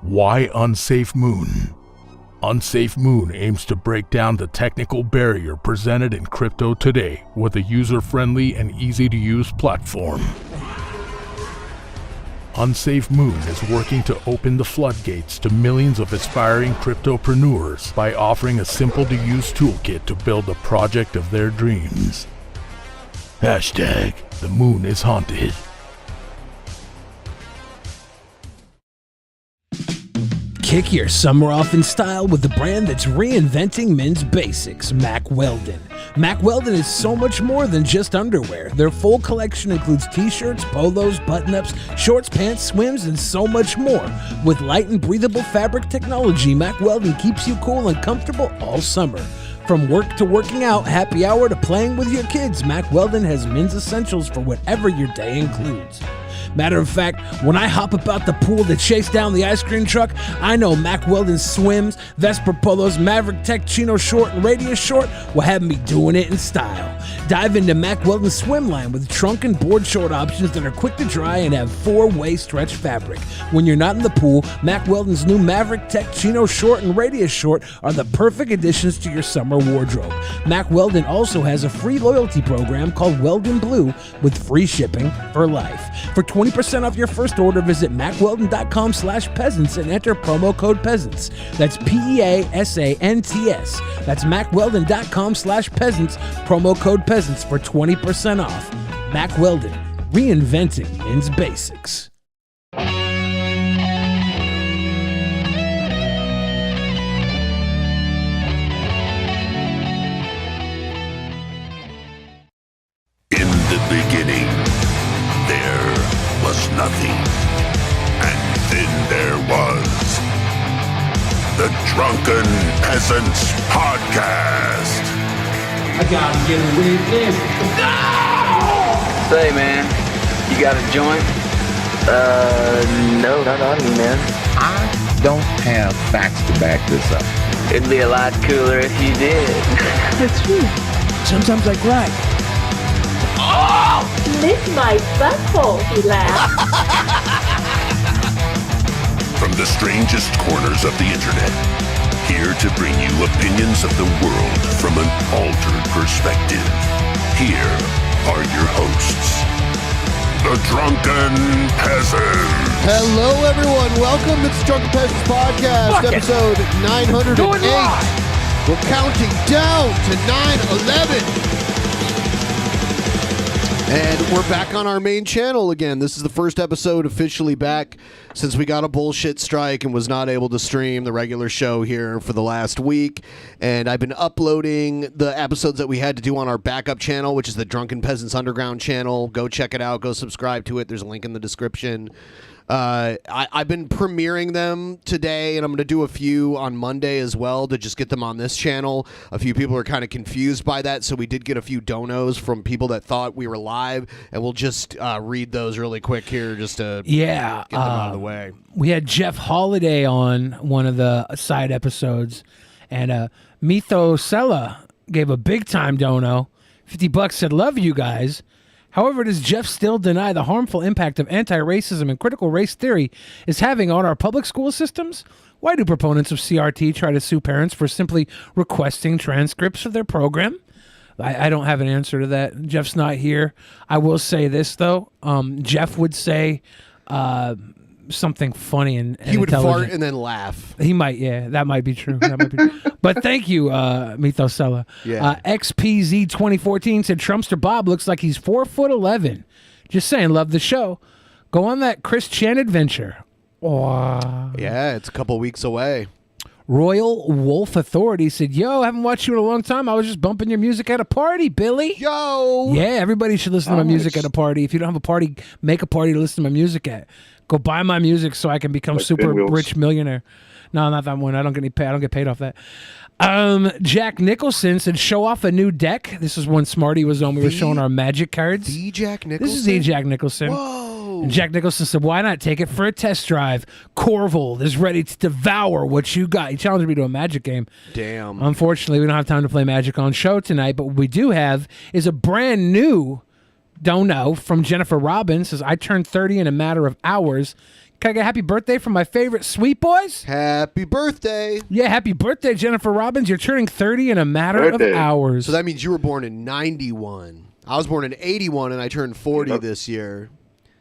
Why Unsafe Moon? Unsafe Moon aims to break down the technical barrier presented in crypto today with a user-friendly and easy-to-use platform. Unsafe Moon is working to open the floodgates to millions of aspiring cryptopreneurs by offering a simple-to-use toolkit to build the project of their dreams. Hashtag the moon is haunted. Kick your summer off in style with the brand that's reinventing men's basics, Mack Weldon. Mack Weldon is so much more than just underwear. Their full collection includes t-shirts, polos, button-ups, shorts, pants, swims, and so much more. With light and breathable fabric technology, Mack Weldon keeps you cool and comfortable all summer. From work to working out, happy hour to playing with your kids, Mack Weldon has men's essentials for whatever your day includes. Matter of fact, when I hop about the pool to chase down the ice cream truck, I know Mack Weldon swims, Vesper polos, Maverick Tech chino short, and radius short will have me doing it in style. Dive into Mack Weldon's swim line with trunk and board short options that are quick to dry and have 4-way stretch fabric. When you're not in the pool, Mack Weldon's new Maverick Tech chino short and radius short are the perfect additions to your summer wardrobe. Mack Weldon also has a free loyalty program called Weldon Blue with free shipping for life. For 20% off your first order, visit MackWeldon.com/peasants and enter promo code peasants. That's PEASANTS. That's MackWeldon.com/peasants, promo code peasants for 20% off. Mack Weldon, reinventing men's basics. In the beginning, there was nothing. And then there was the Drunken Peasants Podcast. I gotta get a witness. No! Say, man, you got a joint? No, not on me, man. I don't have facts to back this up. It'd be a lot cooler if you did. That's true. Sometimes I cry. Oh! Lick my butthole, he laughed. From the strangest corners of the internet, here to bring you opinions of the world from an altered perspective. Here are your hosts, the Drunken Peasants. Hello, everyone. Welcome to the Drunken Peasants Podcast, episode 908. We're counting down to 9/11. And we're back on our main channel again. This is the first episode officially back since we got a bullshit strike and was not able to stream the regular show here for the last week. And I've been uploading the episodes that we had to do on our backup channel, which is the Drunken Peasants Underground channel. Go check it out. Go subscribe to it. There's a link in the description. I've been premiering them today, and I'm going to do a few on Monday as well to just get them on this channel. A few people are kind of confused by that, so we did get a few donos from people that thought we were live, and we'll just read those really quick here just to get them out of the way. We had Jeff Holiday on one of the side episodes, and Mitho Sella gave a big-time dono. $50 said, love you guys. However, does Jeff still deny the harmful impact of anti-racism and critical race theory is having on our public school systems? Why do proponents of CRT try to sue parents for simply requesting transcripts of their program? I don't have an answer to that. Jeff's not here. I will say this, though. Jeff would say something funny and he would fart and then laugh. He might, yeah, that might be true. But thank you, Mithosella. Yeah. XPZ 2014 said Trumpster Bob looks like he's 4'11". Just saying, love the show. Go on that Chris Chan adventure. Oh. Yeah, it's a couple weeks away. Royal Wolf Authority said, yo, haven't watched you in a long time. I was just bumping your music at a party, Billy. Yo! Yeah, everybody should listen to my music at a party. If you don't have a party, make a party to listen to my music at. Go buy my music so I can become super rich millionaire. No, not that one. I don't get paid off that. Jack Nicholson said, show off a new deck. This is when Smarty was on. We were showing our magic cards. The Jack Nicholson? This is the Jack Nicholson. Whoa. And Jack Nicholson said, why not take it for a test drive? Corvold is ready to devour what you got. He challenged me to a magic game. Damn. Unfortunately, we don't have time to play magic on show tonight, but what we do have is a brand new dono from Jennifer Robbins. Says, I turned 30 in a matter of hours. Can I get a happy birthday from my favorite sweet boys? Happy birthday. Yeah, happy birthday, Jennifer Robbins. You're turning 30 in a matter of hours. So that means you were born in 91. I was born in 81, and I turned 40 this year.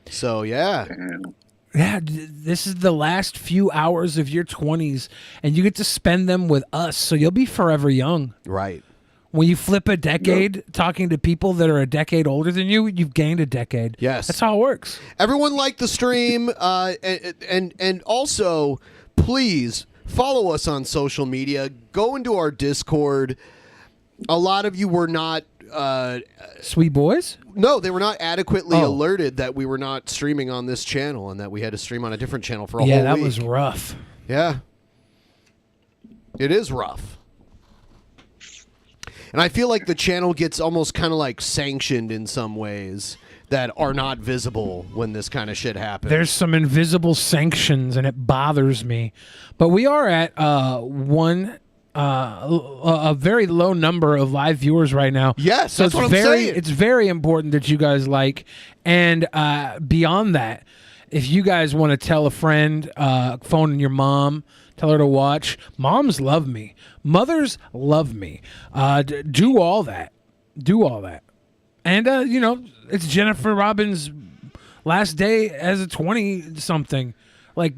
So, yeah. Damn. Yeah, this is the last few hours of your 20s, and you get to spend them with us, so you'll be forever young. Right. When you flip a decade talking to people that are a decade older than you, you've gained a decade. Yes. That's how it works. Everyone liked the stream, and also, please follow us on social media. Go into our Discord. A lot of you were not... Sweet boys? No, they were not adequately alerted that we were not streaming on this channel and that we had to stream on a different channel for a whole week. Yeah, that was rough. Yeah. It is rough. And I feel like the channel gets almost kind of like sanctioned in some ways that are not visible when this kind of shit happens. There's some invisible sanctions, and it bothers me. But we are at a very low number of live viewers right now. Yes, so that's what I'm saying. It's very important that you guys like. And beyond that, if you guys want to tell a friend, phone your mom, tell her to watch. Moms love me. Mothers love me. Do all that. Do all that. And, it's Jennifer Robbins' last day as a 20-something. Like,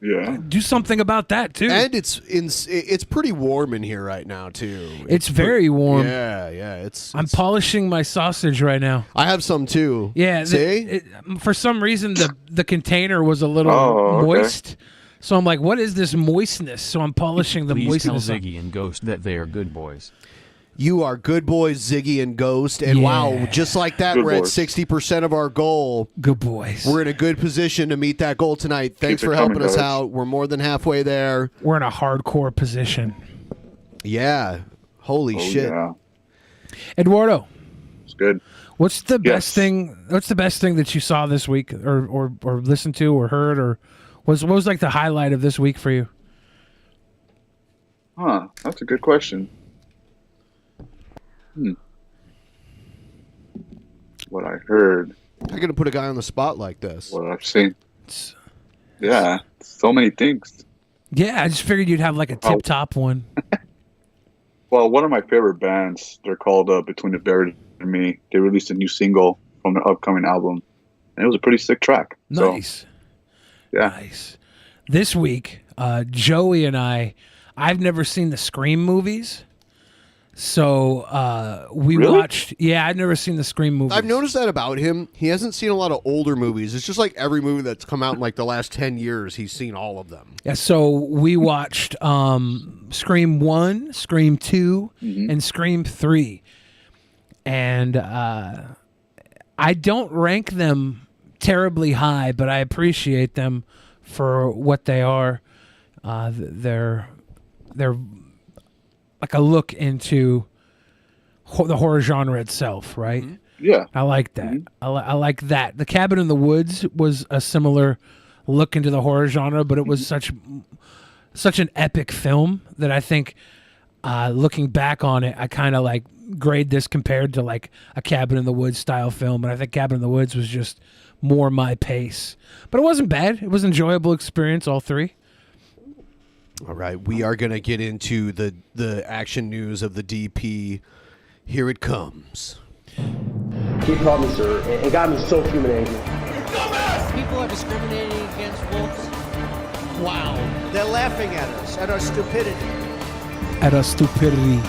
yeah, do something about that, too. And it's pretty warm in here right now, too. It's very warm. Yeah. I'm polishing my sausage right now. I have some, too. Yeah. See? For some reason, the container was a little moist. So I'm like, what is this moistness? So I'm polishing the Please moistness. tell Ziggy and Ghost that they are good boys. You are good boys, Ziggy and Ghost. And wow, just like that, we're at 60% of our goal. Good boys. We're in a good position to meet that goal tonight. Thanks for helping us out. We're more than halfway there. We're in a hardcore position. Yeah. Holy shit. Yeah. Eduardo. It's good. What's the best thing? What's the best thing that you saw this week, or listened to, or heard, or what was like the highlight of this week for you? Huh. That's a good question. What I heard. How are you going to put a guy on the spot like this? What I've seen. Yeah. So many things. Yeah, I just figured you'd have like a tip-top one. Well, one of my favorite bands, they're called Between the Buried and Me. They released a new single from their upcoming album. And it was a pretty sick track. Nice. So, yeah. Nice. This week, Joey and I've never seen the Scream movies. So we watched. Yeah, I've never seen the Scream movies. I've noticed that about him. He hasn't seen a lot of older movies. It's just like every movie that's come out in like the last 10 years, he's seen all of them. Yeah, so we watched Scream 1, Scream 2, and Scream 3. And I don't rank them terribly high, but I appreciate them for what they are. They're like a look into the horror genre itself, right? Yeah. I like that. I like that. The Cabin in the Woods was a similar look into the horror genre, but it was such an epic film that I think looking back on it, I kind of like grade this compared to like a Cabin in the Woods style film, and I think Cabin in the Woods was just more my pace. But it wasn't bad. It was an enjoyable experience, all three. All right, we are going to get into the action news of the DP. Here it comes. He called me, sir, and got me so human angry. People are discriminating against wolves. Wow. They're laughing at us, at our stupidity. At our stupidity.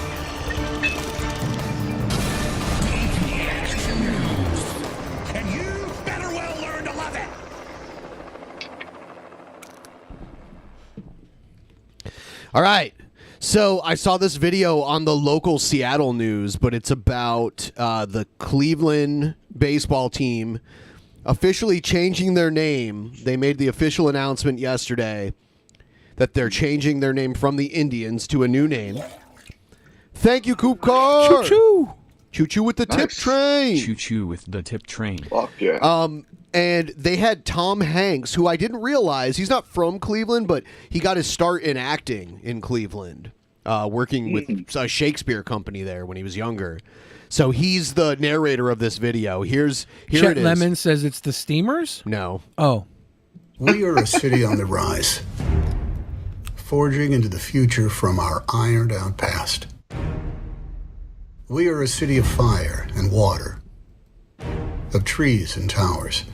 And you better well learn to love it. All right. So I saw this video on the local Seattle news, but it's about the Cleveland baseball team officially changing their name. They made the official announcement yesterday that they're changing their name from the Indians to a new name. Thank you, Coop Car. Choo-choo. Choo-choo with the tip train. Choo-choo with the tip train. Fuck yeah. And they had Tom Hanks, who I didn't realize, he's not from Cleveland, but he got his start in acting in Cleveland, working with a Shakespeare company there when he was younger. So he's the narrator of this video. Here Chet it is. Lemon says it's the Steamers? No. Oh. We are a city on the rise, forging into the future from our ironed-out past. We are a city of fire and water, of trees and towers,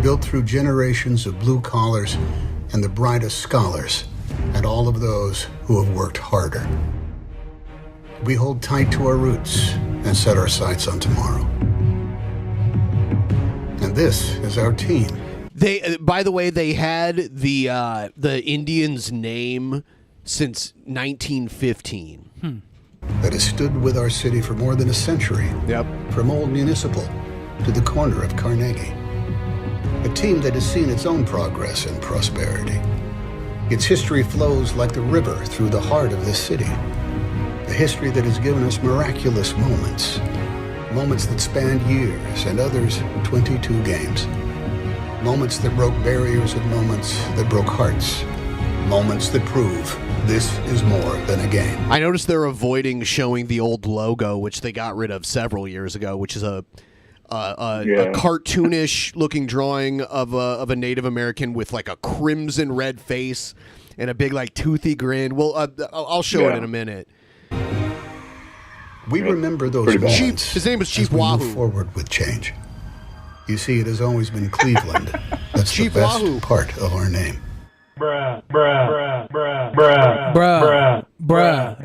built through generations of blue collars and the brightest scholars, and all of those who have worked harder. We hold tight to our roots and set our sights on tomorrow. And this is our team. They, by the way, they had the Indians' name since 1915. That has stood with our city for more than a century. Yep. From Old Municipal to the corner of Carnegie. A team that has seen its own progress and prosperity. Its history flows like the river through the heart of this city. A history that has given us miraculous moments. Moments that spanned years and others 22 games. Moments that broke barriers and moments that broke hearts. Moments that prove this is more than a game. I noticed they're avoiding showing the old logo, which they got rid of several years ago, which is a cartoonish looking drawing of a Native American with like a crimson red face and a big like toothy grin. Well, I'll show it in a minute. We remember those moments. His name is Chief as we Wahoo. move forward with change. You see, it has always been Cleveland. That's Chief the best Wahoo. part of our name. Bruh.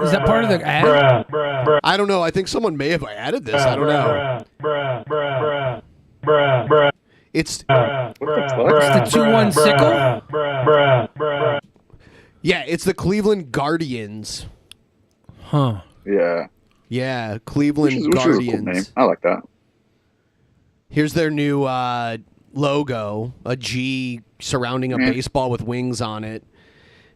Is that part of the ad? I don't know. I think someone may have added this. I don't know. It's the 2-1 sickle? Yeah, it's the Cleveland Guardians. Huh. Yeah. Yeah, Cleveland Which is a Guardians. cool name. I like that. Here's their new logo, a G surrounding a baseball with wings on it.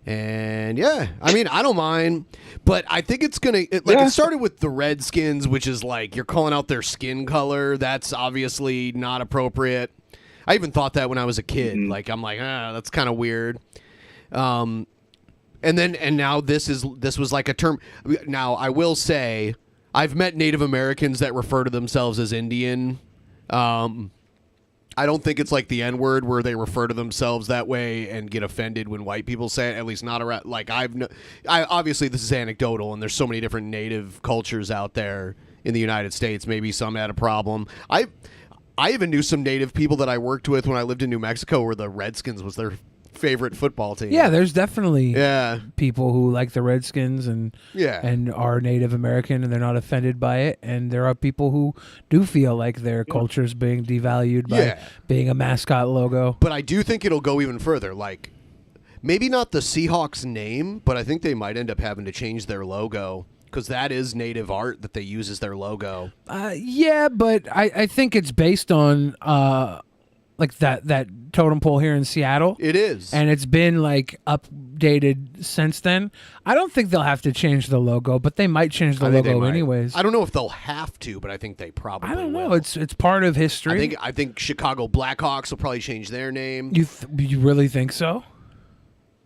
And yeah, I mean, I don't mind, but I think it's going to, it started with the Redskins, which is like, you're calling out their skin color. That's obviously not appropriate. I even thought that when I was a kid. Like, I'm like, that's kind of weird. And now this was like a term. Now, I will say, I've met Native Americans that refer to themselves as Indian. I don't think it's like the N-word where they refer to themselves that way and get offended when white people say it, at least not around. Like, obviously this is anecdotal, and there's so many different Native cultures out there in the United States. Maybe some had a problem. I even knew some Native people that I worked with when I lived in New Mexico where the Redskins was their favorite football team. Yeah, there's definitely people who like the Redskins and are Native American and they're not offended by it, and there are people who do feel like their culture's being devalued by being a mascot logo. But I do think it'll go even further. Like, maybe not the Seahawks name, but I think they might end up having to change their logo because that is Native art that they use as their logo. Yeah, but I think it's based on like that totem pole here in Seattle. It is. And it's been like updated since then. I don't think they'll have to change the logo, but they might change the logo anyways. I don't know if they'll have to, but I think they probably will. I don't know. It's part of history. I think Chicago Blackhawks will probably change their name. You really think so?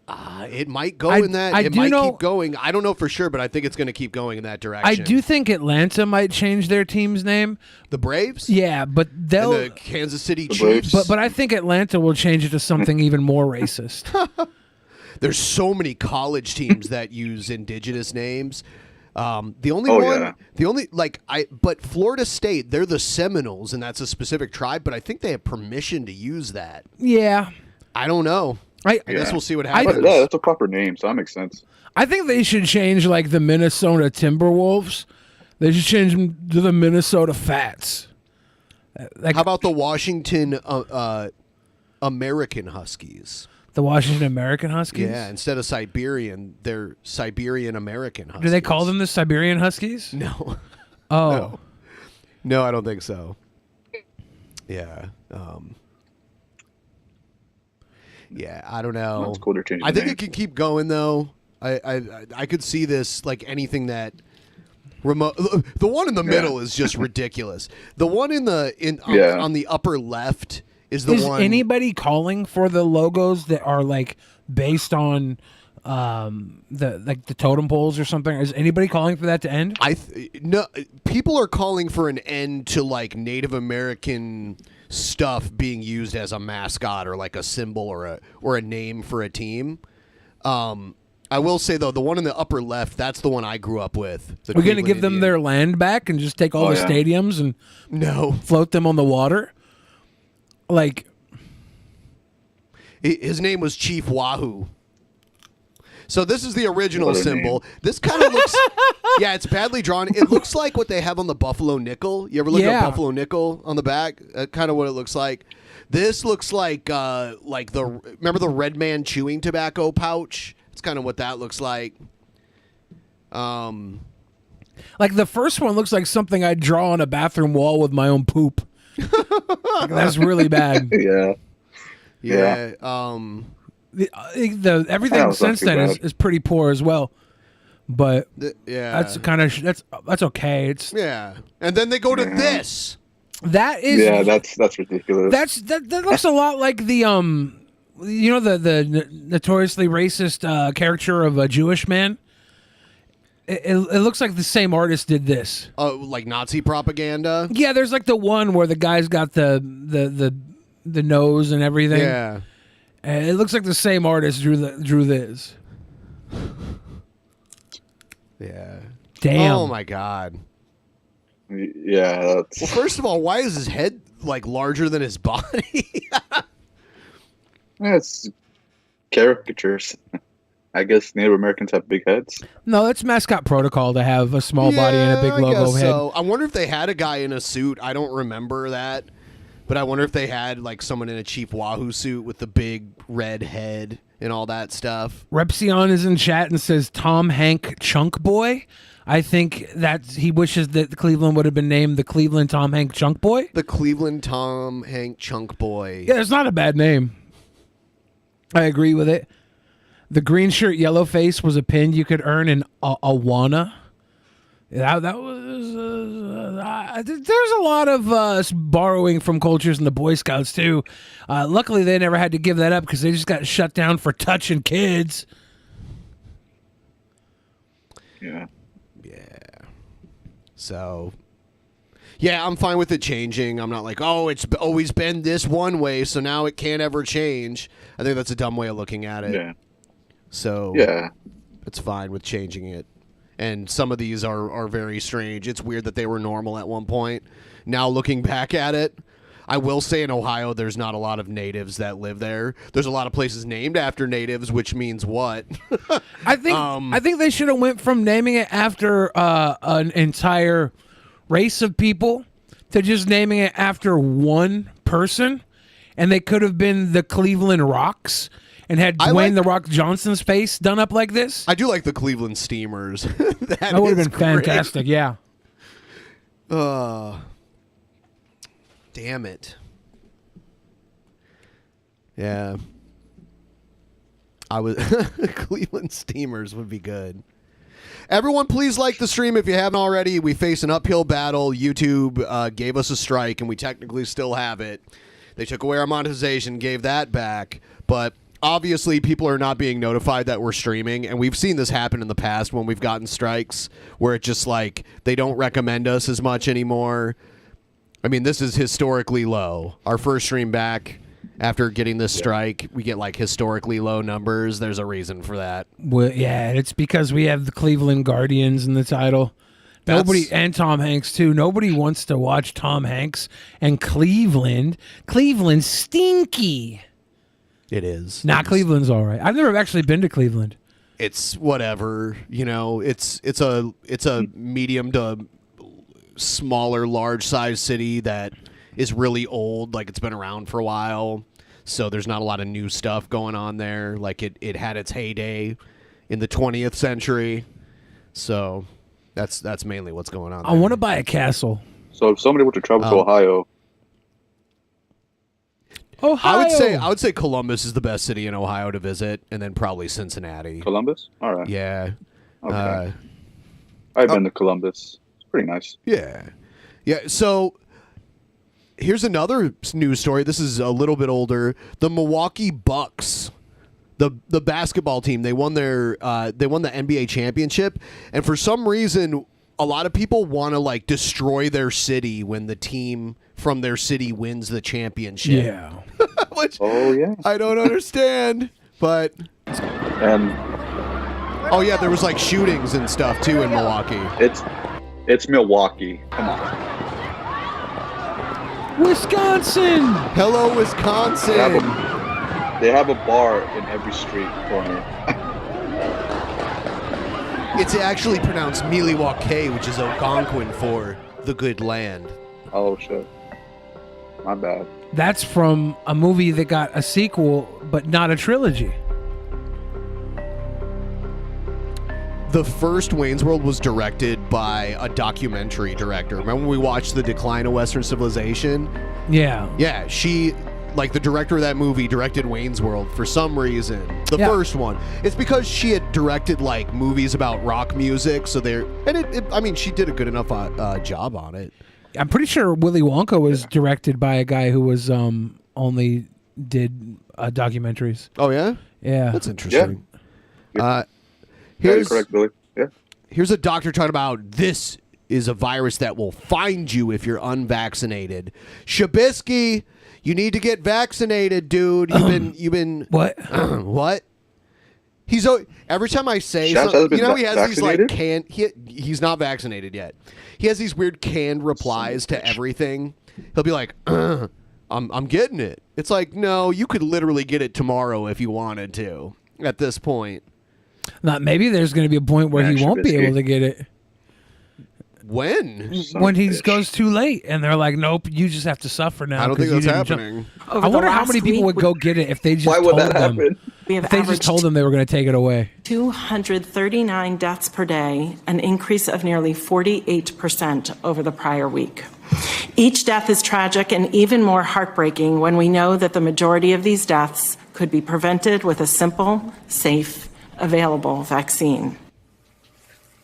It might go in that. It might keep going. I don't know for sure, but I think it's going to keep going in that direction. I do think Atlanta might change their team's name. The Braves? Yeah, but they'll... And the Kansas City Chiefs? But I think Atlanta will change it to something even more racist. There's so many college teams that use indigenous names. But Florida State, they're the Seminoles, and that's a specific tribe, but I think they have permission to use that. Yeah. I don't know. I guess we'll see what happens. That's a proper name, so that makes sense. I think they should change like the Minnesota Timberwolves. They should change them to the Minnesota Fats. How about the Washington American Huskies? The Washington American Huskies? Yeah, instead of Siberian, they're Siberian American Huskies. Do they call them the Siberian Huskies? No. Oh. No, I don't think so. Yeah. Yeah, I don't know. It's cool they're changing I think the it can keep going though. I could see this like anything that remote. The one in the middle is just ridiculous. The one on the upper left is the one. Is anybody calling for the logos that are like based on the totem poles or something? Is anybody calling for that to end? No, people are calling for an end to like Native American stuff being used as a mascot or like a symbol or a name for a team. I will say though, the one in the upper left, that's the one I grew up with. We're going to give them their land back and just take all the stadiums and float them on the water? Like, his name was Chief Wahoo. So this is the original symbol. This kind of looks, yeah, it's badly drawn. It looks like what they have on the Buffalo nickel. You ever look at Buffalo nickel on the back? Kind of what it looks like. This looks like remember the Red Man chewing tobacco pouch? It's kind of what that looks like. Like the first one looks like something I'd draw on a bathroom wall with my own poop. Like, that's really bad. Yeah. The everything since then is pretty poor as well. But that's kind of that's okay. It's and then they go to this. That is that's ridiculous. That looks a lot like the the notoriously racist caricature of a Jewish man. It looks like the same artist did this. Like Nazi propaganda. Yeah, there's like the one where the guy's got the nose and everything. Yeah, and it looks like the same artist drew this. Yeah. Damn. Oh my god. Yeah. Well, first of all, why is his head like larger than his body? It's caricatures. I guess Native Americans have big heads. No, that's mascot protocol to have a small body and a big logo head. So I wonder if they had a guy in a suit. I don't remember that, but I wonder if they had like someone in a Chief Wahoo suit with the big red head and all that stuff. Repsion is in chat and says Tom Hank Chunk Boy. I think that he wishes that Cleveland would have been named the Cleveland Tom Hank Chunk Boy. The Cleveland Tom Hank Chunk Boy. Yeah, it's not a bad name. I agree with it. The green shirt, yellow face was a pin you could earn in Awana. That was. There's a lot of borrowing from cultures in the Boy Scouts too. Luckily, they never had to give that up because they just got shut down for touching kids. Yeah. So. Yeah, I'm fine with it changing. I'm not like, oh, it's always been this one way, so now it can't ever change. I think that's a dumb way of looking at it. Yeah. So yeah, it's fine with changing it. And some of these are very strange. It's weird that they were normal at one point. Now looking back at it, I will say in Ohio there's not a lot of natives that live there. There's a lot of places named after natives, which means what? I think they should have went from naming it after an entire race of people to just naming it after one person, and they could have been the Cleveland Rocks and had Dwayne "The Rock" Johnson's face done up like this. I do like the Cleveland Steamers. that would have been fantastic. Yeah. Damn it. Yeah. Cleveland Steamers would be good. Everyone, please like the stream if you haven't already. We face an uphill battle. YouTube gave us a strike, and we technically still have it. They took away our monetization, gave that back, but obviously people are not being notified that we're streaming, and we've seen this happen in the past when we've gotten strikes where it's just like they don't recommend us as much anymore. I mean, this is historically low. Our first stream back after getting this strike, we get like historically low numbers. There's a reason for that. Well, yeah, it's because we have the Cleveland Guardians in the title. Nobody, and Tom Hanks too. Nobody wants to watch Tom Hanks and Cleveland. Cleveland's stinky. It is. Cleveland's all right. I've never actually been to Cleveland. It's whatever, it's a medium to smaller, large size city that is really old. Like, it's been around for a while, so there's not a lot of new stuff going on there. Like, it had its heyday in the 20th century, so that's mainly what's going on there. I want to buy a castle. So if somebody were to travel to Ohio, I would say Columbus is the best city in Ohio to visit, and then probably Cincinnati. Columbus? All right. Yeah. Okay. I've been to Columbus. It's pretty nice. Yeah. Yeah, so here's another news story. This is a little bit older. The Milwaukee Bucks, the basketball team, they won the NBA championship, and for some reason a lot of people want to like destroy their city when the team from their city wins the championship. Yeah. Which yeah. I don't understand, but And oh yeah, there was like shootings and stuff too in Milwaukee. It's Milwaukee. Come on. Wisconsin. Hello, Wisconsin. They have a bar in every street corner. It's actually pronounced Milwaukee, which is Algonquin for the good land. Oh shit. My bad. That's from a movie that got a sequel, but not a trilogy. The first Wayne's World was directed by a documentary director. Remember when we watched The Decline of Western Civilization? Yeah. Yeah, she, like the director of that movie, directed Wayne's World for some reason. The first one. It's because she had directed like movies about rock music, so I mean, she did a good enough job on it. I'm pretty sure Willy Wonka was directed by a guy who was only did documentaries. Oh yeah? Yeah. That's interesting. Yeah. Here's, you're correct, Billy. Yeah. Here's a doctor talking about this is a virus that will find you if you're unvaccinated. Shabisky, you need to get vaccinated, dude. You've been what? What? He's every time I say Shaz something, hasn't been he has vaccinated? these like he's not vaccinated yet. He has these weird canned replies to everything. He'll be like, I'm getting it. It's like, no, you could literally get it tomorrow if you wanted to. At this point. Not maybe there's going to be a point where he won't be able to get it. When he goes too late, and they're like, "Nope, you just have to suffer now." I don't think that's happening. I wonder how many people would go get it if they just told them. If they just told them they were going to take it away. 239 deaths per day, an increase of nearly 48% over the prior week. Each death is tragic and even more heartbreaking when we know that the majority of these deaths could be prevented with a simple, safe, available vaccine.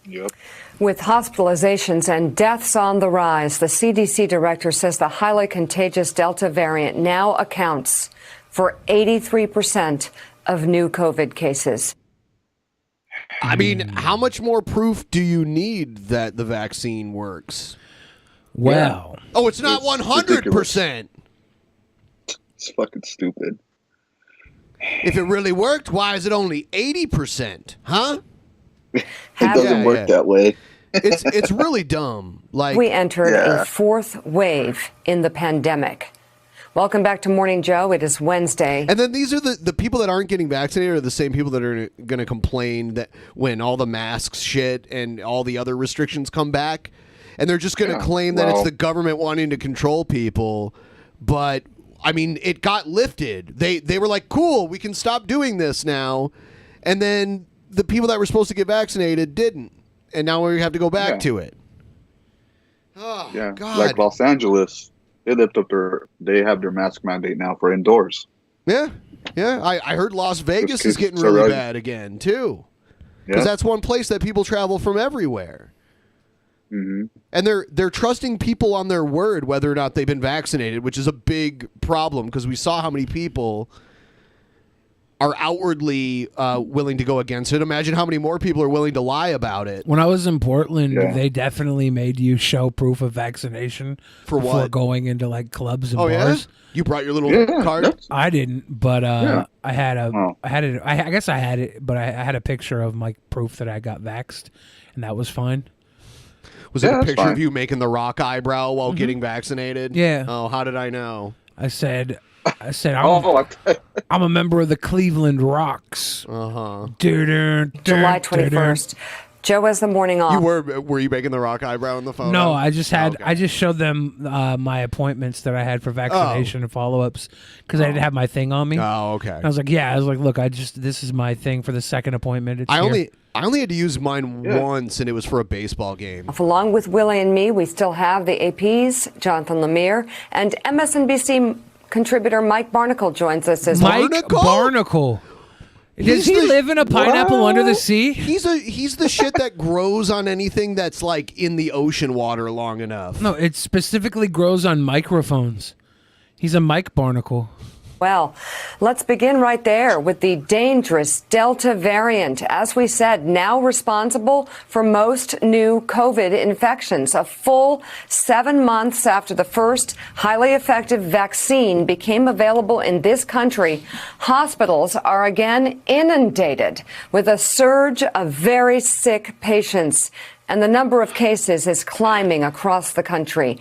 Yep. With hospitalizations and deaths on the rise, the CDC director says the highly contagious Delta variant now accounts for 83% of new COVID cases. I mean, how much more proof do you need that the vaccine works? Wow. Oh, it's not 100%. It's fucking stupid. If it really worked, why is it only 80%? Huh? It doesn't work that way. It's really dumb. Like we entered a fourth wave in the pandemic. Welcome back to Morning Joe. It is Wednesday. And then these are the people that aren't getting vaccinated are the same people that are going to complain that when all the masks shit and all the other restrictions come back, and they're just going to claim that it's the government wanting to control people. But I mean, it got lifted. They were like, cool, we can stop doing this now. And then the people that were supposed to get vaccinated didn't. And now we have to go back to it. Oh, yeah, God. like Los Angeles, they have their mask mandate now for indoors. Yeah. I heard Las Vegas is getting really bad again, too. Because that's one place that people travel from everywhere. Mm-hmm. And they're trusting people on their word whether or not they've been vaccinated, which is a big problem because we saw how many people are outwardly willing to go against it. Imagine how many more people are willing to lie about it. When I was in Portland, they definitely made you show proof of vaccination before going into like clubs and bars. Yeah? You brought your little card? I didn't, but I had I guess I had it, but I had a picture of my proof that I got vaxxed, and that was fine. Was it a picture of you making the rock eyebrow while getting vaccinated? Yeah. Oh, how did I know? I said, I'm a member of the Cleveland Rocks. Uh-huh. July 21st. Joe has the morning off. You were you making the rock eyebrow in the photo? No, I just showed them my appointments that I had for vaccination and follow-ups because I didn't have my thing on me. Oh, okay. And I was like, look, this is my thing for the second appointment. I only had to use mine once, and it was for a baseball game. Along with Willie and me, we still have the AP's Jonathan Lemire and MSNBC contributor Mike Barnacle joins us as well. Mike Barnacle. Does he live in a pineapple under the sea? He's the shit that grows on anything that's like in the ocean water long enough. No, it specifically grows on microphones. He's a Mike Barnacle. Well, let's begin right there with the dangerous Delta variant. As we said, now responsible for most new COVID infections. A full 7 months after the first highly effective vaccine became available in this country, hospitals are again inundated with a surge of very sick patients. And the number of cases is climbing across the country.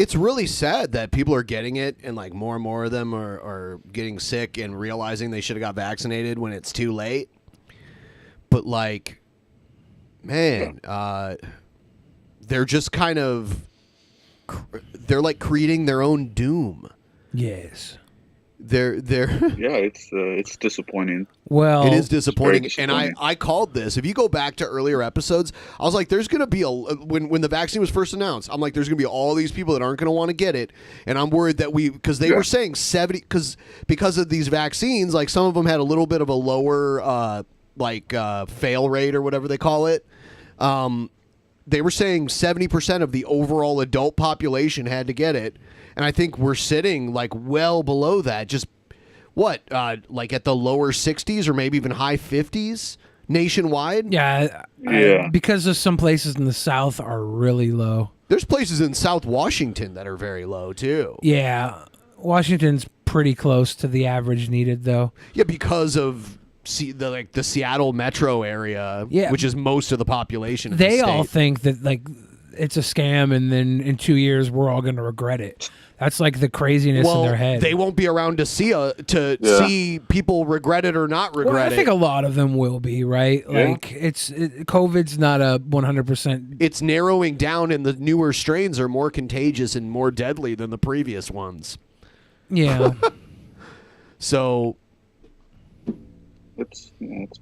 It's really sad that people are getting it and like more and more of them are getting sick and realizing they should have got vaccinated when it's too late. But like, man, they're just kind of, they're like creating their own doom. Yes. They're Yeah, it's disappointing. Well, it is disappointing. It's very disappointing. And I called this. If you go back to earlier episodes, I was like, there's going to be when the vaccine was first announced, I'm like, there's going to be all these people that aren't going to want to get it. And I'm worried that because they were saying 70, because of these vaccines, like some of them had a little bit of a lower, fail rate or whatever they call it. They were saying 70% of the overall adult population had to get it. And I think we're sitting like well below that. Just like at the lower 60s or maybe even high 50s nationwide? Yeah. Because of some places in the South are really low. There's places in South Washington that are very low too. Yeah. Washington's pretty close to the average needed though. Yeah, because of the Seattle metro area, which is most of the population of the They state. all think that like it's a scam and then in 2 years we're all going to regret it. That's like the craziness in their head. They won't be around to see people regret it or not regret I think a lot of them will be, right? Yeah. Like COVID's not a 100%. It's narrowing down, and the newer strains are more contagious and more deadly than the previous ones. Yeah. So it's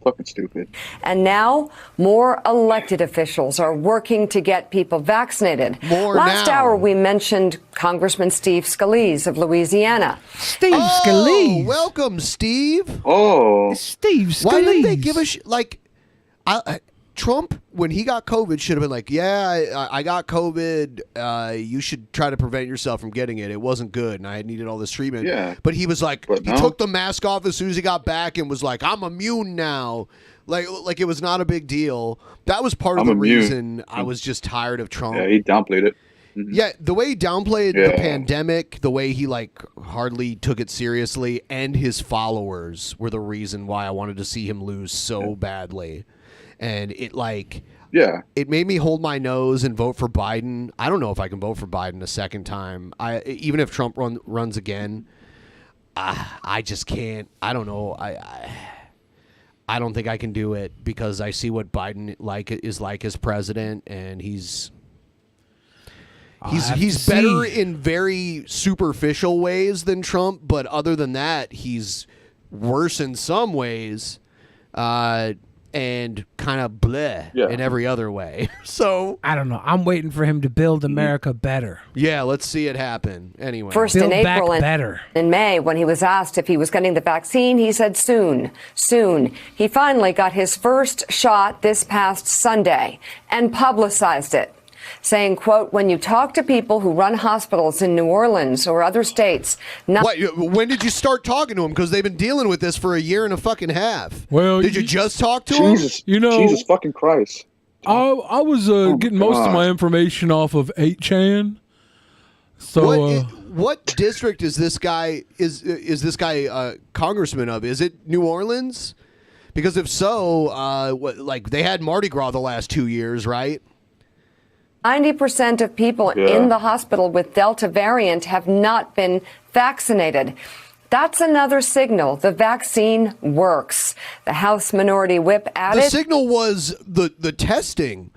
fucking stupid. And now, more elected officials are working to get people vaccinated. Last hour, we mentioned Congressman Steve Scalise of Louisiana. Steve Scalise. Welcome, Steve. Oh. Steve Scalise. Why didn't they give a Trump, when he got COVID, should have been like, yeah, I got COVID. You should try to prevent yourself from getting it. It wasn't good, and I needed all this treatment. Yeah. But he was like, he took the mask off as soon as he got back and was like, I'm immune now. Like it was not a big deal. That was part of the reason I was just tired of Trump. Yeah, he downplayed it. Mm-hmm. Yeah, the way he downplayed the pandemic, the way he like hardly took it seriously, and his followers were the reason why I wanted to see him lose so badly. And it it made me hold my nose and vote for Biden. I don't know if I can vote for Biden a second time. Even if Trump runs again, I just can't. I don't know. I don't think I can do it because I see what Biden is like as president, and he's better in very superficial ways than Trump, but other than that, he's worse in some ways. And kind of bleh in every other way. So I don't know. I'm waiting for him to build America better. Yeah, let's see it happen. Anyway, First in April and in May, when he was asked if he was getting the vaccine, he said soon, soon. He finally got his first shot this past Sunday and publicized it, saying, quote, when you talk to people who run hospitals in New Orleans or other states. When did you start talking to them? Because they've been dealing with this for a year and a fucking half. Well, did you just talk to Jesus, them? Jesus fucking Christ. I was getting most of my information off of 8chan. So what district is this guy is this guy congressman of? Is it New Orleans? Because if so, they had Mardi Gras the last 2 years, right? 90% of people in the hospital with Delta variant have not been vaccinated. That's another signal the vaccine works. The House Minority Whip added. The signal was the testing.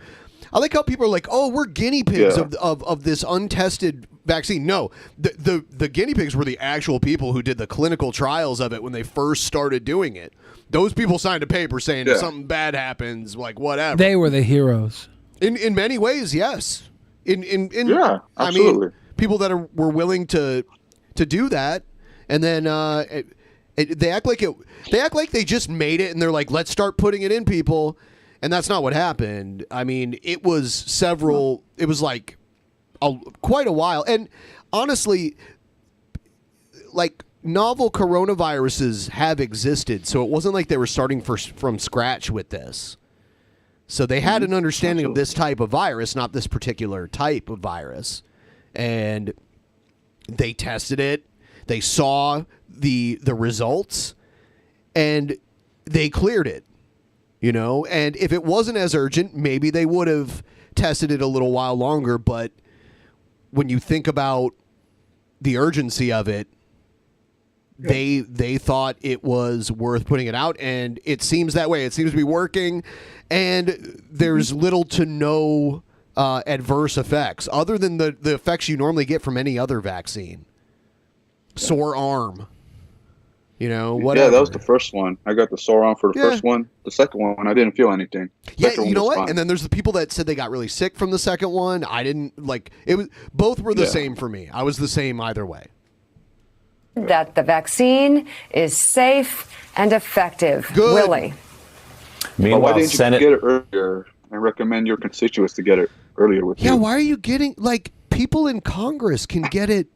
I like how people are like, oh, we're guinea pigs of this untested vaccine. No, the guinea pigs were the actual people who did the clinical trials of it when they first started doing it. Those people signed a paper saying if something bad happens, like whatever. They were the heroes. In many ways, yes. Absolutely. I mean, people that were willing to do that, and then they act like they just made it, and they're like, let's start putting it in people, and that's not what happened. I mean, it was like quite a while, and honestly, like novel coronaviruses have existed, so it wasn't like they were starting from scratch with this. So they had an understanding of this type of virus, not this particular type of virus. And they tested it. They saw the results, and they cleared it. You know, and if it wasn't as urgent, maybe they would have tested it a little while longer. But when you think about the urgency of it, they thought it was worth putting it out, and it seems that way. It seems to be working, and there's little to no adverse effects other than the effects you normally get from any other vaccine. Sore arm. You know, whatever. Yeah, that was the first one. I got the sore arm for the first one. The second one, I didn't feel anything. Yeah, you know what? Fine. And then there's the people that said they got really sick from the second one. I didn't like it. Both were the same for me. I was the same either way. That the vaccine is safe and effective. Good. Willie. Meanwhile, why didn't you get it earlier and recommend your constituents to get it earlier with you? Yeah, why are you getting people in Congress can get it?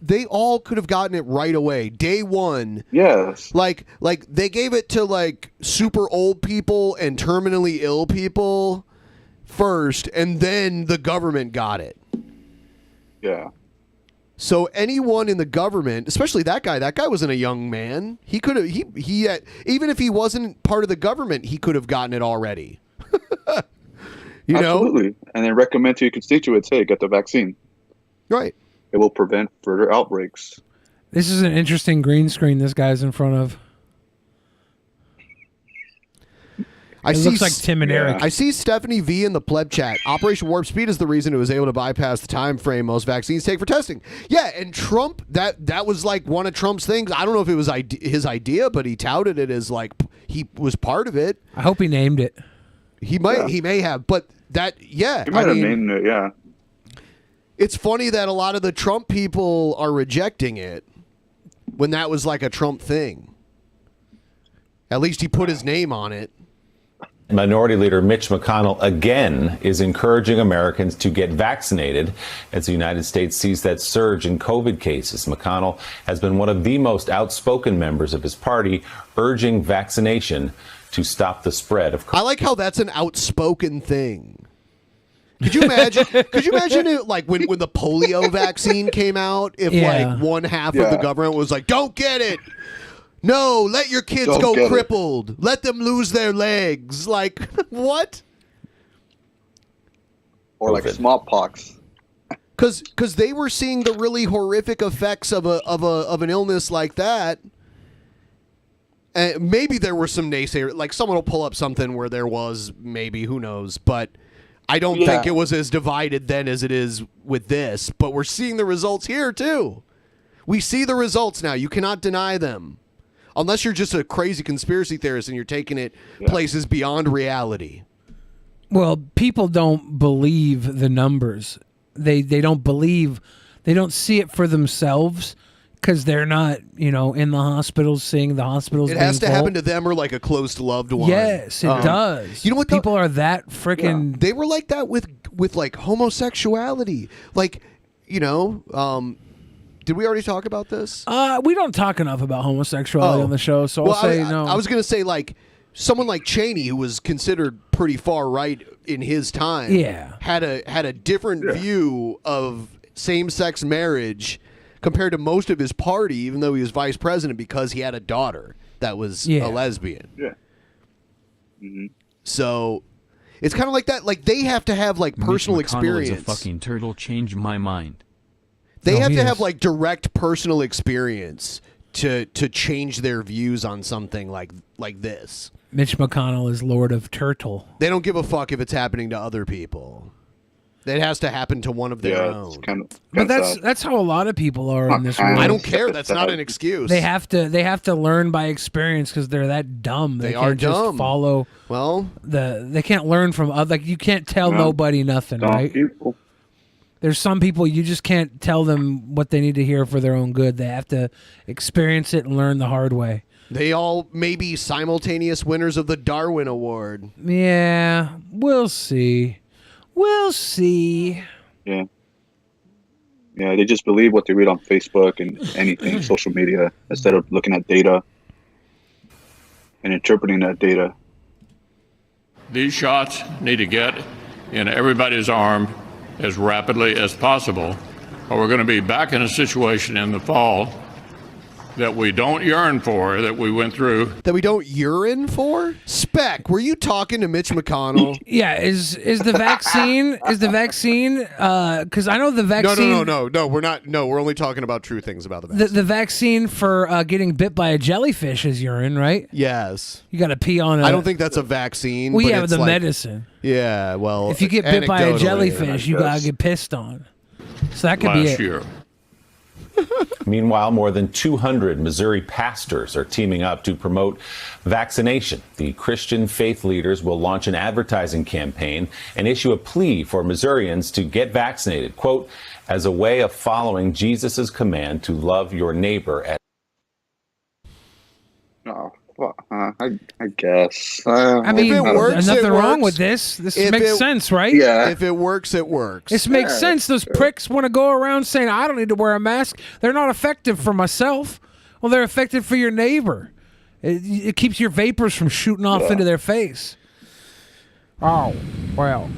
They all could have gotten it right away, day one. Yes. Like they gave it to super old people and terminally ill people first, and then the government got it. Yeah. So anyone in the government, especially that guy wasn't a young man. He could have he even if he wasn't part of the government, he could have gotten it already. You Absolutely. know? And then recommend to your constituents, hey, get the vaccine. Right. It will prevent further outbreaks. This is an interesting green screen this guy's in front of. It looks like Tim and Eric. I see Stephanie V in the pleb chat. Operation Warp Speed is the reason it was able to bypass the time frame most vaccines take for testing. Yeah, and Trump, that was one of Trump's things. I don't know if it was his idea, but he touted it as he was part of it. I hope he named it. He may have, but He might have named it, yeah. It's funny that a lot of the Trump people are rejecting it when that was a Trump thing. At least he put his name on it. Minority Leader Mitch McConnell again is encouraging Americans to get vaccinated as the United States sees that surge in COVID cases. McConnell has been one of the most outspoken members of his party, urging vaccination to stop the spread of COVID. I like how that's an outspoken thing. Could you imagine? It when the polio vaccine came out? If one half of the government was like, "Don't get it. No, let your kids go crippled. Let them lose their legs." What? Or smallpox. Because they were seeing the really horrific effects of an illness like that. And maybe there were some naysayers. Someone will pull up something where there was, maybe, who knows, but I don't think it was as divided then as it is with this. But we're seeing the results here, too. We see the results now. You cannot deny them. Unless you're just a crazy conspiracy theorist and you're taking it places beyond reality. Well, people don't believe the numbers. They don't believe, they don't see it for themselves because they're not, in the hospitals, seeing the hospitals. It has to happen to them or a close loved one. Yes, it does. You know what? People are that freaking. Yeah. They were like that with homosexuality. Did we already talk about this? We don't talk enough about homosexuality on the show, so I'll say no. I was going to say someone like Cheney, who was considered pretty far right in his time, had a different view of same-sex marriage compared to most of his party, even though he was vice president, because he had a daughter that was a lesbian. Yeah. Mm-hmm. So it's kind of like that. They have to have personal experience. Is a fucking turtle. Changed my mind. They have to have direct personal experience to change their views on something like this. Mitch McConnell is Lord of Turtle. They don't give a fuck if it's happening to other people. It has to happen to one of their own. But that's how a lot of people are in this world. I don't care. That's not an excuse. They have to learn by experience because they're that dumb. They are can't dumb. Just follow. Well, they can't learn from other. You can't tell nobody nothing, right? People. There's some people you just can't tell them what they need to hear for their own good. They have to experience it and learn the hard way. They all may be simultaneous winners of the Darwin Award. Yeah, we'll see. We'll see. Yeah. Yeah, they just believe what they read on Facebook and anything, social media, instead of looking at data and interpreting that data. These shots need to get in everybody's arm as rapidly as possible, or we're going to be back in a situation in the fall that we don't yearn for, that we went through. That we don't urine for? Spec, were you talking to Mitch McConnell? Yeah, is the vaccine because I know the vaccine. No, we're not. No, we're only talking about true things about the vaccine. The vaccine for getting bit by a jellyfish is urine, right? Yes. You got to pee on it. I don't think that's a vaccine. Well, but yeah, it's the like, medicine. Yeah, well, if you get bit by a anecdotally, jellyfish, you got to get pissed on. So that could be it. Last year. Meanwhile, more than 200 Missouri pastors are teaming up to promote vaccination. The Christian faith leaders will launch an advertising campaign and issue a plea for Missourians to get vaccinated, quote, as a way of following Jesus' command to love your neighbor. Oh, well, I guess. I mean, if it works, there's nothing it wrong works. with this. This If makes it- sense, right? Yeah. If it works, it works. This makes sense. Those pricks want to go around saying, I don't need to wear a mask. They're not effective for myself. Well, they're effective for your neighbor. It keeps your vapors from shooting off into their face. Oh, well.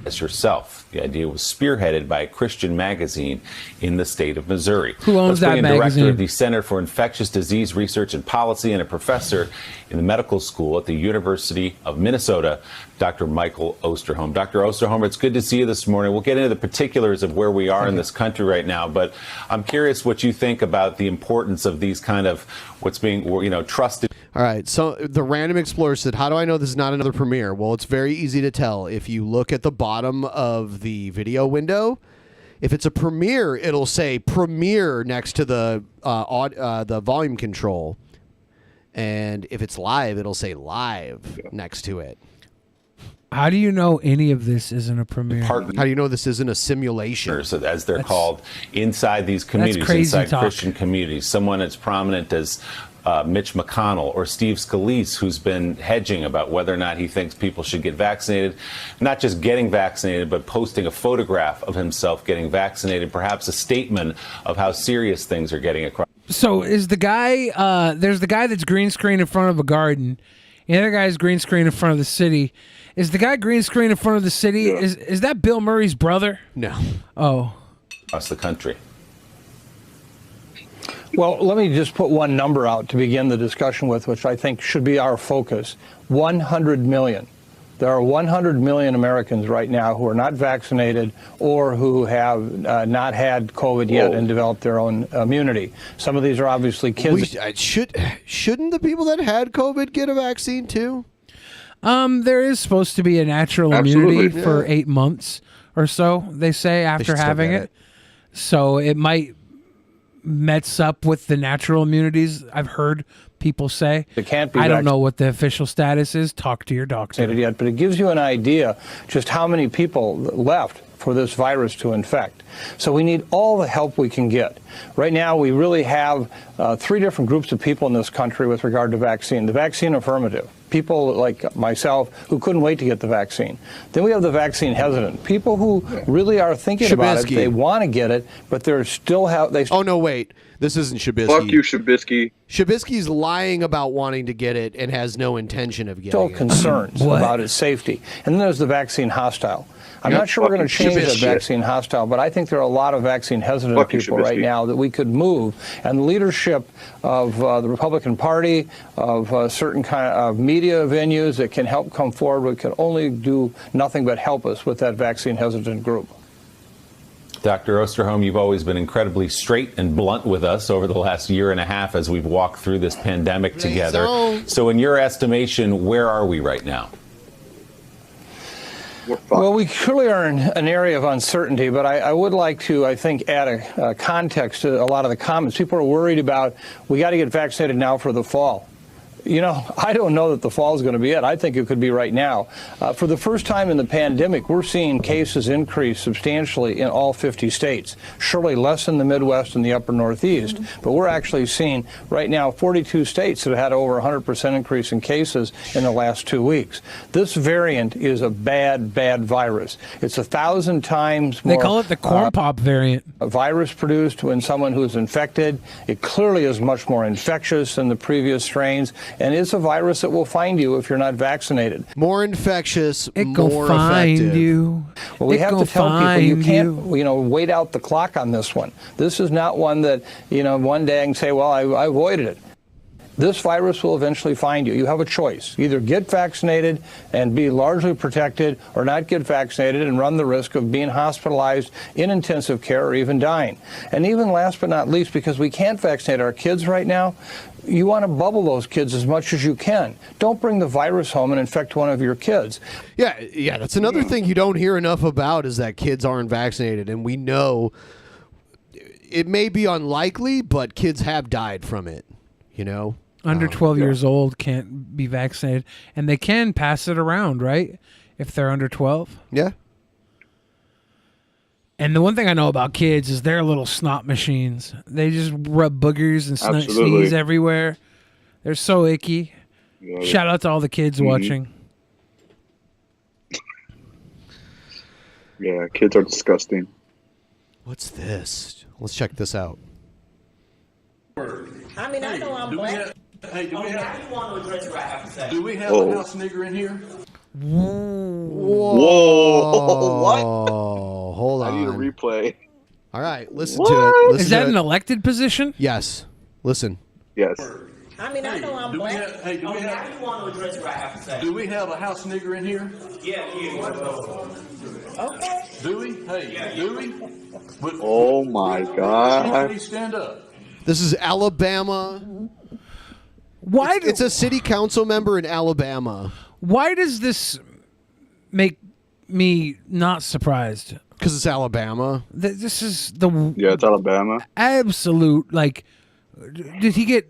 As yourself. The idea was spearheaded by a Christian magazine in the state of Missouri. Who owns Let's bring that in magazine? Director of the Center for Infectious Disease Research and Policy and a professor in the medical school at the University of Minnesota, Dr. Michael Osterholm. Dr. Osterholm, it's good to see you this morning. We'll get into the particulars of where we are in this country right now, but I'm curious what you think about the importance of these kind of what's being, trusted. All right, so the Random Explorer said, how do I know this is not another premiere? Well, it's very easy to tell. If you look at the bottom of the video window, if it's a premiere, it'll say premiere next to the volume control. And if it's live, it'll say live next to it. How do you know any of this isn't a premiere? How do you know this isn't a simulation? As they're called inside these communities, crazy inside talk. Christian communities. Someone as prominent as Mitch McConnell or Steve Scalise, who's been hedging about whether or not he thinks people should get vaccinated, not just getting vaccinated, but posting a photograph of himself getting vaccinated, perhaps a statement of how serious things are getting across. So is the guy, there's the guy that's green screen in front of a garden. The other guy's green screen in front of the city. Is the guy green screen in front of the city, is that Bill Murray's brother? No. Oh. Across the country. Well, let me just put one number out to begin the discussion with, which I think should be our focus. 100 million. There are 100 million Americans right now who are not vaccinated or who have not had COVID yet and developed their own immunity. Some of these are obviously kids. Shouldn't the people that had COVID get a vaccine too? There is supposed to be a natural immunity for 8 months or so, they say, after having it. So it might mess up with the natural immunities, I've heard people say. It can't be I don't know what the official status is. Talk to your doctor. Yet, but it gives you an idea just how many people left for this virus to infect. So we need all the help we can get. Right now, we really have 3 different groups of people in this country with regard to vaccine. The vaccine affirmative, people like myself who couldn't wait to get the vaccine. Then we have the vaccine hesitant, people who really are thinking about it. They want to get it, but they're still Oh, no, wait. This isn't Shabisky. Fuck you, Shabisky. Shabisky's lying about wanting to get it and has no intention of getting still it. concerns about its safety. And then there's the vaccine hostile. I'm not sure we're going to change that vaccine hostile, but I think there are a lot of vaccine hesitant people right now that we could move. And the leadership of the Republican Party, of certain kind of media venues that can help come forward, can only do nothing but help us with that vaccine hesitant group. Dr. Osterholm, you've always been incredibly straight and blunt with us over the last year and a half as we've walked through this pandemic together. So in your estimation, where are we right now? Well, we clearly are in an area of uncertainty, but I would like to, I think, add a context to a lot of the comments. People are worried about, we got to get vaccinated now for the fall. You know, I don't know that the fall is going to be it. I think it could be right now. For the first time in the pandemic, we're seeing cases increase substantially in all 50 states. Surely less in the Midwest and the upper Northeast, but we're actually seeing right now 42 states that have had over 100% increase in cases in the last 2 weeks. This variant is a bad, bad virus. It's 1,000 times more. They call it the corn pop variant. A virus produced when someone who is infected. It clearly is much more infectious than the previous strains. And it's a virus that will find you if you're not vaccinated. More infectious, It more go find effective. you. Well, we It have go to tell people you find can't, wait out the clock on this one. This is not one that, one day I can say, well, I avoided it. This virus will eventually find you. You have a choice. Either get vaccinated and be largely protected, or not get vaccinated and run the risk of being hospitalized in intensive care or even dying. And even last but not least, because we can't vaccinate our kids right now, you want to bubble those kids as much as you can. Don't bring the virus home and infect one of your kids. Yeah, that's another thing you don't hear enough about is that kids aren't vaccinated. And we know it may be unlikely, but kids have died from it, Under 12 years old can't be vaccinated, and they can pass it around, right? If they're under 12. Yeah. And the one thing I know about kids is they're little snot machines. They just rub boogers and sneeze everywhere. They're so icky. Yeah. Shout out to all the kids watching. Yeah, kids are disgusting. What's this? Let's check this out. I mean, I know I'm black. Hey, do we have? I want to address what I have to say. Do we have Whoa. a house nigger in here? Whoa. What? Hold on. I need a replay. All right, listen to it. Listen Is that to an it. elected position? Yes. Listen. Yes. I mean, I know I'm Do we black. have? Hey, do we have? I want to address what I have to say. Do we have a house nigger in here? Yeah, okay. Do we? Hey, do we? Oh my God. Please stand up. This is Alabama. Why? It's a city council member in Alabama. Why does this make me not surprised? Because it's Alabama. This is the Yeah, it's Alabama. absolute, did he get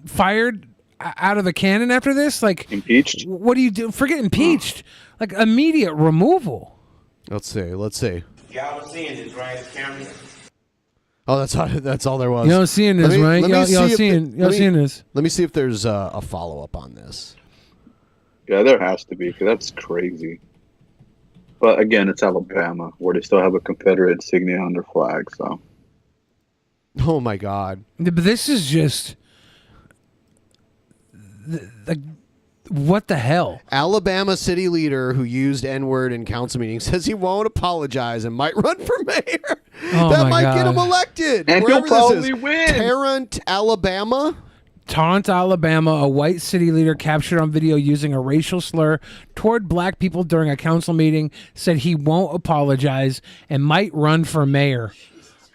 fired out of the cannon after this? Impeached? What do you do? Forget impeached. Immediate removal. Let's see. Y'all are seeing this, right? Camera. Oh, that's all there was. Y'all seeing this, right? Y'all seeing this. Let me see if there's a follow-up on this. Yeah, there has to be, because that's crazy. But again, it's Alabama, where they still have a Confederate insignia on their flag, so. Oh, my God. But this is just... what the hell? Alabama city leader who used N-word in council meetings says he won't apologize and might run for mayor. Oh that my might get God. him elected. And Wherever he'll this is. probably win. Tarrant, Alabama. Taunton, Alabama, a white city leader captured on video using a racial slur toward black people during a council meeting said he won't apologize and might run for mayor.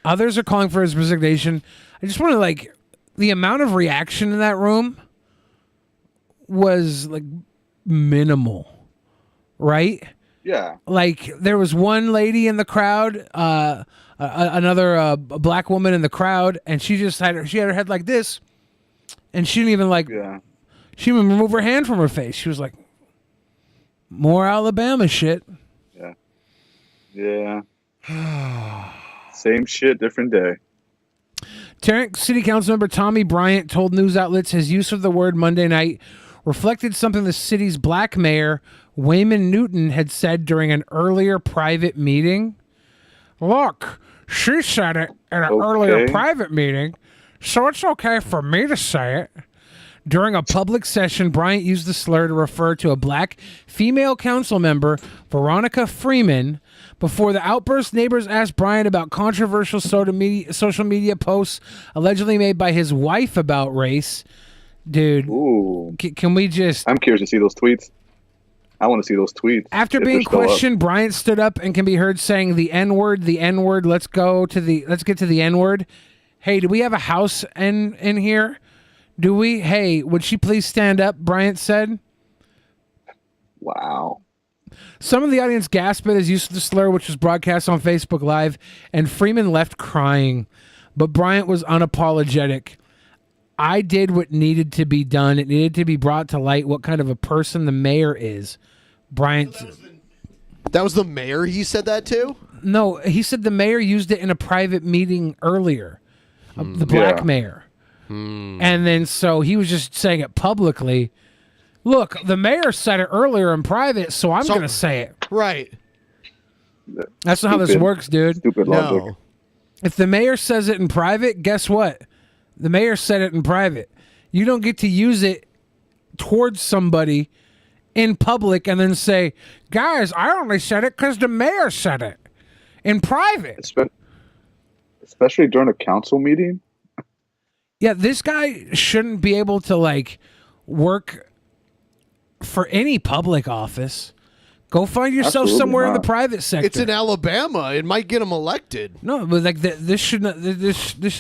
Others are calling for his resignation. I just want to, the amount of reaction in that room was, minimal, right? Yeah. There was one lady in the crowd, another black woman in the crowd, and she just had her head like this. And she didn't even she didn't even remove her hand from her face. She was like, more Alabama shit. Yeah. Same shit, different day. Tarrant City Council member Tommy Bryant told news outlets his use of the word Monday night reflected something the city's black mayor, Wayman Newton, had said during an earlier private meeting. Look, she said it in an earlier private meeting, so it's okay for me to say it. During a public session, Bryant used the slur to refer to a black female council member, Veronica Freeman. Before the outburst, neighbors asked Bryant about controversial social media posts allegedly made by his wife about race. Dude, can we just... I'm curious to see those tweets. I want to see those tweets. After being questioned, Bryant stood up and can be heard saying the N-word, the N-word. Let's get to the N-word. Hey, do we have a house in here? Do we? Hey, would she please stand up? Bryant said. Wow. Some of the audience gasped at his use of the slur, which was broadcast on Facebook Live, and Freeman left crying. But Bryant was unapologetic. I did what needed to be done. It needed to be brought to light what kind of a person the mayor is. Bryant. That was the mayor he said that to? No, he said the mayor used it in a private meeting earlier. The black mayor. And then so he was just saying it publicly. Look, the mayor said it earlier in private, so I'm going to say it. Right. That's not how this works, dude. Stupid logic. No. If the mayor says it in private, guess what? The mayor said it in private. You don't get to use it towards somebody in public and then say, guys, I only said it because the mayor said it in private. Especially during a council meeting. Yeah, this guy shouldn't be able to, like, work for any public office. Go find yourself Absolutely somewhere in the not. private sector. It's in Alabama. It might get him elected. No, but like this should not. This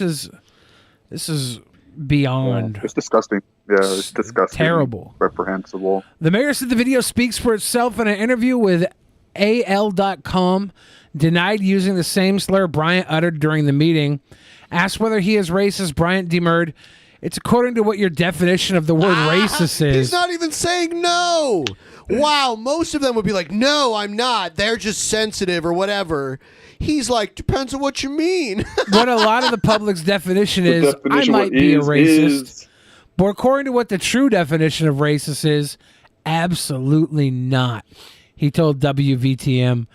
is beyond. It's disgusting. Yeah, it's disgusting. Terrible. Reprehensible. The mayor said the video speaks for itself. In an interview with AL.com, denied using the same slur Bryant uttered during the meeting. Asked whether he is racist, Bryant demurred. It's according to what your definition of the word racist is. He's not even saying no. Wow, most of them would be like, no, I'm not. They're just sensitive or whatever. He's like, depends on what you mean. What a lot of the public's definition The is, definition I of might what be a is, racist. is. But according to what the true definition of racist is, absolutely not, he told WVTM.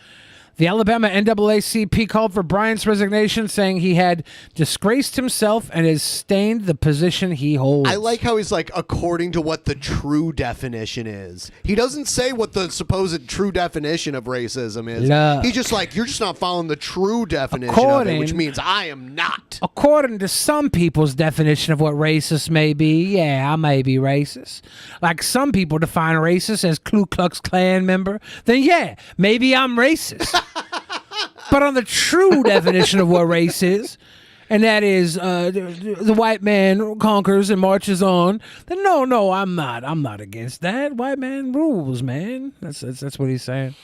The Alabama NAACP called for Bryant's resignation, saying he had disgraced himself and has stained the position he holds. I like how he's like, according to what the true definition is. He doesn't say what the supposed true definition of racism is. No. He's just like, you're just not following the true definition of it, which means I am not. According to some people's definition of what racist may be, yeah, I may be racist. Like some people define racist as Ku Klux Klan member, then yeah, maybe I'm racist. But on the true definition of what race is, and that is the white man conquers and marches on, then no, I'm not. I'm not against that. White man rules, man. That's what he's saying.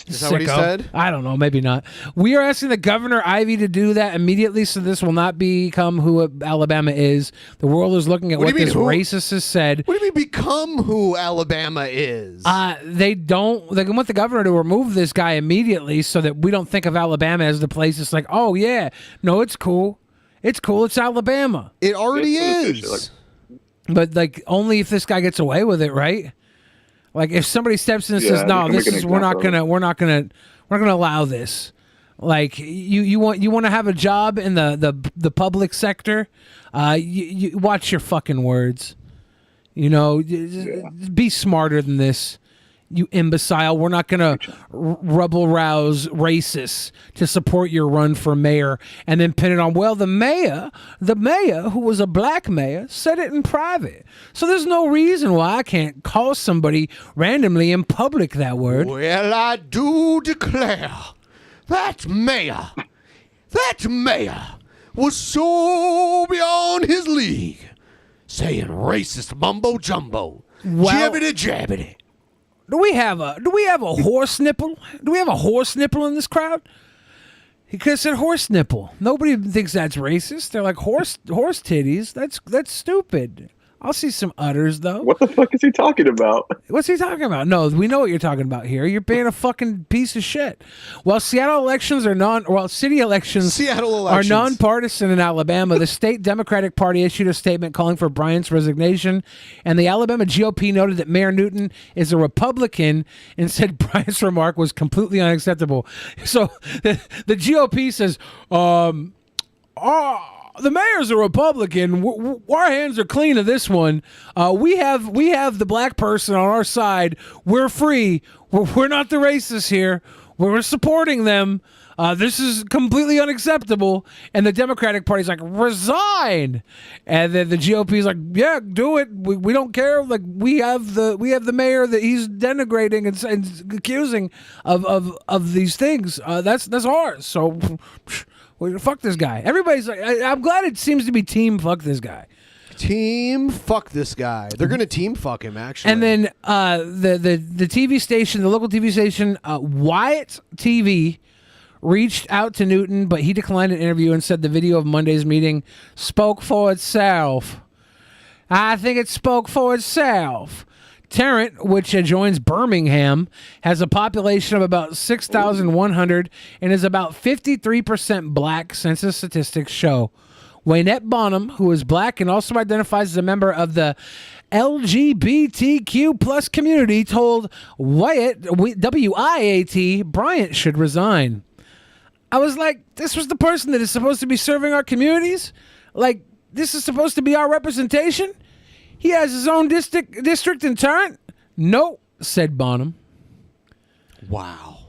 Is that what he Sicko. said? I don't know. Maybe not. We are asking the Governor Ivey to do that immediately so this will not become who Alabama is. The world is looking at what this racist has said. What do you mean become who Alabama is? They want the governor to remove this guy immediately so that we don't think of Alabama as the place. It's like, oh, yeah. No, it's cool. It's cool. It's Alabama. It already is. But, like, only if this guy gets away with it, right? Like if somebody steps in and says, "No, we're not gonna allow this." Like you want to have a job in the public sector, you watch your fucking words. You know, be smarter than this. You imbecile. We're not going to rebel rouse racists to support your run for mayor and then pin it on, well, the mayor, who was a black mayor, said it in private. So there's no reason why I can't call somebody randomly in public that word. Well, I do declare that mayor was so beyond his league, saying racist mumbo jumbo, jibbity jabbity. Do we have a horse nipple? Do we have a horse nipple in this crowd? Because said horse nipple. Nobody thinks that's racist. They're like horse titties. That's stupid. I'll see some udders though. What the fuck is he talking about? What's he talking about? No, we know what you're talking about here. You're being a fucking piece of shit. While city elections are nonpartisan in Alabama, the state Democratic Party issued a statement calling for Bryant's resignation, and the Alabama GOP noted that Mayor Newton is a Republican and said Bryant's remark was completely unacceptable. So the GOP says, the mayor's a Republican. Our hands are clean of this one. We have the black person on our side. We're free. We're not the racists here. We're supporting them. This is completely unacceptable. And the Democratic Party's like, resign. And then the GOP's like, yeah, do it. We don't care. Like we have the mayor that he's denigrating and accusing of these things. That's ours. So. Well, fuck this guy. Everybody's like, I'm glad it seems to be team fuck this guy. Team fuck this guy. They're gonna team fuck him actually. And then the TV station, the local TV station, Wyatt TV, reached out to Newton, but he declined an interview and said the video of Monday's meeting spoke for itself. I think it spoke for itself. Tarrant, which adjoins Birmingham, has a population of about 6,100 and is about 53% black, census statistics show. Waynette Bonham, who is black and also identifies as a member of the LGBTQ plus community, told WIAT Bryant should resign. I was like, this was the person that is supposed to be serving our communities? Like, this is supposed to be our representation? He has his own district in Tarrant? No, said Bonham. Wow.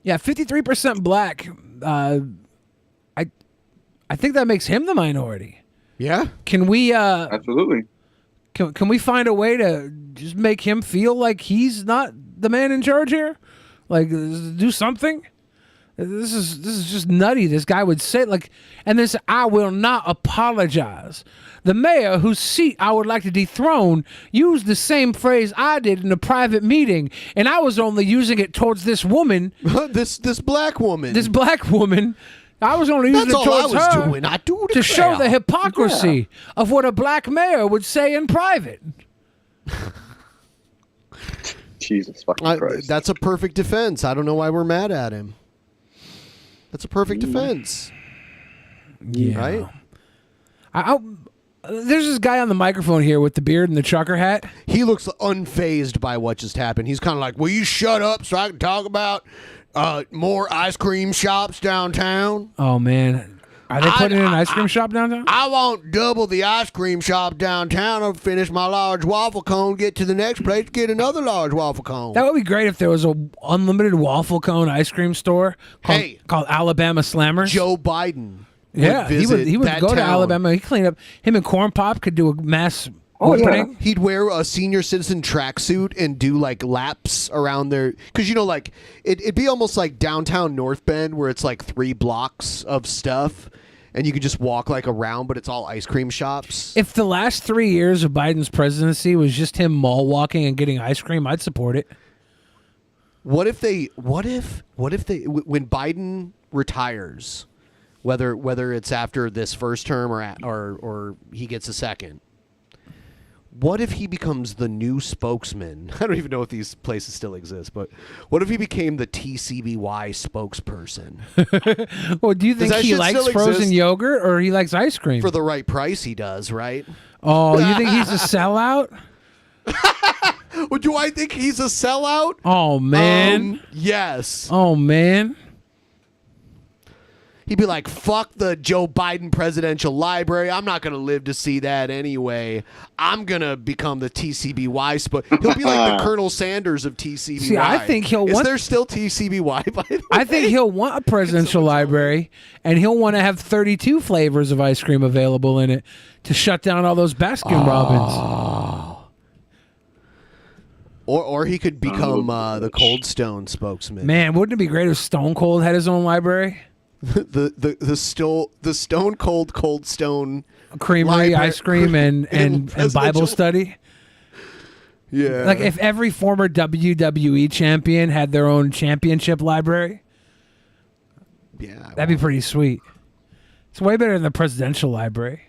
Yeah, 53% black. I think that makes him the minority. Yeah. Can we Absolutely. Can we find a way to just make him feel like he's not the man in charge here? Like, do something? This is just nutty. This guy would say, like, and this, I will not apologize. The mayor whose seat I would like to dethrone used the same phrase I did in a private meeting, and I was only using it towards this woman. this black woman. This black woman. I was only using That's it all I towards was her doing. I do to show declare. the hypocrisy of what a black mayor would say in private. Jesus fucking Christ. That's a perfect defense. I don't know why we're mad at him. That's a perfect defense. Yeah. Right? There's this guy on the microphone here with the beard and the trucker hat. He looks unfazed by what just happened. He's kind of like, will you shut up so I can talk about more ice cream shops downtown? Oh, man. Are they putting in an ice cream shop downtown? I want double the ice cream shop downtown. I'll finish my large waffle cone, get to the next place, get another large waffle cone. That would be great if there was a unlimited waffle cone ice cream store called Alabama Slammers. Joe Biden. Yeah, he would that go to town. Alabama. He'd clean up. Him and Corn Pop could do a mass opening. He'd wear a senior citizen tracksuit and do like laps around there. Because, you know, like it'd be almost like downtown North Bend where it's like 3 blocks of stuff and you could just walk like around, but it's all ice cream shops. If the last 3 years of Biden's presidency was just him mall walking and getting ice cream, I'd support it. What if when Biden retires, whether it's after this first term or he gets a second, what if he becomes the new spokesman? I don't even know if these places still exist, but what if he became the TCBY spokesperson? Well, do you think he likes frozen yogurt or he likes ice cream? For the right price, he does, right? Oh, you think he's a sellout? Well, do I think he's a sellout? Oh, man. Yes. Oh, man. He'd be like, fuck the Joe Biden Presidential Library. I'm not going to live to see that anyway. I'm going to become the TCBY. He'll be like the Colonel Sanders of TCBY. See, I think he'll Is want... there still TCBY, by the way? I think he'll want a presidential library, and he'll want to have 32 flavors of ice cream available in it to shut down all those Baskin Robbins. Or he could become the Cold Stone spokesman. Man, wouldn't it be great if Stone Cold had his own library? the Stone Cold Stone Creamery, ice cream, and Bible study. Yeah. Like if every former WWE champion had their own championship library. Yeah. That'd be pretty sweet. It's way better than the presidential library.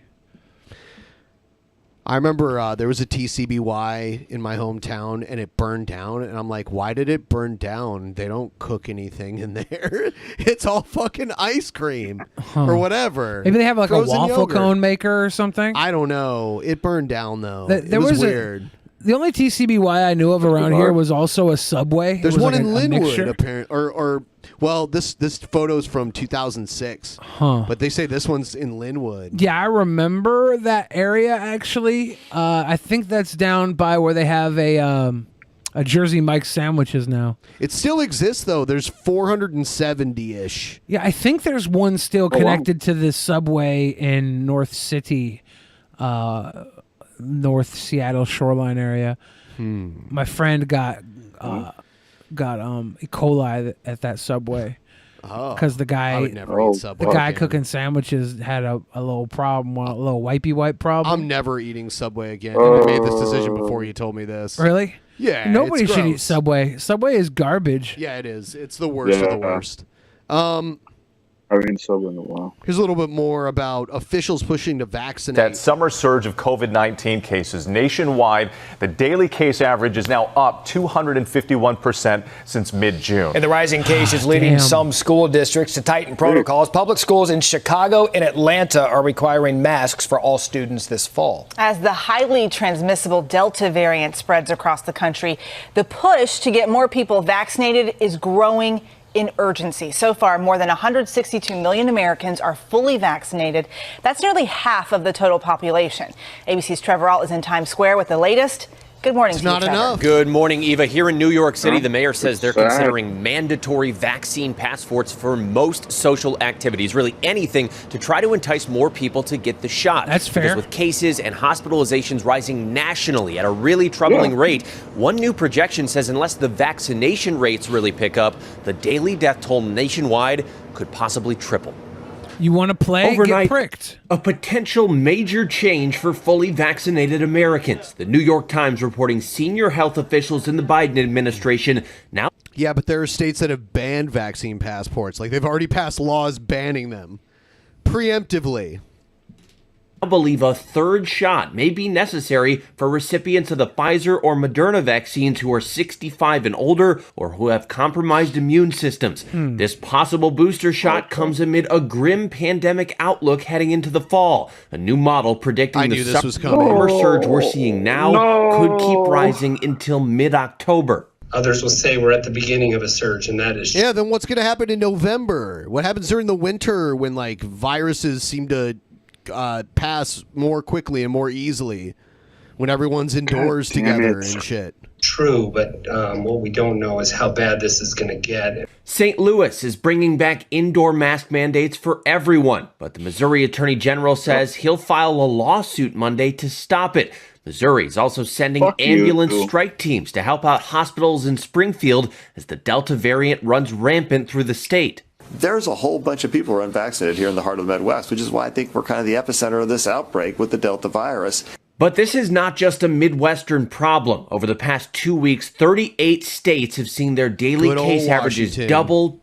I remember there was a TCBY in my hometown and it burned down. And I'm like, why did it burn down? They don't cook anything in there. It's all fucking ice cream or whatever. Maybe they have like Frozen a waffle yogurt. cone maker or something. I don't know. It burned down though. There it was was weird. The only TCBY I knew of around here was also a Subway. There's It was one like in a Linwood, mixture. apparently, well, this photo's from 2006, but they say this one's in Linwood. Yeah, I remember that area actually. I think that's down by where they have a Jersey Mike's sandwiches now. It still exists though. There's 470-ish. Yeah, I think there's one still connected to the Subway in North City, North Seattle shoreline area. My friend got E. coli at that Subway. Because the guy, I would never eat Subway the guy again. cooking sandwiches had a little problem, a little wipey wipe problem. I'm never eating Subway again. And I made this decision before you told me this. Really? Yeah. Nobody it's should eat gross. Subway. Subway is garbage. Yeah, it is. It's the worst of the worst. I haven't been sober in a while. Here's a little bit more about officials pushing to vaccinate. That summer surge of COVID-19 cases nationwide, the daily case average is now up 251% since mid-June. And the rising cases leading some school districts to tighten protocols. Public schools in Chicago and Atlanta are requiring masks for all students this fall. As the highly transmissible Delta variant spreads across the country, the push to get more people vaccinated is growing in urgency. So far, more than 162 million Americans are fully vaccinated. That's nearly half of the total population. ABC's Trevor Ault is in Times Square with the latest. Good morning, It's not Trevor. enough. Good morning, Eva. Here in New York City, the mayor says they're considering mandatory vaccine passports for most social activities, really anything to try to entice more people to get the shot. That's fair. Because with cases and hospitalizations rising nationally at a really troubling rate, one new projection says unless the vaccination rates really pick up, the daily death toll nationwide could possibly triple. You want to play? Overnight, Get pricked. a potential major change for fully vaccinated Americans. The New York Times reporting senior health officials in the Biden administration now. Yeah, but there are states that have banned vaccine passports. Like, they've already passed laws banning them preemptively. Believe a third shot may be necessary for recipients of the Pfizer or Moderna vaccines who are 65 and older or who have compromised immune systems. This possible booster shot comes amid a grim pandemic outlook heading into the fall. A new model predicting the summer surge we're seeing now could keep rising until mid-October. Others will say we're at the beginning of a surge, and that is Yeah, then what's going to happen in November? What happens during the winter when, like, viruses seem to pass more quickly and more easily when everyone's indoors together and shit? true, but what we don't know is how bad this is going to get. St. Louis is bringing back indoor mask mandates for everyone, but the Missouri Attorney General says he'll file a lawsuit Monday to stop it. Missouri is also sending ambulance strike teams to help out hospitals in Springfield as the Delta variant runs rampant through the state. There's a whole bunch of people who are unvaccinated here in the heart of the Midwest, which is why I think we're kind of the epicenter of this outbreak with the Delta virus. But this is not just a Midwestern problem. Over the past 2 weeks, 38 states have seen their daily Good old case averages Washington. double.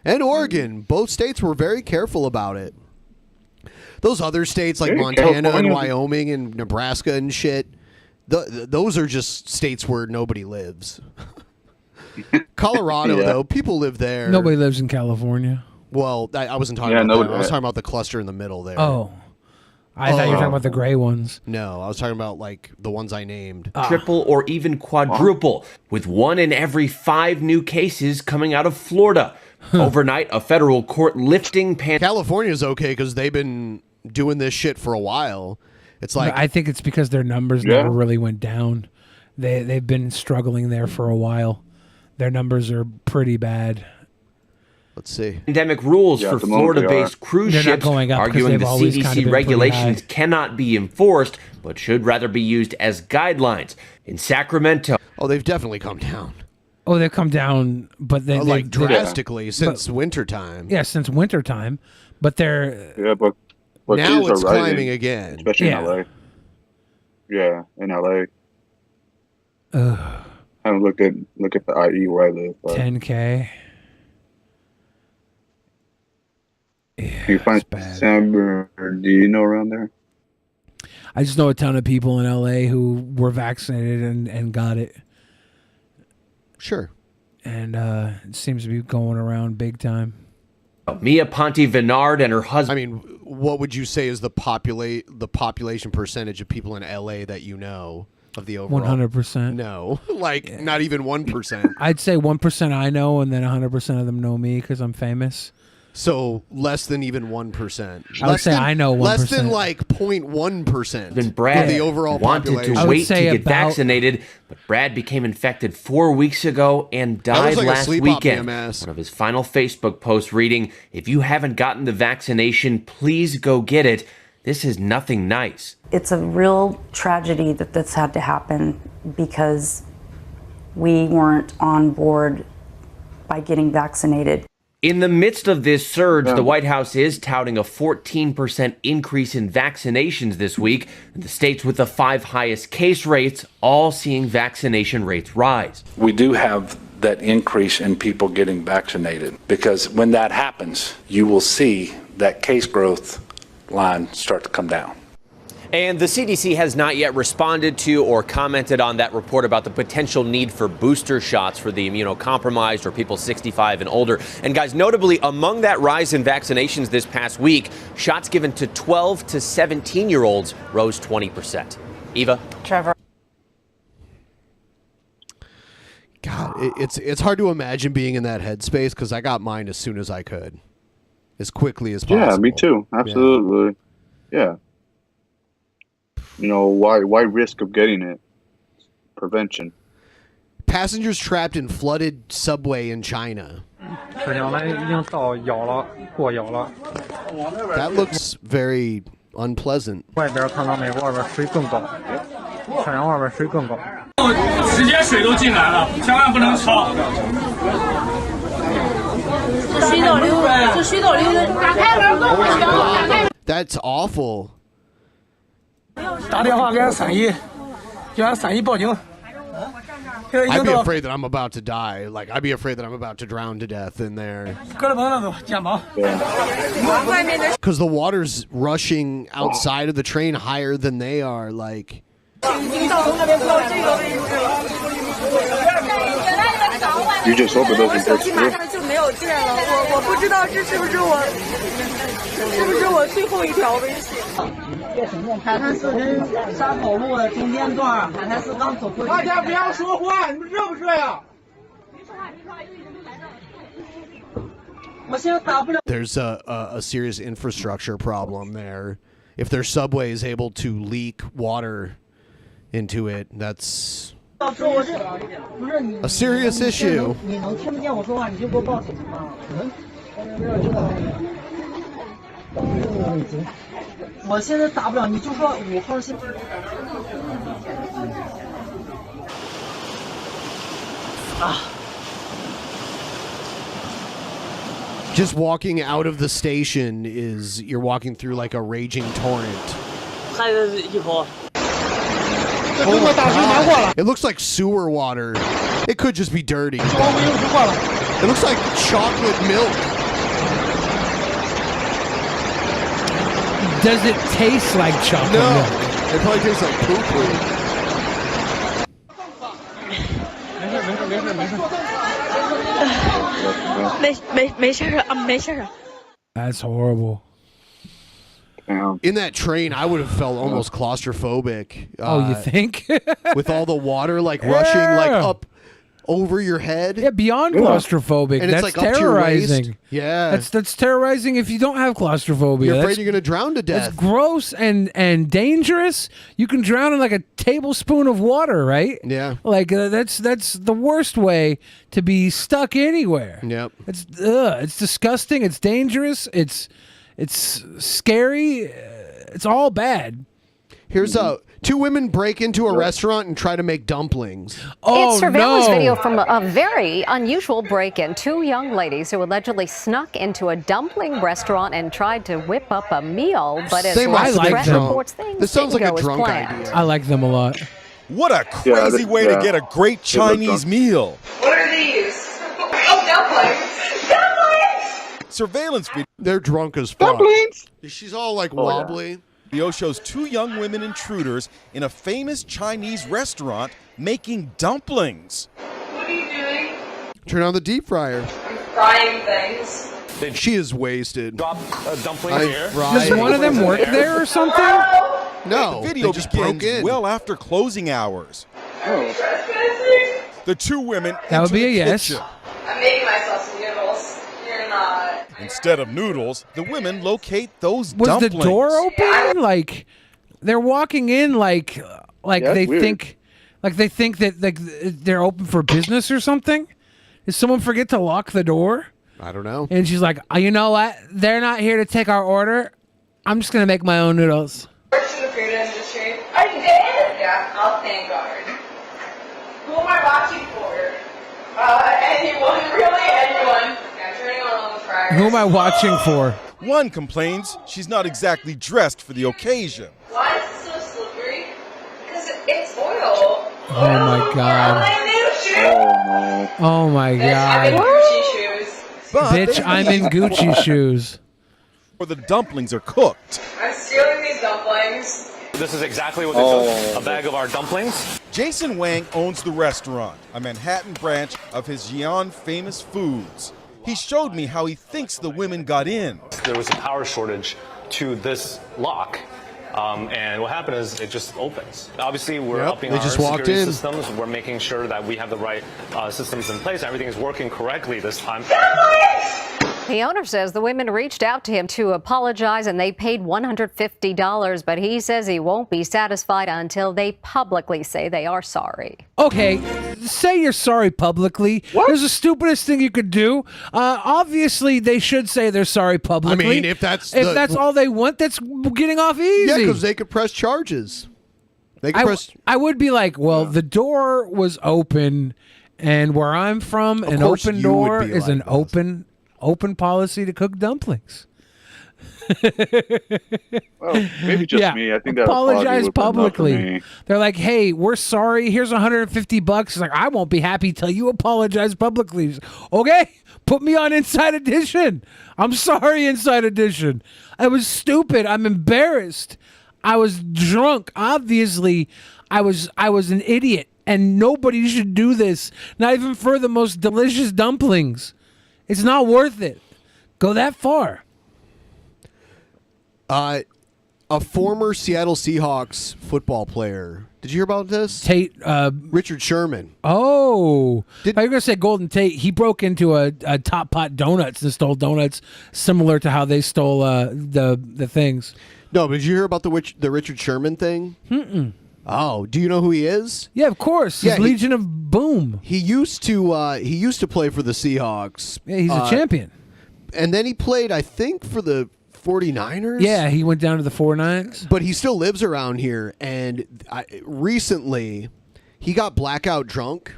And Oregon, both states were very careful about it. Those other states like Hey, Montana and California. Wyoming and Nebraska and shit, those are just states where nobody lives. Colorado, Yeah. though, people live there. Nobody lives in California. Well, I wasn't talking about that. I was talking about the cluster in the middle there. Oh. I thought you were talking about the gray ones. No, I was talking about like the ones I named. Triple or even quadruple, with 1 in every 5 new cases coming out of Florida. Overnight, a federal court lifting California's okay because they've been doing this shit for a while. It's like I think it's because their numbers never really went down. They've been struggling there for a while. Their numbers are pretty bad. Let's see. Pandemic rules Yeah, for at the moment they Florida-based are. cruise They're not ships, going up 'cause arguing they've the always kinda CDC been pretty regulations high. cannot be enforced, but should rather be used as guidelines. In Sacramento, oh, they've definitely come down. Oh, they've come down, but they Like they- drastically since but- wintertime. Yeah, since wintertime. But they're Yeah, but Now these are it's rising, climbing again. especially Yeah. in LA. Yeah, in LA. Ugh. I haven't look at the IE where I live. But 10K. do you find December? Do you know around there? I just know a ton of people in LA who were vaccinated and got it. Sure. And it seems to be going around big time. Mia Ponte-Venard and her husband. I mean, what would you say is the population percentage of people in LA that you know of the overall? 100%. No, like not even 1%. I'd say 1% I know, and then 100% of them know me because I'm famous. So less than even 1%. I would say I know 1%. Less than like 0.1%. Then Brad of the overall wanted population. to wait to get vaccinated, but Brad became infected 4 weeks ago and That was died like a last sleep weekend. apnea One of his final Facebook posts reading, "If you haven't gotten the vaccination, please go get it. This is nothing nice." It's a real tragedy that this had to happen because we weren't on board by getting vaccinated. In the midst of this surge, the White House is touting a 14% increase in vaccinations this week, and the states with the 5 highest case rates all seeing vaccination rates rise. We do have that increase in people getting vaccinated, because when that happens, you will see that case growth line start to come down. And the CDC has not yet responded to or commented on that report about the potential need for booster shots for the immunocompromised or people 65 and older. And guys, notably among that rise in vaccinations this past week, shots given to 12 to 17-year-olds rose 20%. Eva? Trevor. God, it's hard to imagine being in that headspace because I got mine as soon as I could, as quickly as possible. Yeah, me too. Absolutely. Yeah. You know, why risk of getting it? Prevention. Passengers trapped in flooded subway in China. That looks very unpleasant. That's awful. I'd be afraid that I'm about to die. Like, I'd be afraid that I'm about to drown to death in there. Because the water's rushing outside of the train higher than they are. Like, you just hope it doesn't burst through. there's a serious infrastructure problem there. If their subway is able to leak water into it, that's a serious issue. Just walking out of the station is, you're walking through like a raging torrent. Oh my God. It looks like sewer water. It could just be dirty. It looks like chocolate milk. Does it taste like chocolate milk? It probably tastes like poo-poo. That's horrible. In that train, I would have felt almost claustrophobic. Oh, you think? With all the water like rushing like up over your head. Yeah, beyond claustrophobic. And it's that's like up to your waist. terrorizing. Yeah. That's terrorizing if you don't have claustrophobia. You're afraid That's- you're going to drown to death. That's gross and dangerous. You can drown in like a tablespoon of water, right? Yeah. Like that's the worst way to be stuck anywhere. Yep. It's disgusting. It's dangerous. It's scary. It's all bad. Here's two women break into a restaurant and try to make dumplings. It's surveillance video from a very unusual break-in. Two young ladies who allegedly snuck into a dumpling restaurant and tried to whip up a meal, but as press reports, things didn't go as planned. I like them a lot. What a crazy way to get a great Chinese meal. What are these? Oh, dumplings. Dumplings! Surveillance video. They're drunk as fuck. Dumplings! She's all like wobbly. Video shows two young women intruders in a famous Chinese restaurant making dumplings. What are you doing? Turn on the deep fryer. Frying things. She is wasted. Drop a dumpling here. Does one of them work there or something? No. The video just broke begins in. well after closing hours. The two women That would enter be the a yes. kitchen. I'm making myself some noodles. You're not. Instead of noodles, the women locate those Was dumplings. the door open? Like they're walking in like Yeah, they weird. think that like they're open for business or something? Did someone forget to lock the door? I don't know. And she's like, you know what? They're not here to take our order. I'm just gonna make my own noodles. Works in the food industry. I did? Yeah, I'll thank God. Who am I watching for? Anyone, really anyone. Yeah, turning on all the fryers. Who am I watching for? One complains she's not exactly dressed for the occasion. Why is it so slippery? Because it's oil. Oh my god. My new shoe. Oh Oh my I'm in God. Gucci shoes. Bitch, I'm in Gucci shoes. Or the dumplings are cooked. I'm stealing these dumplings. This is exactly what they cook, a bag of our dumplings. Jason Wang owns the restaurant, a Manhattan branch of his Xi'an Famous Foods. He showed me how he thinks the women got in. There was a power shortage to this lock, and what happened is it just opens. Obviously, we're upping our security systems. We're making sure that we have the right systems in place. Everything is working correctly this time. The owner says the women reached out to him to apologize and they paid $150, but he says he won't be satisfied until they publicly say they are sorry. Okay, say you're sorry publicly. There's the stupidest thing you could do. Obviously, they should say they're sorry publicly. I mean, if that's all they want, that's getting off easy. Yeah, because they could press charges. They could press. I would be like, well, the door was open, and where I'm from, an open door is an open policy to cook dumplings. Well, maybe just me. I think that apologize would be enough for publicly. me. They're like, "Hey, we're sorry. Here's $150." It's like, I won't be happy till you apologize publicly. Okay, put me on Inside Edition. I'm sorry, Inside Edition. I was stupid. I'm embarrassed. I was drunk. Obviously, I was an idiot, and nobody should do this. Not even for the most delicious dumplings. It's not worth it. Go that far. A former Seattle Seahawks football player. Did you hear about this? Richard Sherman. Oh. I was going to say Golden Tate. He broke into a Top Pot Donuts and stole donuts similar to how they stole the things. No, but did you hear about the Richard Sherman thing? Mm-mm. Oh, do you know who he is? Yeah, of course. He's Legion of Boom. He used to play for the Seahawks. Yeah, he's a champion. And then he played, I think, for the 49ers. Yeah, he went down to the 49ers. But he still lives around here. And recently, he got blackout drunk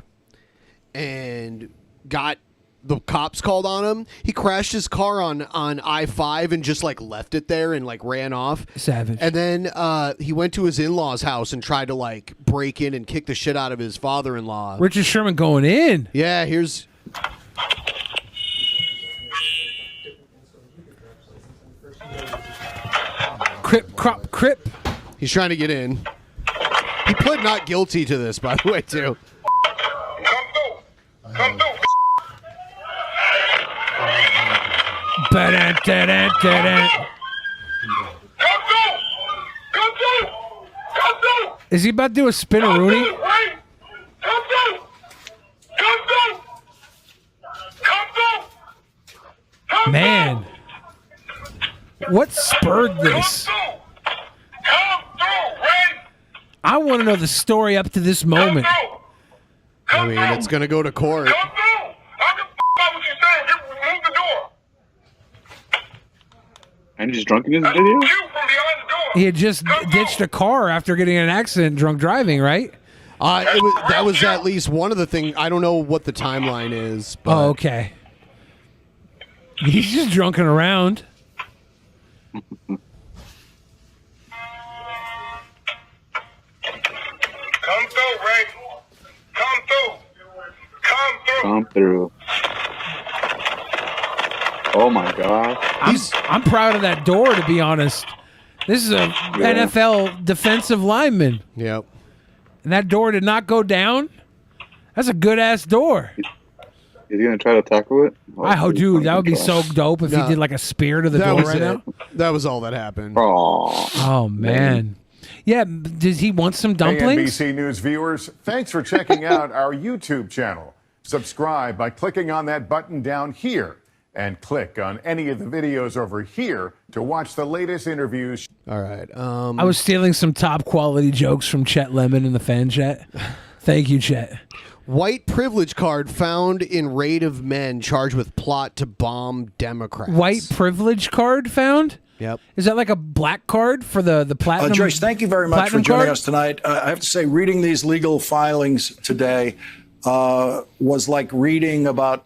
and got the cops called on him. He crashed his car on I-5 and just left it there and ran off. Savage. And then he went to his in-laws' house and tried to break in and kick the shit out of his father-in-law. Richard Sherman going in. Yeah, here's. Crip. He's trying to get in. He pled not guilty to this, by the way, too. Come through. Is he about to do a spin-a-rooney? Man, what spurred this? I want to know the story up to this moment. I mean, it's going to go to court. And he's drunk in his video? He had just ditched a car after getting in an accident, drunk driving, right? That was at least one of the things. I don't know what the timeline is. But Oh, okay. He's just drunken around. Come through. Oh my God. I'm proud of that door, to be honest. This is a NFL defensive lineman. Yep. And that door did not go down. That's a good ass door. Is he gonna try to tackle it? Dude, that would be so dope if he did a spear to the door right now. That was all that happened. Oh man. Yeah, does he want some dumplings? Hey, NBC News viewers, thanks for checking out our YouTube channel. Subscribe by clicking on that button down here and click on any of the videos over here to watch the latest interviews. All right. I was stealing some top quality jokes from Chet Lemon in the fan chat. Thank you, Chet. White privilege card found in raid of men charged with plot to bomb Democrats. White privilege card found? Yep. Is that like a black card for the platinum? Joyce, thank you very much for joining us tonight. I have to say, reading these legal filings today was like reading about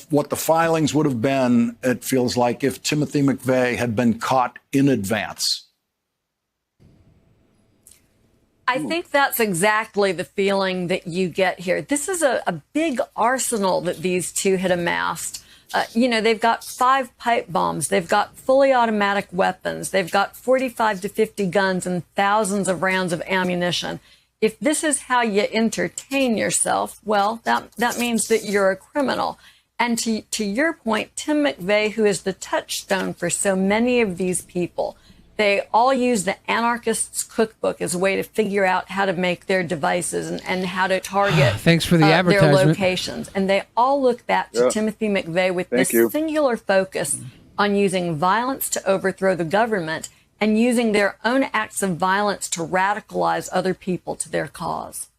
what the filings would have been, it feels like, if Timothy McVeigh had been caught in advance. I think that's exactly the feeling that you get here. This is a big arsenal that these two had amassed. They've got 5 pipe bombs. They've got fully automatic weapons. They've got 45 to 50 guns and thousands of rounds of ammunition. If this is how you entertain yourself, well, that means that you're a criminal. And to your point, Tim McVeigh, who is the touchstone for so many of these people, they all use the Anarchist's Cookbook as a way to figure out how to make their devices and how to target Thanks for the their advertisement. locations. And they all look back to Timothy McVeigh with this singular focus on using violence to overthrow the government and using their own acts of violence to radicalize other people to their cause.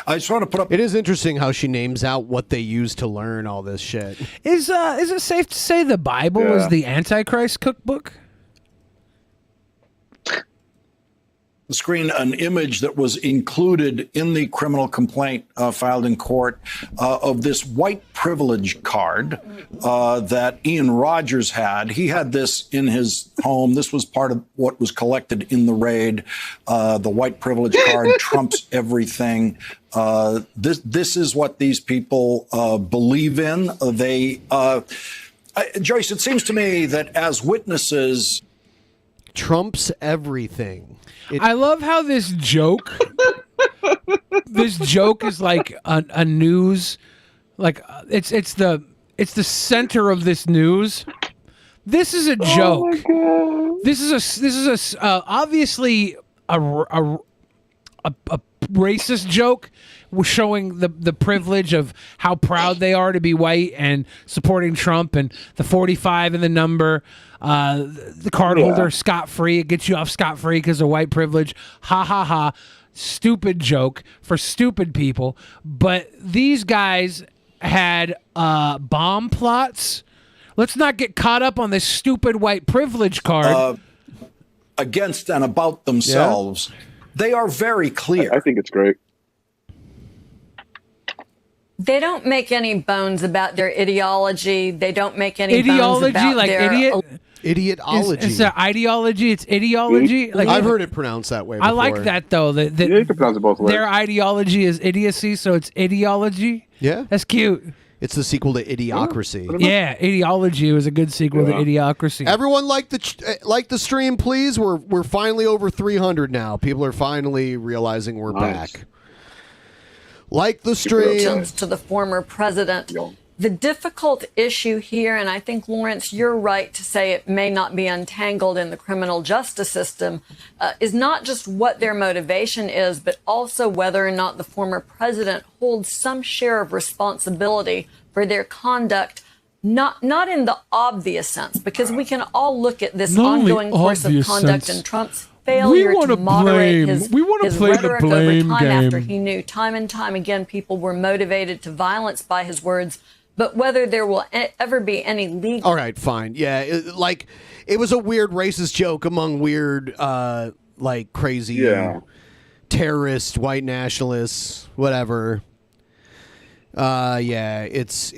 I just want to put up. It is interesting how she names out what they use to learn all this shit. Is it safe to say the Bible is the Antichrist cookbook? The screen an image that was included in the criminal complaint filed in court of this white privilege card that Ian Rogers had. He had this in his home. This was part of what was collected in the raid. The white privilege card trumps everything. This is what these people believe in. Joyce, it seems to me that as witnesses, trumps everything. I love how this joke is like a news, like it's the center of this news. This is a joke. This is obviously a racist joke, showing the privilege of how proud they are to be white and supporting Trump and the 45 and the number. The card holder scot-free. It gets you off scot-free because of white privilege. Ha ha ha. Stupid joke for stupid people. But these guys had bomb plots. Let's not get caught up on this stupid white privilege card. Against and about themselves. Yeah. They are very clear. I think it's great. They don't make any bones about their ideology. They don't make any bones about like their Idiotology. It's an ideology. It's ideology. Like I've heard it pronounced that way before. I like that though. You can pronounce it both ways. Their ideology is idiocy, so it's ideology. Yeah, that's cute. It's the sequel to Idiocracy. Yeah, Ideology was a good sequel to Idiocracy. Everyone like the stream, please. We're finally over 300 now. People are finally realizing we're back. Like the stream. To the former president. The difficult issue here, and I think, Lawrence, you're right to say it may not be untangled in the criminal justice system, is not just what their motivation is, but also whether or not the former president holds some share of responsibility for their conduct, not in the obvious sense, because we can all look at this ongoing course of conduct and Trump's failure to moderate his rhetoric over time after he knew time and time again people were motivated to violence by his words. But whether there will ever be any legal... All right, fine. Yeah, it was a weird racist joke among weird, crazy terrorist, white nationalists, whatever. It's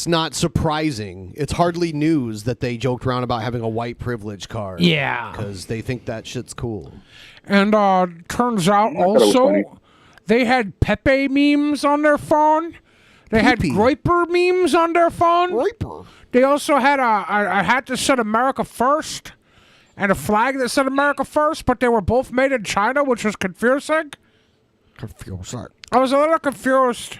not surprising. It's hardly news that they joked around about having a white privilege card. Yeah. Because they think that shit's cool. And turns out also they had Pepe memes on their phone. They had Groyper memes on their phone. Groyper. They also had a hat that said America First and a flag that said America First, but they were both made in China, which was confusing. I was a little confused.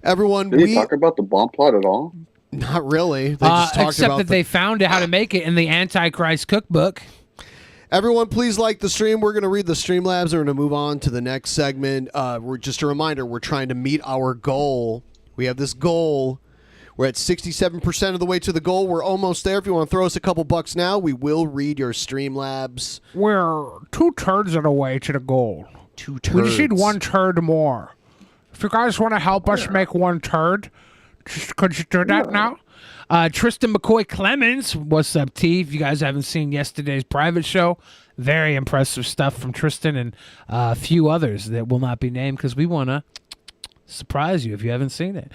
Everyone, did you talk about the bomb plot at all? Not really. They just talked except about that they found how to make it in the Antichrist cookbook. Everyone, please like the stream. We're going to read the Streamlabs. We're going to move on to the next segment. We're just a reminder, we're trying to meet our goal. We have this goal. We're at 67% of the way to the goal. We're almost there. If you want to throw us a couple bucks now, we will read your Streamlabs. We're 2 turds of the way to the goal. 2 turds. We just need 1 turd more. If you guys want to help us make 1 turd, could you do that now? Tristan McCoy Clemens, what's up, T? If you guys haven't seen yesterday's private show, very impressive stuff from Tristan and a few others that will not be named because we want to surprise you if you haven't seen it.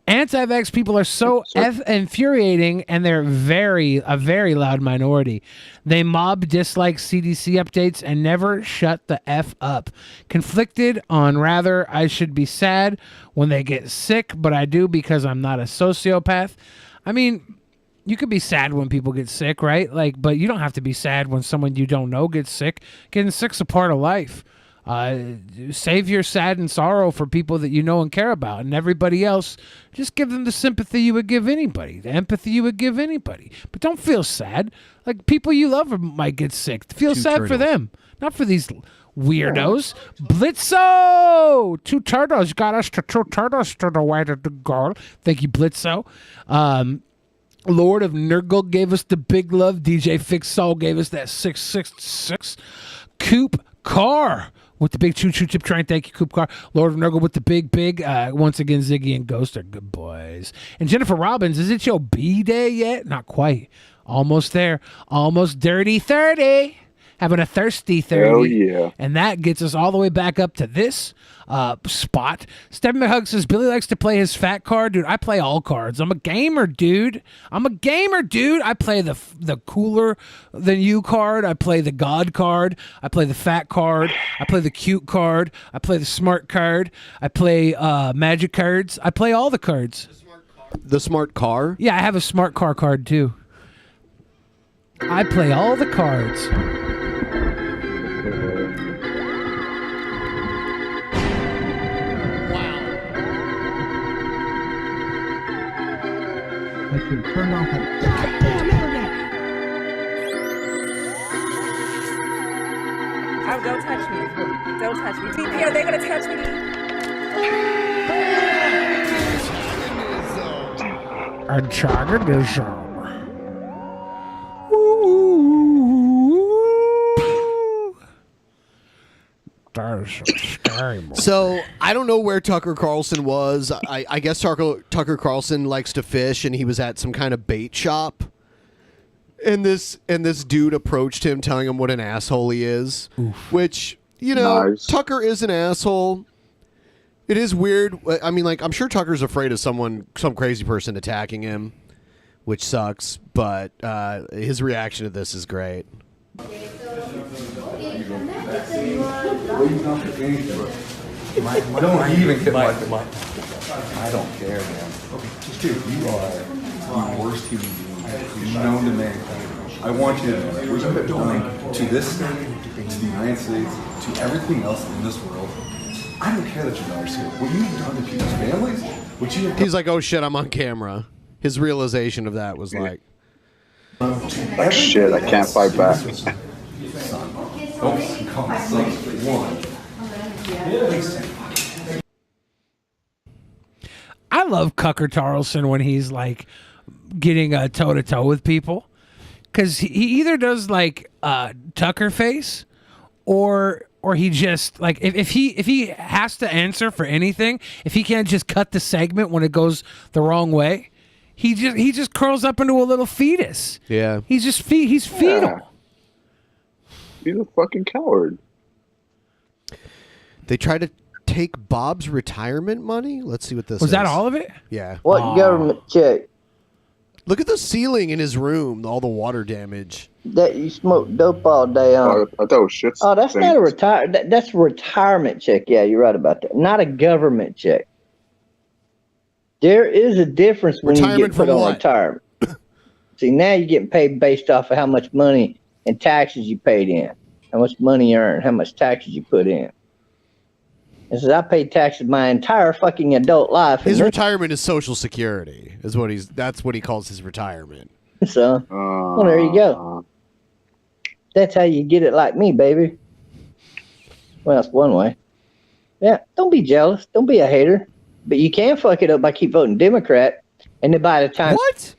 Anti-vax people are so infuriating, and they're a very loud minority. They mob, dislike CDC updates, and never shut the F up. Conflicted on rather I should be sad when they get sick, but I do because I'm not a sociopath. I mean, you could be sad when people get sick, right? Like, but you don't have to be sad when someone you don't know gets sick. Getting sick's a part of life. Save your sad and sorrow for people that you know and care about, and everybody else, just give them the sympathy you would give anybody, the empathy you would give anybody. But don't feel sad. Like, people you love might get sick. Feel sad for them, not for these weirdos. Blitzo! 2 turtles got us to 2 turtles to the way to the girl. Thank you, Blitzo. Lord of Nurgle gave us the big love. DJ Fix Soul gave us that 666. Coop Car with the big choo-choo chip train. Thank you, Coop Car. Lord of Nurgle with the big. Once again, Ziggy and Ghost are good boys. And Jennifer Robbins, is it your B-day yet? Not quite. Almost there. Almost dirty 30. Having a thirsty 30. Hell yeah. And that gets us all the way back up to this spot. Stephen McHug says, Billy likes to play his fat card. Dude, I play all cards. I'm a gamer, dude. I play the cooler than you card. I play the God card. I play the fat card. I play the cute card. I play the smart card. I play magic cards. I play all the cards. The smart car? Yeah, I have a smart car card too. I play all the cards. I can turn off the goddamn internet. Oh, don't touch me. Don't touch me. TP, are they going to touch me? Antagonism. That is so scary. So I don't know where Tucker Carlson was. I guess Tucker Carlson likes to fish, and he was at some kind of bait shop. And this dude approached him, telling him what an asshole he is. Which, you know, nice. Tucker is an asshole. It is weird. I mean, like, I'm sure Tucker's afraid of some crazy person attacking him, which sucks. But his reaction to this is great. Don't even get my. I don't care, man. Dude, you are the worst human being known to mankind. I want you to know that what you have done to this state, to the United States, to everything else in this world. I don't care that you're not here. What you've done to people's families, He's like, oh shit, I'm on camera. His realization of that was like, shit, I can't fight back. I love Tucker Carlson when he's like getting toe to toe with people, because he either does like Tucker face, or he just like if he has to answer for anything, if he can't just cut the segment when it goes the wrong way, he just curls up into a little fetus. Yeah, he's fetal. Yeah. He's a fucking coward. They tried to take Bob's retirement money. Let's see what this was. is. That all of it? Yeah. What government check? Look at the ceiling in his room. All the water damage. That you smoke dope all day on. I thought it was shit. Oh, that's not a that's a retirement check. Yeah, you're right about that. Not a government check. There is a difference when you get put on retirement. See, now you're getting paid based off of how much money and taxes you paid in, how much money you earned, how much taxes you put in. And since I paid taxes my entire fucking adult life. His retirement is Social Security, that's what he calls his retirement. So, well, there you go. That's how you get it like me, baby. Well, that's one way. Yeah, don't be jealous. Don't be a hater. But you can fuck it up by keep voting Democrat. And then by the time... What?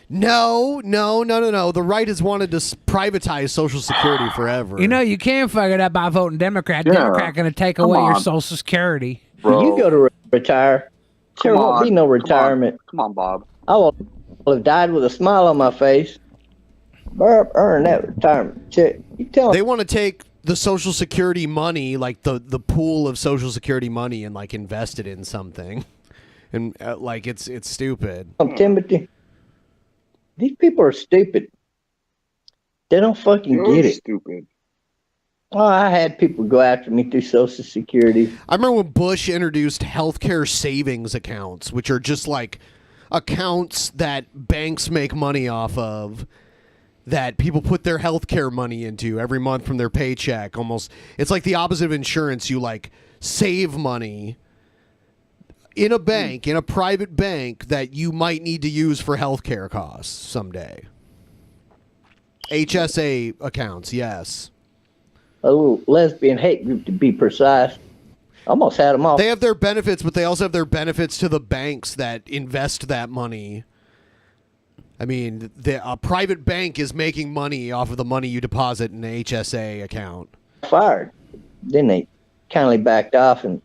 No. The right has wanted to privatize Social Security forever. You know, you can fuck it up by voting Democrat. Yeah. Democrat going to take away your Social Security. Bro. You go to retire. There won't be no retirement. Come on, Bob. I will have died with a smile on my face. Earn that retirement check. You tell they want to take the Social Security money, like the pool of Social Security money, and like invest it in something, and like it's stupid. Timothy, these people are stupid. They don't fucking get it. Stupid. Oh, I had people go after me through Social Security. I remember when Bush introduced healthcare savings accounts, which are just like accounts that banks make money off of, that people put their healthcare money into every month from their paycheck. Almost, it's like the opposite of insurance. You like save money in a bank, in a private bank that you might need to use for healthcare costs someday. HSA accounts, yes. A little lesbian hate group, to be precise. Almost had them all. They have their benefits, but they also have their benefits to the banks that invest that money. I mean, a private bank is making money off of the money you deposit in an HSA account. Fired. Then they kindly backed off, and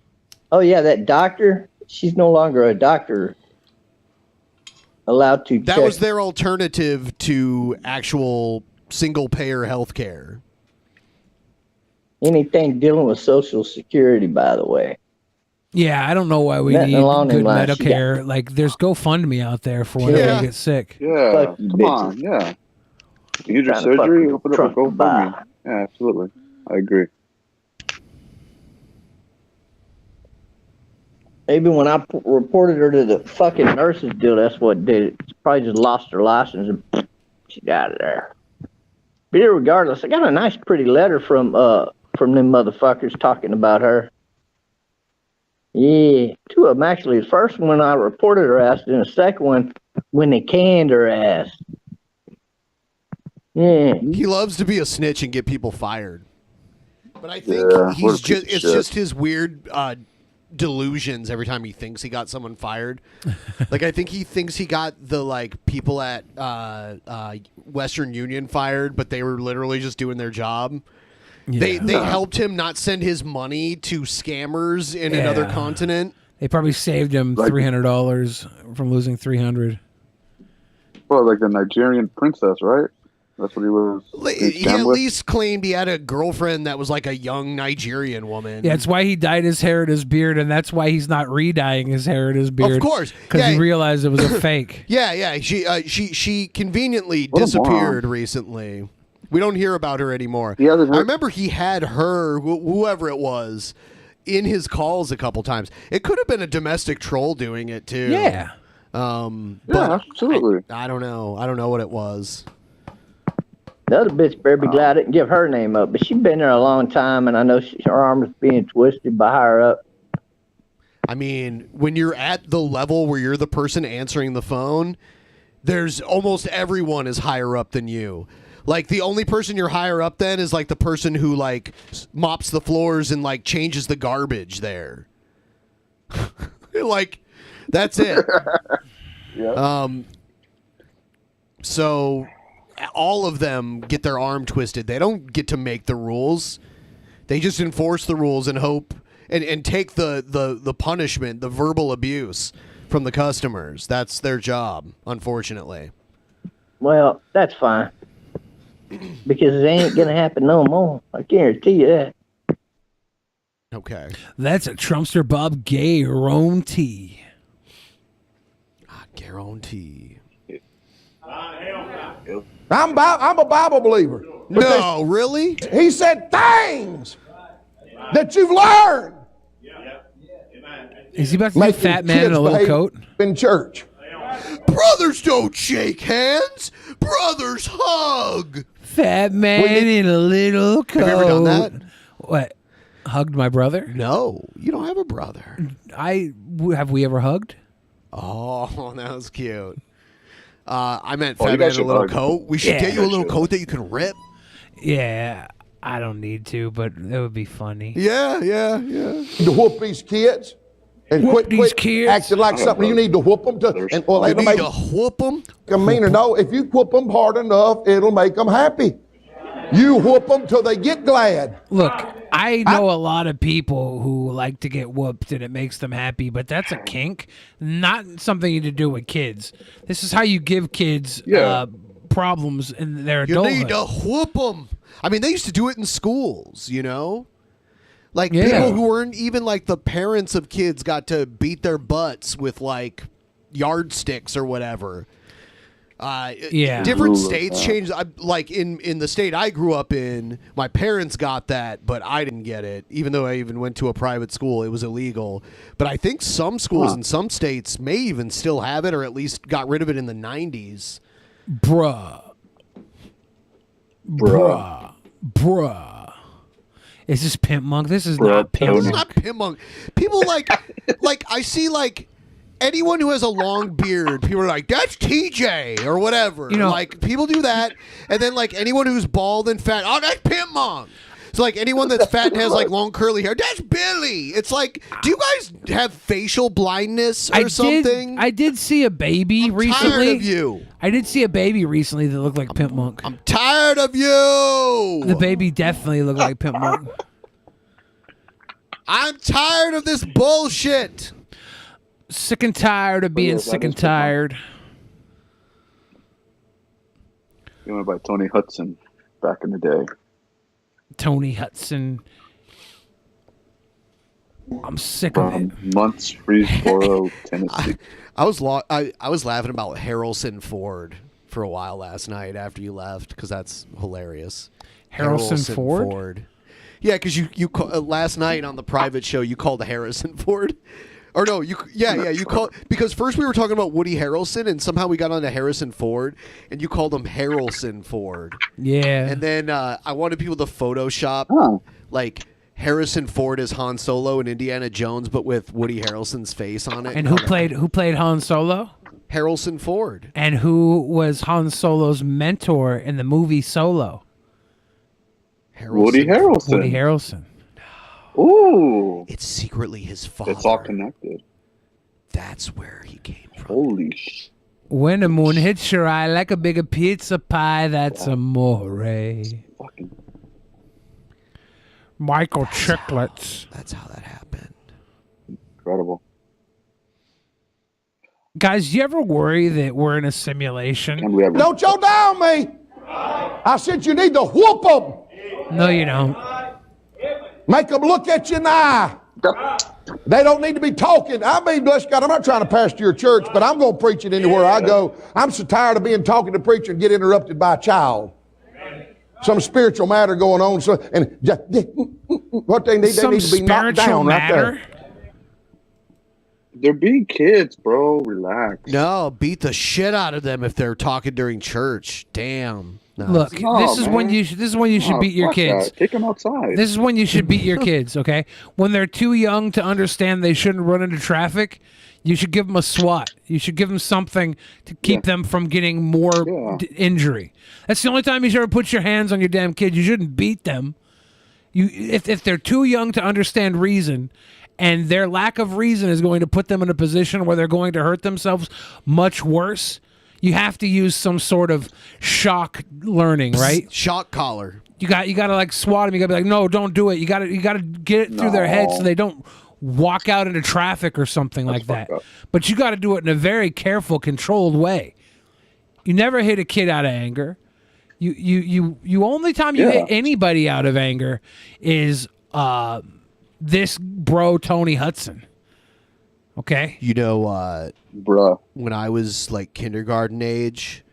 oh yeah, that doctor, she's no longer a doctor allowed to That check. was their alternative to actual single-payer health care. Anything dealing with Social Security, by the way. Yeah, I don't know why we Nothing need along good them lines. Medicare. Like, there's GoFundMe out there for whenever you get sick. Yeah, Fuck you, come on, yeah. You need your Trying to surgery, fucking open up a Trump GoFundMe. buy. Yeah, absolutely. I agree. Maybe when I reported her to the fucking nurses deal, that's what did it. She probably just lost her license and she got it there. But regardless, I got a nice, pretty letter from them motherfuckers talking about her. Yeah, two of them actually. The first one I reported her ass, and the second one when they canned her ass. Yeah, He loves to be a snitch and get people fired. But I think Yeah, what he's a piece of it's shit. just his weird delusions every time he thinks he got someone fired. Like, I think he thinks he got the like people at Western Union fired, but they were literally just doing their job. Yeah. They helped him not send his money to scammers in another continent. They probably saved him $300 from losing $300. Well, like the Nigerian princess, right? That's what he was. He at least claimed he had a girlfriend that was like a young Nigerian woman. Yeah, it's why he dyed his hair and his beard, and that's why he's not re-dyeing his hair and his beard. Of course, because he realized it was a fake. Yeah. She conveniently What a disappeared recently. We don't hear about her anymore. Yeah, I remember he had her, whoever it was, in his calls a couple times. It could have been a domestic troll doing it too. Yeah. But absolutely. I don't know. I don't know what it was. the other bitch better be glad I didn't give her name up, but she's been there a long time, and I know her arm is being twisted by higher up. I mean, when you're at the level where you're the person answering the phone, there's almost everyone is higher up than you. Like, the only person you're higher up than is like the person who like mops the floors and like changes the garbage there. Like, that's it. So all of them get their arm twisted. They don't get to make the rules. They just enforce the rules and hope and take the punishment, the verbal abuse from the customers. That's their job, unfortunately. Well, that's fine. Because it ain't going to happen no more. I guarantee you that. Okay. That's a Trumpster Bob guarantee. Guarantee. I'm a Bible believer. No, really? He said things that you've learned. Is he about to be a fat man in a little coat? In church. Brothers don't shake hands. Brothers hug. Fat man in a little coat. Have you ever done that? What? Hugged my brother? No, you don't have a brother. Have we ever hugged? Oh, that was cute. I meant Oh, you fat man guys in a should little hug. coat. We should Yeah. get you a little coat that you can rip. Yeah, I don't need to, but it would be funny. Yeah. To whoop these kids. And Whoop quit these kids? acting like something you need to whoop them to. And, well, You it'll need make to whoop them? I mean, no, if you whoop them hard enough, it'll make them happy. You whoop them till they get glad. Look, I know a lot of people who like to get whooped and it makes them happy, but that's a kink, not something to do with kids. This is how you give kids problems in their You adulthood. need to whoop them. I mean, they used to do it in schools, you know? Like, Yeah. people who weren't even, like, the parents of kids got to beat their butts with, like, yardsticks or whatever. Yeah. Different Ooh, states changed. Like, in the state I grew up in, my parents got that, but I didn't get it. Even though I even went to a private school, it was illegal. But I think some schools in some states may even still have it, or at least got rid of it in the 90s. Bruh. Is this Pimp Monk? This is not Pimp This is Monk. not Pimp Monk. People like I see like anyone who has a long beard, people are like, that's TJ or whatever. You know- like people do that, and then like anyone who's bald and fat, oh, that's Pimp Monk. So like anyone that's fat and has like long curly hair, that's Billy. It's like, do you guys have facial blindness or something? I did see a baby recently. Tired of you. I did see a baby recently that looked like Pimp Monk. I'm tired of you. The baby definitely looked like Pimp Monk. I'm tired of this bullshit. Sick and tired of being sick and tired. You went by Tony Hudson back in the day. Tony Hudson. I'm sick of it. Months, Freesboro, Tennessee. I was laughing about Harrelson Ford for a while last night after you left because that's hilarious. Harrelson Ford? Yeah, because you last night on the private show you called Harrison Ford, or no, you called because first we were talking about Woody Harrelson and somehow we got onto Harrison Ford and you called him Harrelson Ford. Yeah, and then I wanted people to Photoshop like Harrison Ford as Han Solo in Indiana Jones, but with Woody Harrelson's face on it. And who played Han Solo? Harrelson Ford. And who was Han Solo's mentor in the movie Solo? Woody Harrelson. Woody Harrelson. Ooh. It's secretly his father. It's all connected. That's where he came from. Holy sh! When the moon hits your eye like a bigger pizza pie, that's amore. Michael Chicklets. That's how that happened. Incredible. Guys, do you ever worry that we're in a simulation? Don't you down me. I said you need to whoop them. No, you don't. Make them look at you in the eye. They don't need to be talking. I mean, bless God, I'm not trying to pastor your church, but I'm going to preach it anywhere I go. I'm so tired of being talking to preacher and get interrupted by a child. Some spiritual matter going on. So, and just, what they need to be knocked down right there. They're being kids, bro. Relax. No, beat the shit out of them if they're talking during church. Damn. No. Look, this is when you should beat your kids. Take them outside. This is when you should beat your kids, okay? When they're too young to understand they shouldn't run into traffic, you should give them a SWAT. You should give them something to keep them from getting more injury. That's the only time you should ever put your hands on your damn kid. You shouldn't beat them. If they're too young to understand reason, and their lack of reason is going to put them in a position where they're going to hurt themselves much worse, you have to use some sort of shock learning, right? Shock collar. You got to like swat them. You got to be like, no, don't do it. You got to get it through their heads so they don't walk out into traffic or something like that. But you got to do it in a very careful, controlled way. You never hit a kid out of anger. You only time you hit anybody out of anger is this bro Tony Hudson. Okay. You know, bruh, when I was like kindergarten age,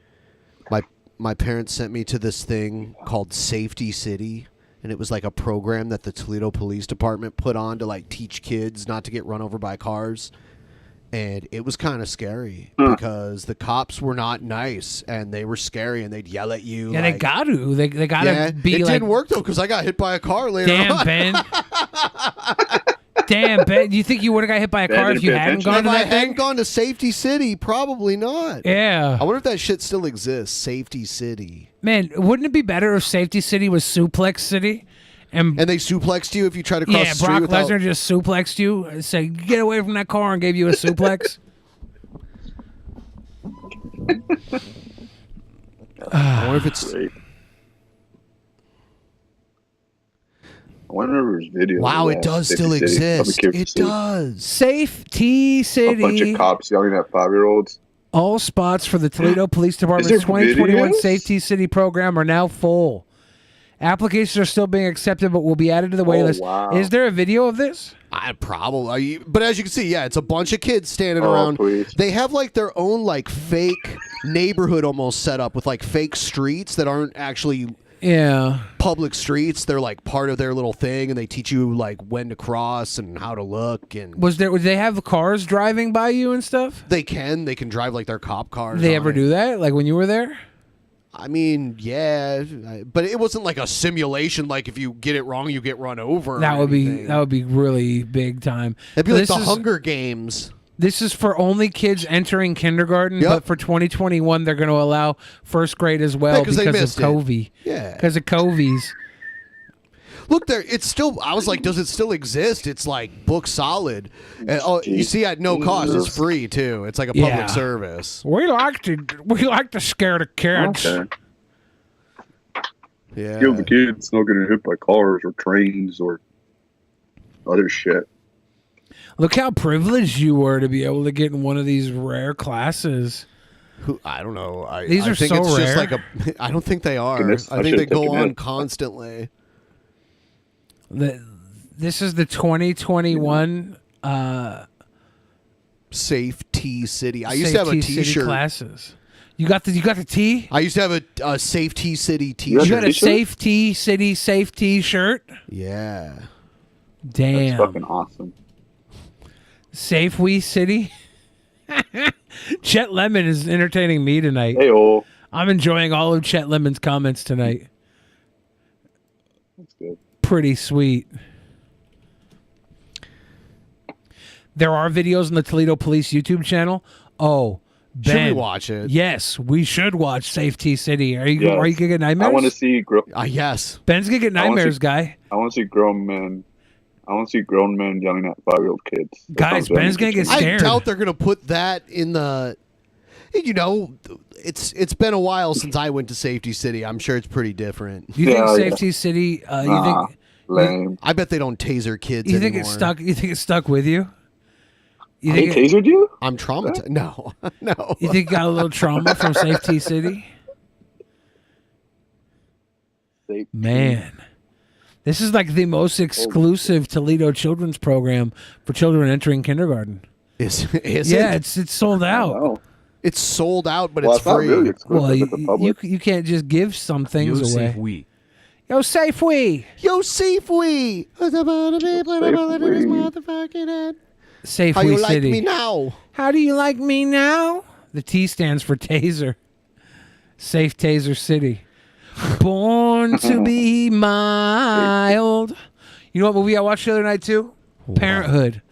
my parents sent me to this thing called Safety City, and it was like a program that the Toledo Police Department put on to like teach kids not to get run over by cars. And it was kind of scary because the cops were not nice and they were scary and they'd yell at you. Yeah, like, they got to. They got to be it like. didn't work though because I got hit by a car later on. Damn, Ben. Damn, Ben. Do you think you would have got hit by a car if you hadn't gone to If I that thing? hadn't gone to Safety City, probably not. Yeah. I wonder if that shit still exists. Safety City. Man, wouldn't it be better if Safety City was Suplex City? And they suplexed you if you try to cross the street Brock without... Lesnar just suplexed you and said, get away from that car and gave you a suplex? I wonder if it's... I wonder if there's videos. Wow, of it that. does Safety still City. exist. Probably kids It see does. Safety City. A bunch of cops yelling at 5-year-olds. All spots for the Toledo Police Department's there 2021 videos? Safety City program are now full. Applications are still being accepted, but will be added to the wait list. wow. Is there a video of this? I probably, but as you can see, yeah, it's a bunch of kids standing Oh, around. please. They have like their own like fake neighborhood almost set up with like fake streets that aren't actually public streets. They're like part of their little thing, and they teach you like when to cross and how to look. And Would they have cars driving by you and stuff? they can drive like their cop cars. Did they on ever it. do that? Like when you were there? I mean, yeah, but it wasn't like a simulation. Like if you get it wrong, you get run over. That or would be anything. really big time. It'd be like This the is- Hunger Games. This is for only kids entering kindergarten, but for 2021, they're going to allow first grade as well Yeah, 'cause they because missed of it. COVID. Yeah. Because of COVIDs. Look there, it's still. I was like, does it still exist? It's like book solid. And, you see, at no cost, it's free too. It's like a public Yeah. service. We like to scare the kids. Okay. Yeah. Kill the kids not getting hit by cars or trains or other shit. Look how privileged you were to be able to get in one of these rare classes. I don't know. These I are think so it's rare. just like a. I don't think they are. Goodness, I I think they should've go taken on it. constantly. This is the 2021 Safety City. I used to have a Safety City T-shirt. classes. You got the T? I used to have a Safety City You T-shirt. got a Safety City Safety shirt? Yeah. Damn. That's fucking awesome. Safe We City? Chet Lemon is entertaining me tonight. Hey-o. I'm enjoying all of Chet Lemon's comments tonight. That's good. Pretty sweet. There are videos on the Toledo Police YouTube channel. Oh, Ben. Should we watch it? Yes, we should watch Safety City. Are you Yes. gonna get nightmares? I want to see. Yes. Ben's gonna get I wanna nightmares, see- guy. I want to see grown men. I want to see grown men yelling at 5-year-old kids. That Guys, sounds very Ben's gonna get interesting. scared. I doubt they're gonna put that in the. You know, it's been a while since I went to Safety City. I'm sure it's pretty different. You think Safety City? You think? Lame. I bet they don't taser kids You think anymore. it's stuck? You think it's stuck with you? You They think? tasered you? I'm traumatized. No, no. You think you got a little trauma from Safety City? Man, this is like the most exclusive Toledo children's program for children entering kindergarten. Is Yeah, it? it's sold out. It's sold out, but Well, it's it's not free. really exclusive Well, to the public. you can't just give some things away. Yo, safe we. Yo, safe we. Safe How we you like city. me now? How do you like me now? The T stands for taser. Safe Taser City. Born to be mild. You know what movie I watched the other night too? Parenthood.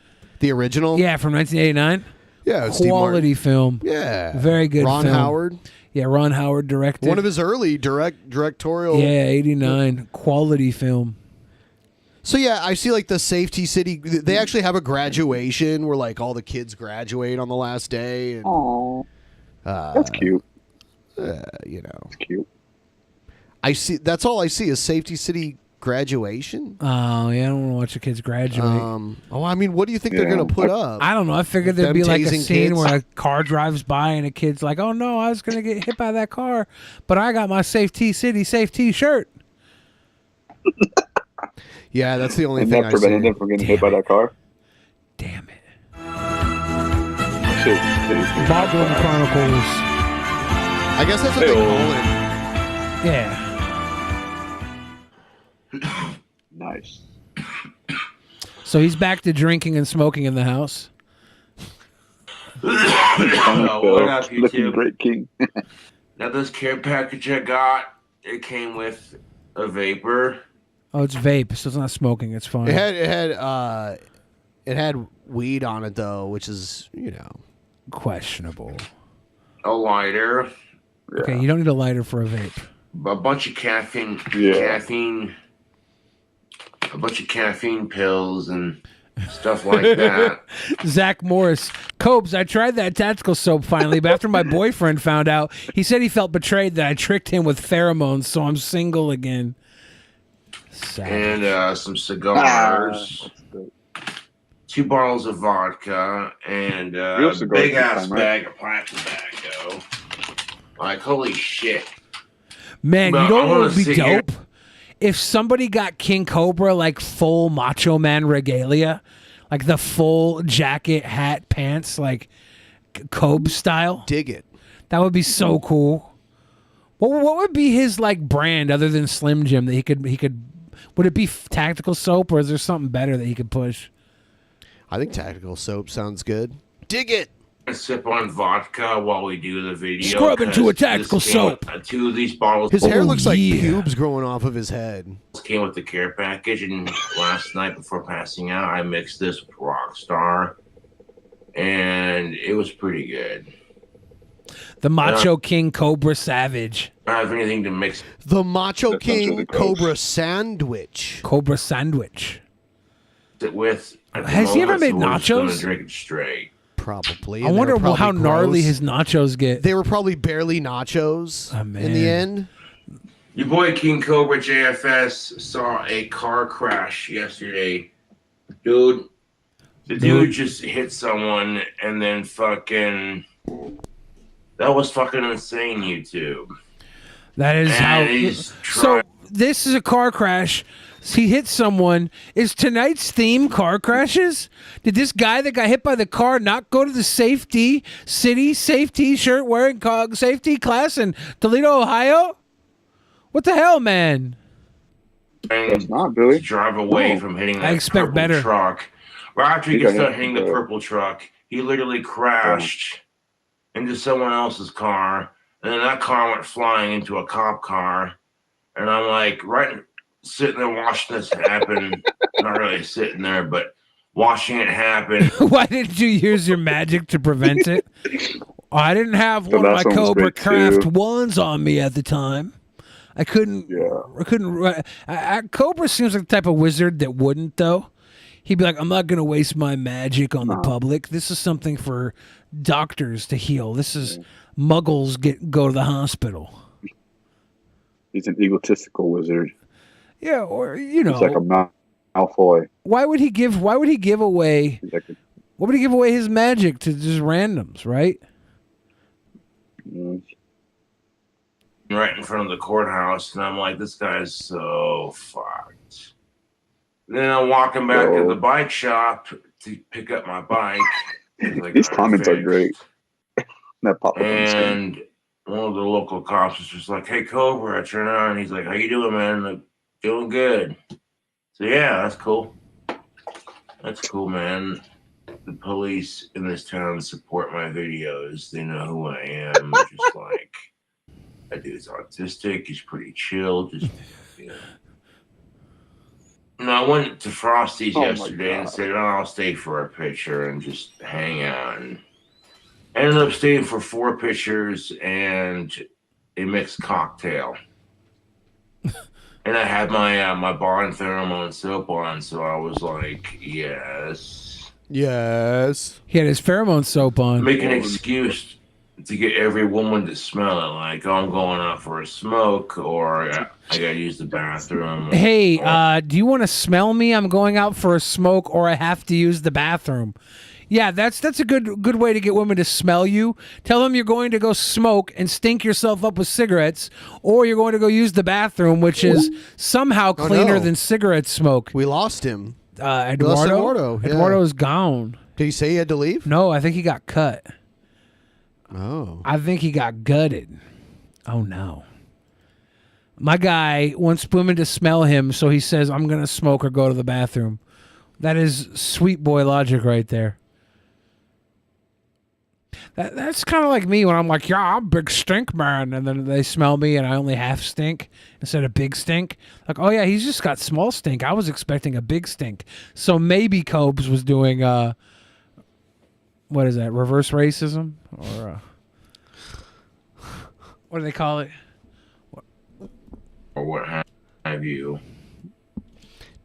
The original? Yeah, from 1989. Yeah, Steve Quality Martin. film. Yeah. Very good Ron film. Howard. Yeah, Ron Howard directed. One of his early directorial. Yeah, 89. Quality film. So yeah, I see like the Safety City. They actually have a graduation where like all the kids graduate on the last day. And, Aww. That's cute. You know, It's cute. I see. That's all I see is Safety City graduation. Oh, yeah, I don't want to watch the kids graduate. I mean, what do you think they're gonna put up? I don't know. I figured there'd Them be like a tasing scene kids? where a car drives by and a kid's like, "Oh no, I was gonna get hit by that car, but I got my Safety City Safety shirt." Yeah, that's the only And thing that I prevented see. them from getting hit by that car. Damn it! Shit. Baldwin Chronicles. I guess that's what they call it. Yeah. Nice. So he's back to drinking and smoking in the house. What up, Looking YouTube? great, King. Now this care package I got, it came with a vapor. Oh, it's vape, so it's not smoking. It's fine. It had weed on it though, which is questionable. A lighter. Okay, you don't need a lighter for a vape. A bunch of caffeine. A bunch of caffeine pills and stuff like that. Zach Morris. Cobes, I tried that tactical soap finally, but after my boyfriend found out, he said he felt betrayed that I tricked him with pheromones, so I'm single again. And some cigars. 2 bottles of vodka, and Real a cigars big ass this time, right? bag of pipe tobacco. Like, holy shit. Man, But you know I what wanna would be sit here- dope? If somebody got King Cobra like full Macho Man regalia, like the full jacket, hat, pants, like Cobe style. Dig it. That would be so cool. What would be his like brand other than Slim Jim that he could? Would it be Tactical Soap, or is there something better that he could push? I think Tactical Soap sounds good. Dig it. Sip on vodka while we do the video. Scrub into 'cause a Tactical this came Soap. with, 2 of these bottles. His hair looks like pubes growing off of his head. Came with the care package, and last night before passing out, I mixed this with Rockstar, and it was pretty good. The Macho King Cobra Savage. I don't have anything to mix The Macho That sounds King really gross. Cobra Sandwich. Cobra Sandwich. it with. At the Has he ever moment, made so we're just gonna nachos? Drink it straight. Probably. I and they wonder were probably how gnarly gross. his nachos get. They were probably barely nachos in the man. end. Your boy King Cobra JFS saw a car crash yesterday. Dude, the dude just hit someone and then fucking. That was fucking insane, YouTube. That is And how. he's So this is a car crash. He hit someone. Is tonight's theme car crashes? Did this guy that got hit by the car not go to the safety shirt wearing safety class in Toledo, Ohio? What the hell, man? That's not Billy. Drive away No. from hitting I that expect purple better. truck. Right after he He gets got done hit hitting the with the- purple truck, he literally crashed into someone else's car, and then that car went flying into a cop car. And I'm like, sitting there watching this happen. Not really sitting there, but watching it happen. Why didn't you use your magic to prevent it? I didn't have The one of my last one was Cobra great, Craft too. ones on me at the time. I couldn't. Cobra seems like the type of wizard that wouldn't, though. He'd be like, I'm not going to waste my magic on the public. This is something for doctors to heal. This is muggles go to the hospital. He's an egotistical wizard. Yeah, or you know, He's like a Malfoy. why would he give away? Why would he give away his magic to just randoms, right? Right in front of the courthouse, and I'm like, this guy's so fucked. Then I'm walking back to the bike shop to pick up my bike. Like, These comments are great. That pop up on the screen. And one of the local cops was just like, hey, Cobra, I turn on. He's like, how you doing, man? I'm like, doing good. So, yeah, that's cool. That's cool, man. The police in this town support my videos. They know who I am. Just like, that dude's autistic. He's pretty chill. Just, you know. No, I went to Frosty's yesterday and said, oh, I'll stay for a picture and just hang out. And I ended up staying for 4 pictures and a mixed cocktail. And I had my Bond pheromone soap on, so I was like, yes. Yes. He had his pheromone soap on. Make an excuse to get every woman to smell it. Like, oh, I'm going out for a smoke, or I gotta use the bathroom. Hey, do you want to smell me? I'm going out for a smoke, or I have to use the bathroom. Yeah, that's a good way to get women to smell you. Tell them you're going to go smoke and stink yourself up with cigarettes, or you're going to go use the bathroom, which is somehow cleaner than cigarette smoke. We lost him. Eduardo? lost Eduardo, yeah. Eduardo's gone. Did he say he had to leave? No, I think he got cut. Oh. I think he got gutted. Oh, no. My guy wants women to smell him, so he says, I'm going to smoke or go to the bathroom. That is sweet boy logic right there. That's kind of like me when I'm like, yeah, I'm big stink, man. And then they smell me and I only half stink instead of big stink. Like, oh, yeah, he's just got small stink. I was expecting a big stink. So maybe Cobes was doing, what is that, reverse racism? Or what do they call it? Or what have you.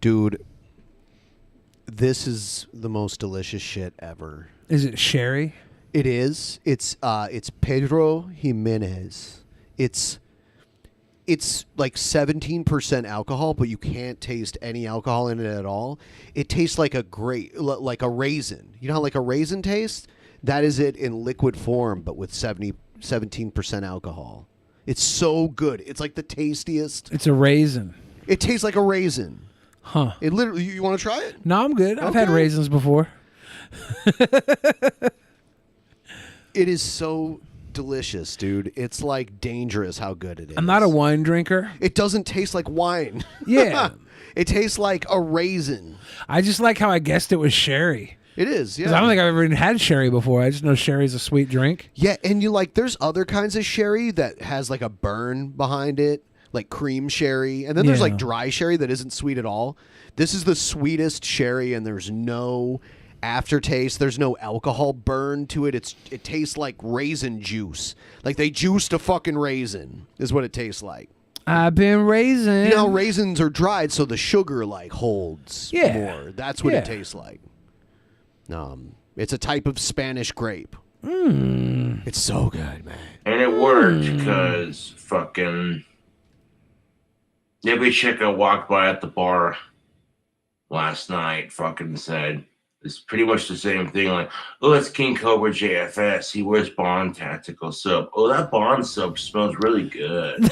Dude, this is the most delicious shit ever. Is it sherry? It is. It's Pedro Jimenez. It's it's like 17% alcohol, but you can't taste any alcohol in it at all. It tastes like like a raisin. You know how like a raisin tastes? That is it in liquid form, but with 17% alcohol. It's so good. It's like the tastiest. It's a raisin. It tastes like a raisin. Huh. It literally. You want to try it? No, I'm good. I've had Okay. raisins before. It is so delicious, dude. It's like dangerous how good it is. I'm not a wine drinker. It doesn't taste like wine. Yeah. It tastes like a raisin. I just like how I guessed it was sherry. It is, 'Cause yeah. I don't think I've ever even had sherry before. I just know sherry's a sweet drink. Yeah, and you like there's other kinds of sherry that has like a burn behind it, like cream sherry, and then there's like Yeah. dry sherry that isn't sweet at all. This is the sweetest sherry, and there's no aftertaste. There's no alcohol burn to it. It tastes like raisin juice. Like they juiced a fucking raisin is what it tastes like. I've been raisin. You know, how raisins are dried, so the sugar like holds more. That's what it Yeah. tastes like. It's a type of Spanish grape. It's so good, man. And it worked because fucking every chick I walked by at the bar last night fucking said it's pretty much the same thing. Like, oh, it's King Cobra JFS. He wears Bond tactical soap. Oh, that Bond soap smells really good.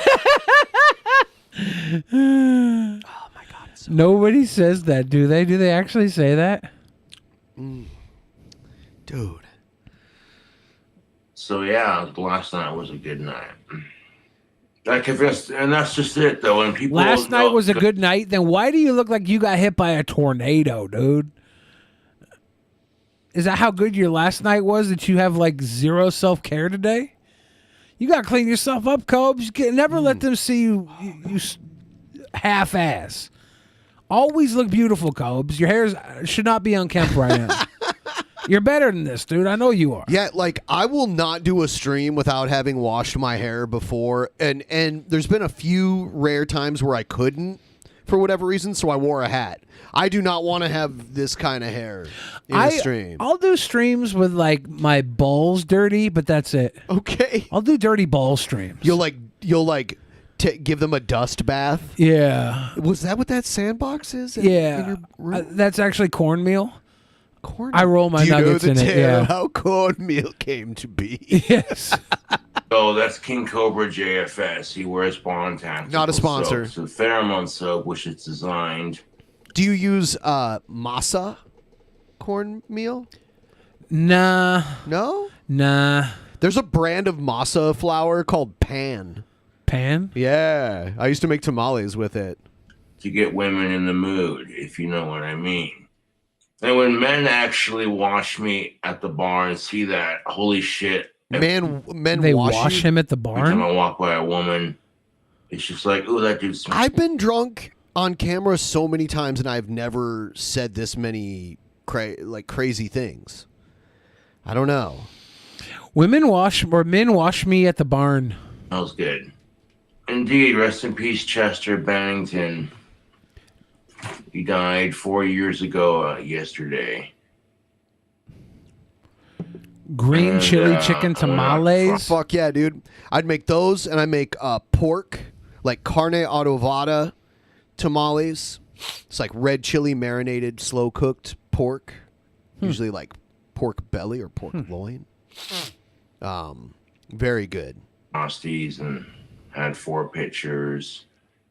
Nobody says that, do they? Do they actually say that? Dude. So yeah, last night was a good night. I confess, and that's just it though. And people Last night was a good night. Then why do you look like you got hit by a tornado, dude? Is that how good your last night was? That you have like zero self-care today? You got to clean yourself up, Cobes. Never let them see you half-ass. Always look beautiful, Cobes. Your hair should not be unkempt right now. You're better than this, dude. I know you are. Yeah, like I will not do a stream without having washed my hair before, and there's been a few rare times where I couldn't for whatever reason, so I wore a hat. I do not want to have this kind of hair in a stream. I'll do streams with like my balls dirty, but that's it. Okay. I'll do dirty ball streams. You'll give them a dust bath. Yeah. Was that what that sandbox is? Yeah. That's actually cornmeal. I roll my Do you know nuggets the in it. tale Yeah. of how cornmeal came to be? Yes. Oh, that's King Cobra JFS. He wears Bond tactical Not a sponsor. soap. It's a pheromone soap, which is designed. Do you use masa cornmeal? Nah. No? Nah. There's a brand of masa flour called Pan. Pan? Yeah. I used to make tamales with it. To get women in the mood, if you know what I mean. And when men actually watch me at the bar and see that, holy shit. Men They wash wash you? him at the Every time barn? I walk by a woman, it's just like, oh, that dude smells. I've been drunk on camera so many times, and I've never said this many crazy things. I don't know. Men wash me at the barn. Smells good. Indeed, rest in peace, Chester Bennington. He died 4 years ago yesterday. Green And, chili chicken tamales. Fuck yeah, dude. I'd make those, and I make pork, like carne adobada tamales. It's like red chili marinated, slow cooked pork. Usually like pork belly or pork loin. Very good. Frosties and had 4 pitchers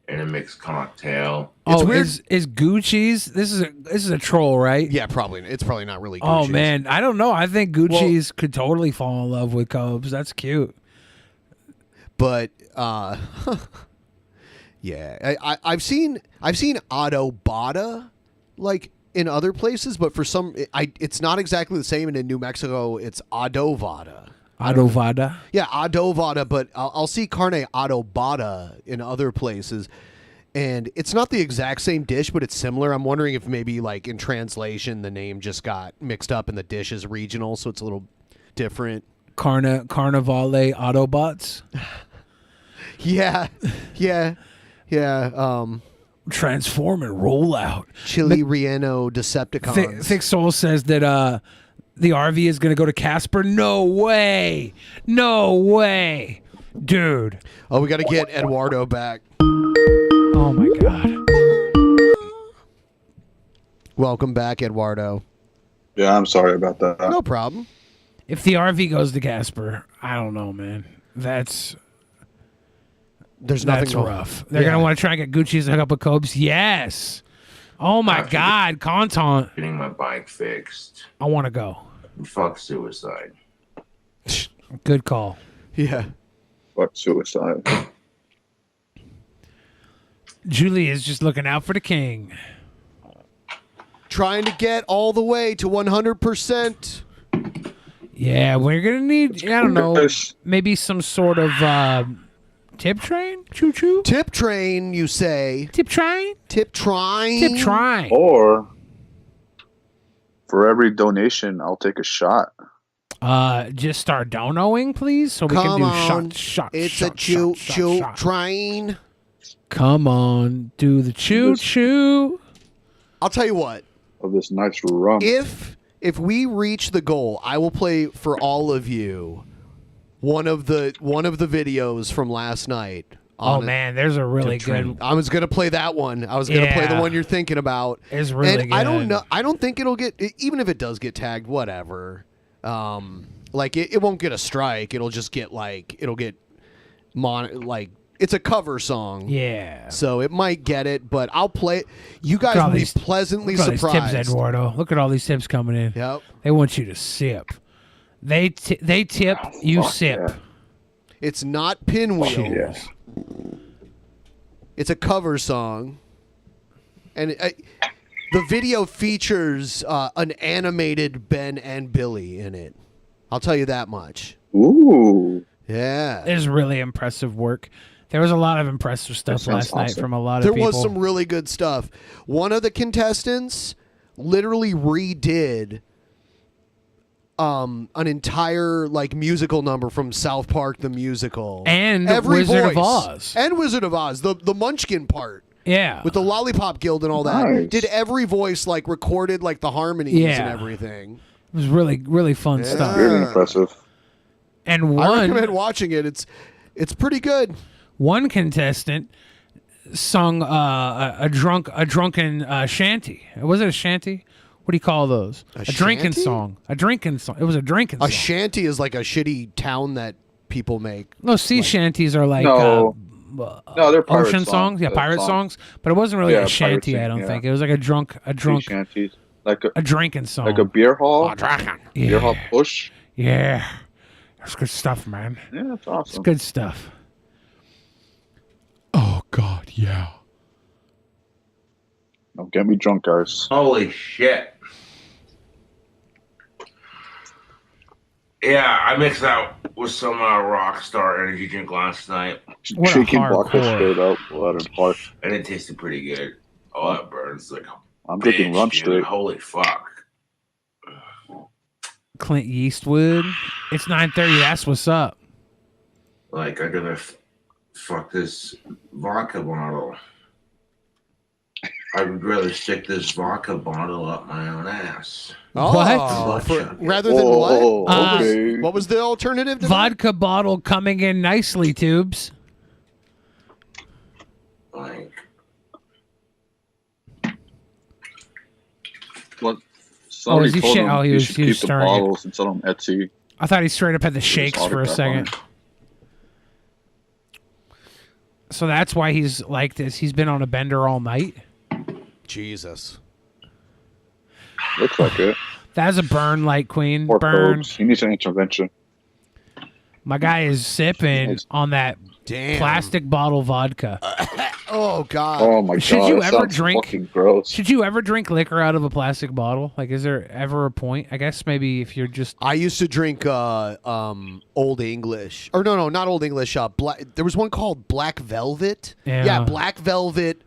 and a mixed cocktail. It's weird. Is Gucci's? This is a troll, right? Yeah, probably. It's probably not really Oh Gucci's. man, I don't know. I think Gucci's could totally fall in love with Cobes. That's cute. But yeah, I've seen adobada like in other places, but for some, it's not exactly the same. And in New Mexico, it's adovada. Adovada. Yeah, adovada, but I'll see carne adobada in other places, and it's not the exact same dish, but it's similar. I'm wondering if maybe like in translation the name just got mixed up and the dish is regional, so it's a little different. Carnivale Autobots. Yeah. Transform and roll out. Chili Relleno Decepticons. Thick Soul says that the RV is going to go to Casper. No way. Dude. Oh, we got to get Eduardo back. Oh my God. Welcome back, Eduardo. Yeah, I'm sorry about that. No problem. If the RV goes to Casper, I don't know, man. That's nothing wrong. rough. They're gonna want to try and get Gucci's to hook up with Cobes. Yes. Oh my God, content. Getting my bike fixed. I want to go. Fuck suicide. Good call. Yeah. Fuck suicide. Julie is just looking out for the king. Trying to get all the way to 100%. Yeah, we're gonna need. I don't know. Maybe some sort of tip train. Choo choo. Tip train, you say? Tip train. Tip train. Tip train. Or for every donation, I'll take a shot. Just start donoing, please, so we can do shot. It's a choo train. Come on, do the choo choo. I'll tell you what. Of this nice rum. If we reach the goal, I will play for all of you one of the videos from last night. Oh man, there's a really good. I was gonna play that one. I was gonna play the one you're thinking about. It's really good. I don't know. I don't think it'll get. Even if it does get tagged, whatever. Like it won't get a strike. It'll just get it's a cover song. Yeah. So it might get it, but I'll play it. You guys will be pleasantly surprised. Look at all these tips, Eduardo. Look at all these tips coming in. Yep. They want you to sip. They tip, you sip. Yeah. It's not Pinwheel. Yes. It's a cover song. And the video features an animated Ben and Billy in it. I'll tell you that much. Ooh. Yeah. It's really impressive work. There was a lot of impressive stuff last night from a lot of people. There was some really good stuff. One of the contestants literally redid an entire musical number from South Park the Musical. And Wizard of Oz. And Wizard of Oz, the Munchkin part. Yeah. With the Lollipop Guild and all that. Nice. Did every voice recorded the harmonies and everything. It was really, really fun stuff. Very impressive. And I recommend watching it. It's pretty good. One contestant sung a drunken shanty. Was it a shanty? What do you call those? A drinking shanty? song. A drinking song. It was a drinking song. A shanty is like a shitty town that people make. No, sea shanties are like No, they're pirate ocean songs. Yeah, pirate songs. But it wasn't really a shanty. I don't think it was like a drunk shanties, like a drinking song, like a beer hall. Beer hall push. Yeah, that's good stuff, man. Yeah, that's awesome. It's good stuff. Oh God, yeah. Don't get me drunk, guys. Holy shit. Yeah, I mixed out with some Rockstar energy drink last night. Shaking vodka straight up. And it tasted pretty good. Oh, that burns like I'm drinking rum straight. Holy fuck. Clint Eastwood. It's 9:30. That's what's up. Like, I'm gonna fuck this vodka bottle. I would rather stick this vodka bottle up my own ass. What? Rather than what? Okay. What was the alternative to Vodka bottle coming in nicely, Tubes. Like, what? Somebody is he told shit? him Oh, he he was- should he was keep the stirring it. bottles and sell them Etsy. I thought he straight up had the shakes for a autograph on second. So that's why he's like this. He's been on a bender all night. Jesus. Looks like it. That's a burn, Light Queen. Poor Burn. Cobes. He needs an intervention. My guy is sipping on that plastic bottle vodka. Oh God. Oh my Should God. you that ever sounds drink? fucking gross. Should you ever drink liquor out of a plastic bottle? Like, is there ever a point? I guess maybe if you're just. I used to drink Old English. Or no, not Old English. There was one called Black Velvet. Yeah. Black Velvet.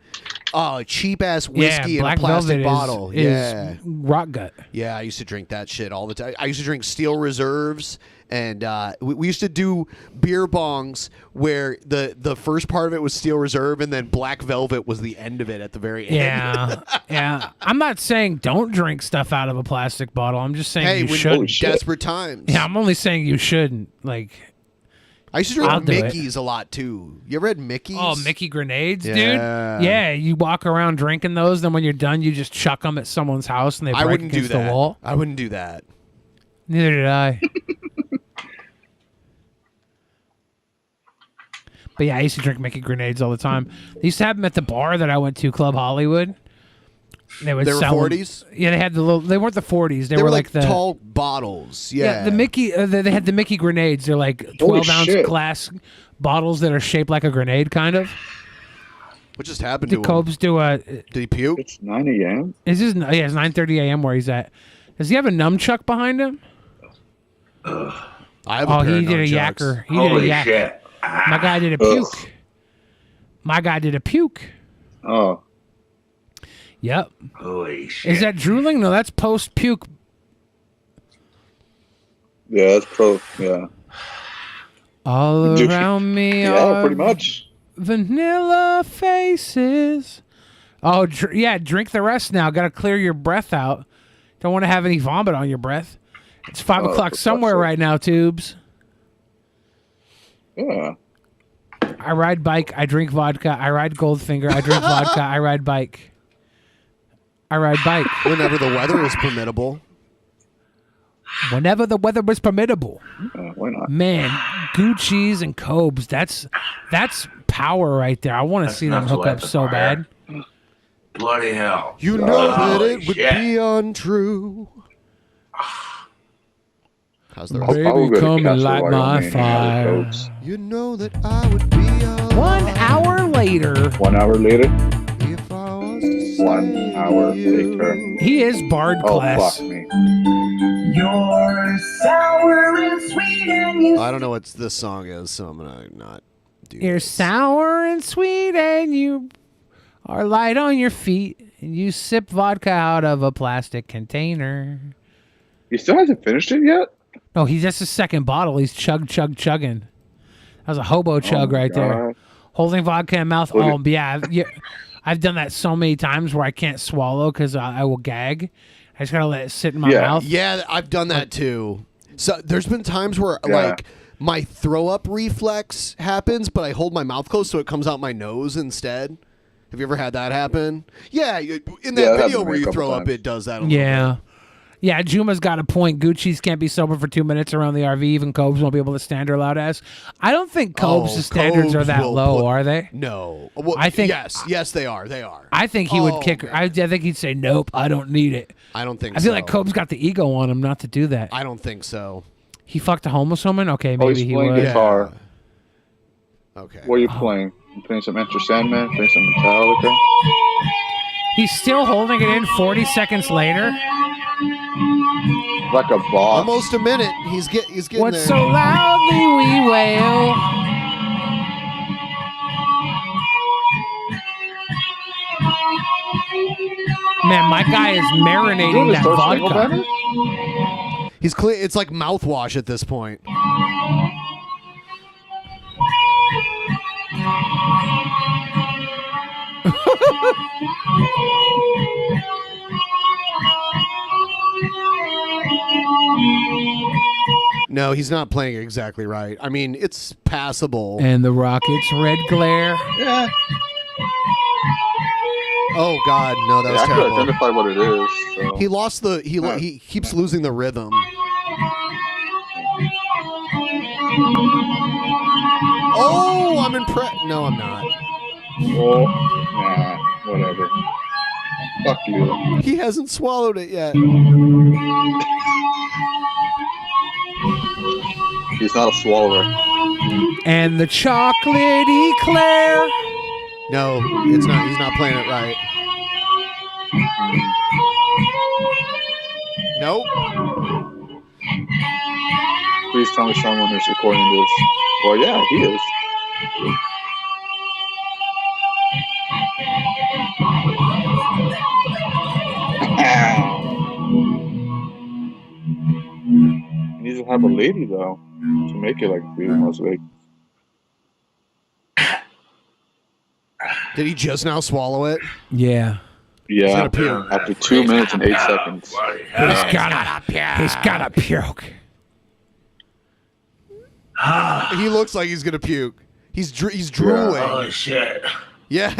Cheap ass whiskey in a Black plastic Velvet bottle. is rock gut. Yeah, I used to drink that shit all the time. I used to drink Steel Reserves, and we used to do beer bongs where the first part of it was Steel Reserve, and then Black Velvet was the end of it at the very end. Yeah. I'm not saying don't drink stuff out of a plastic bottle. I'm just saying Hey, you when shouldn't. desperate times. Yeah, I'm only saying you shouldn't. Like, I used to drink I'll do it. Mickey's a lot too. You ever had Mickey's? Oh, Mickey grenades, Yeah. dude. Yeah, you walk around drinking those. Then when you're done, you just chuck them at someone's house and they break I wouldn't do against that. the wall. I wouldn't do that. Neither did I. But yeah, I used to drink Mickey grenades all the time. They used to have them at the bar that I went to, Club Hollywood. They would They were sell 'em. 40s? Yeah, they had the little. They weren't the 40s. They, They were like the tall bottles. Yeah. the Mickey. They had the Mickey grenades. They're like 12-ounce shit. glass bottles that are shaped like a grenade, kind of. What just happened Did to him? Cobes do a? Did he puke? It's 9 a.m. Is this? Yeah, it's 9:30 a.m. where he's at. Does he have a nunchuck behind him? I have a Oh, pair he of did a nunchucks. yacker. He did a yak. shit. My guy did a puke. My guy did a puke. Oh. Yep. Holy shit. Is that drooling? No, that's post puke. Yeah, that's pro. Yeah. All Dude, around me yeah, are pretty much. vanilla faces. Oh, yeah, drink the rest now. Got to clear your breath out. Don't want to have any vomit on your breath. It's 5 o'clock somewhere right now, Tubes. Yeah. I ride bike. I drink vodka. I ride Goldfinger. I drink vodka. I ride bike. I ride bike. Whenever the weather is permittable. Whenever the weather was permittable. Why not? Man, Gucci's and Cobes. That's power right there. I want to see them nuts hook like up the so fire. bad. Bloody hell. You know that Holy it would shit. be untrue. How's the rest? Baby, come and light my fire. You know that I would be 1 hour later. 1 hour later. if I was to 1 hour later. He is Bard Oh, class. fuck me. You're sour and sweet and you I don't know what this song is, so I'm gonna not do. You're sour and sweet and you are light on your feet and you sip vodka out of a plastic container. He still hasn't finished it yet? No, he's just a second bottle. He's chugging. That was a hobo chug my right there. God. Holding vodka in mouth. Look Oh, at- yeah. I've done that so many times where I can't swallow because I will gag. I just gotta let it sit in my mouth. Yeah, I've done that too. So there's been times where Yeah. like my throw up reflex happens, but I hold my mouth closed so it comes out my nose instead. Have you ever had that happen? Yeah, in that Yeah, that video happened to me where a you couple throw up, times. it does that. A little Yeah. Yeah, Juma's got a point. Gucci's can't be sober for 2 minutes around the RV. Even Cobes won't be able to stand her loud ass. I don't think Cobes' standards are Cobes that will low, put- are they? No. Well, I think yes, they are. They are. I think he would kick her. I think he'd say, "Nope, I don't need it." I don't think I feel so. like Cobes got the ego on him not to do that. I don't think so. He fucked a homeless woman. Okay, Oh, maybe he's he playing would. guitar. Okay. What are you playing? You playing some Enter Sandman? Playing some Metallica? He's still holding it in 40 seconds later. Like a boss. Almost a minute. He's getting What's there. so loudly we wail? Man, my guy is marinating that vodka. He's clear. It's like mouthwash at this point. No, he's not playing it exactly right. I mean, it's passable. And the Rockets' red glare. Yeah. Oh God, no, that was I could terrible. identify what it is. So. He lost the. He keeps losing the rhythm. Oh, I'm impressed. No, I'm not. Oh, nah, whatever. Fuck you. He hasn't swallowed it yet. He's not a swallower. And the chocolate eclair. No, it's not. He's not playing it right. Nope. Please tell me someone is recording this. Well, yeah, he is. He needs to have a lady though to make it like Freedom Las Vegas. Did he just now swallow it? Yeah. Yeah, He's gotta puke. after 2 minutes and 8 seconds. He's gotta puke. He looks like he's gonna puke. He's drooling. Oh shit. Yeah.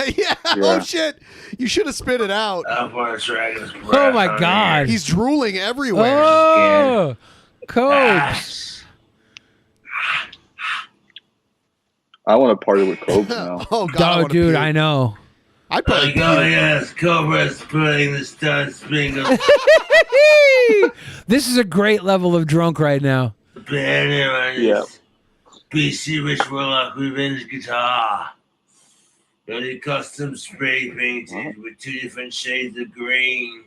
Oh shit! You should have spit it out. Oh my God! He's drooling everywhere. Oh, Cobes. I want to party with Cobes now. Oh God! Oh, dude, I know. I'd probably. Oh yes, Cobra's putting the stud springle. This is a great level of drunk right now. Yeah. BC Rich Warlock Revenge guitar. Really custom spray painted with 2 different shades of green.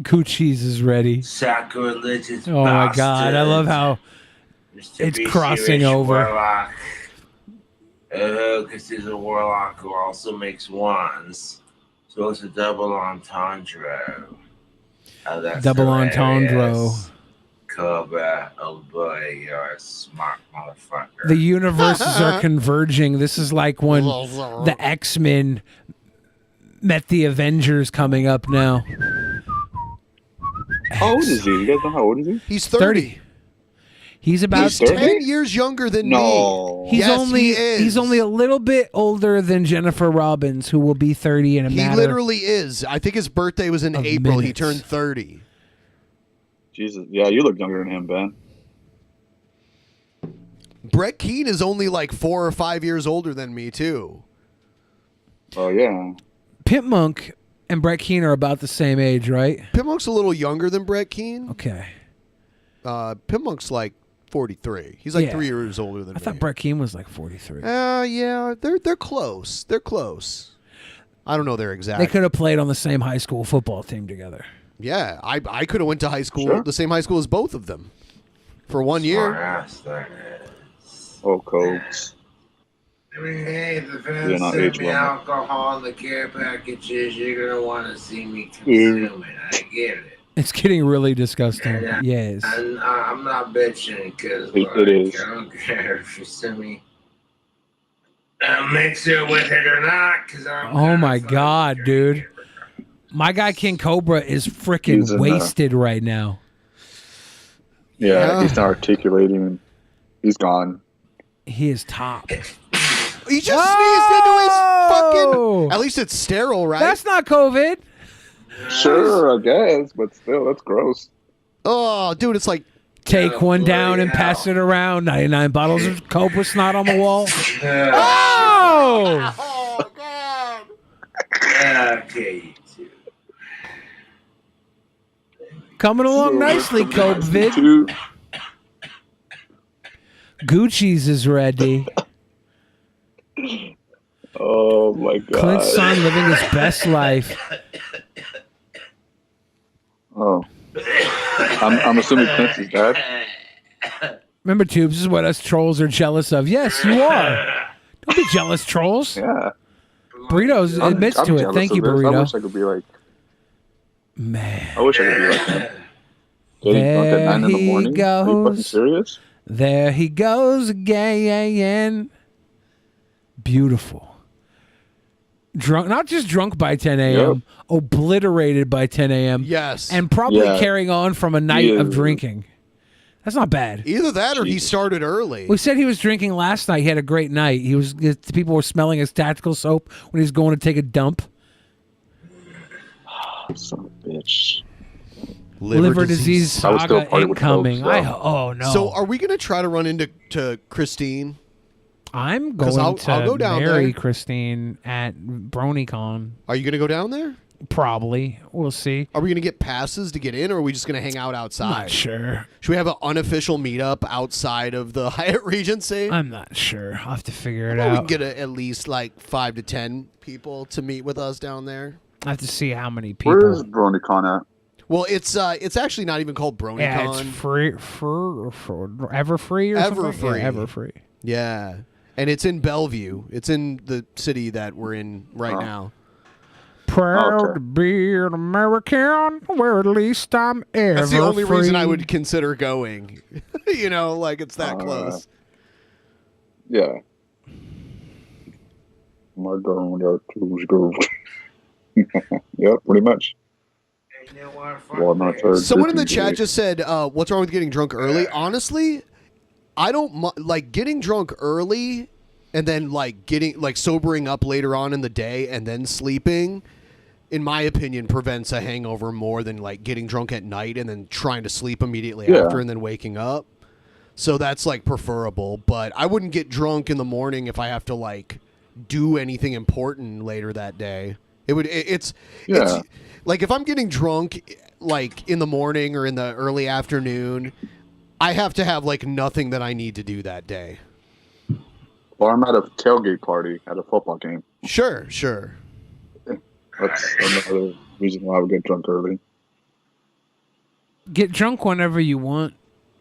Coochies is ready. Sacrilegious Oh my God! I love how it's crossing over. Warlock. Because he's a warlock who also makes wands. So it's a double entendre. Oh, that's Double hilarious. entendre. Cobra, oh boy, you're a smart motherfucker. The universes are converging. This is like when the X-Men met the Avengers coming up now. How old is he? You guys know how old is he? He's 30. He's about He's 10 years younger than me. He's Yes, only he is. he's only a little bit older than Jennifer Robbins, who will be 30 in a He matter. literally is. I think his birthday was in April. He minutes. turned 30. Jesus. Yeah, you look younger than him, Ben. Brett Keane is only like 4 or 5 years older than me too. Oh yeah. Pimp Monk and Brett Keane are about the same age, right? Pimp Monk's a little younger than Brett Keane. Okay. Pimp Monk's like 43. He's like Yeah. 3 years older than I me. thought Brett Keane was like 43. Yeah, they're close. They're close. I don't know their exact. They could have played on the same high school football team together. Yeah, I could have went to high school, Sure. the same high school as both of them, for 1 year. Ass, Oh, Cobes. I mean, hey, if the Yeah, fans not send age me limit. alcohol in the care packages, you're gonna want to see me consume it. I get it. It's getting really disgusting. And, Yes. And I'm not bitching because It is. I don't care if you send me a mixer with it or not. Because I'm Oh my God, dude. My guy King Cobra is freaking He's in, wasted right now. Yeah, he's not articulating. He's gone. He is top. He just sneezed into his fucking. At least it's sterile, right? That's not COVID. Sure, I guess, but still, that's gross. Oh, dude, it's like Take one down and pass it around. 99 bottles of Cobra snot on the wall. Oh! Oh God! Okay. Coming along nicely, Cobra Vid. Gucci's is ready. Oh my God. Clint's son living his best life. Oh. I'm assuming Clint's his dad. Remember, Tubes, this is what us trolls are jealous of. Yes, you are. Don't be jealous, trolls. Yeah. Burritos admits I'm to it. jealous Thank of you, this. Burrito. I wish I could be like. Man. I wish I could be like him. Getting drunk at 9 in the morning. Are you fucking serious? There he goes again. Beautiful. Drunk, not just drunk by 10 a.m., obliterated by 10 a.m. Yes. And probably carrying on from a night of drinking. That's not bad. Either that or he started early. We said he was drinking last night. He had a great night. People were smelling his tactical soap when he was going to take a dump. Son of a bitch. Liver disease saga incoming. Oh no. So are we going to try to run into Christine? I'm going to I'll go down marry there. Christine at BronyCon. Are you going to go down there? Probably. We'll see. Are we going to get passes to get in, or are we just going to hang out outside? Not sure. Should we have an unofficial meetup outside of the Hyatt Regency? I'm not sure. I'll have to figure it Well, we out. can get at least like 5 to 10 people to meet with us down there. I have to see how many people. Where's BronyCon at? Well, it's actually not even called BronyCon. Yeah, it's free for Everfree or something? Everfree. Yeah, Everfree. Yeah. And it's in Bellevue. It's in the city that we're in right now. Proud to be an American, where at least I'm ever That's the only reason I free. would consider going. You know, like it's that close. Yeah. My girl got two girls. Yep, pretty much. Walnut turd. Someone in the chat just said, what's wrong with getting drunk early? Honestly, I don't like getting drunk early and then like getting like sobering up later on in the day and then sleeping. In my opinion, prevents a hangover more than like getting drunk at night and then trying to sleep immediately after and then waking up. So that's like preferable, but I wouldn't get drunk in the morning if I have to like do anything important later that day. It's like if I'm getting drunk like in the morning or in the early afternoon, I have to have like nothing that I need to do that day. Or I'm at a tailgate party at a football game. Sure. That's another reason why I would get drunk early. Get drunk whenever you want.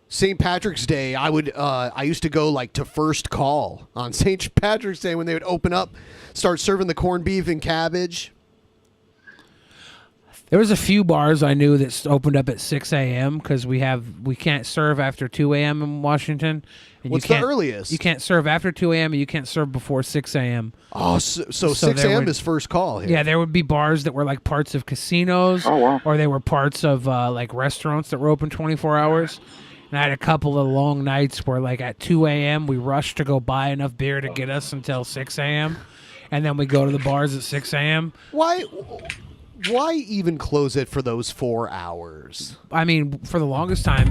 St. Patrick's Day, I used to go like to First Call on St. Patrick's Day when they would open up, start serving the corned beef and cabbage. There was a few bars I knew that opened up at 6 a.m. because we can't serve after 2 a.m. in Washington. And What's the earliest? You can't serve after 2 a.m. and you can't serve before 6 a.m. Oh, so 6 a.m. is First Call here. Yeah, there would be bars that were like parts of casinos, or they were parts of like restaurants that were open 24 hours. And I had a couple of long nights where like at 2 a.m. we rushed to go buy enough beer to get us until 6 a.m. And then we go to the bars at 6 a.m. Why even close it for those 4 hours? I mean, for the longest time,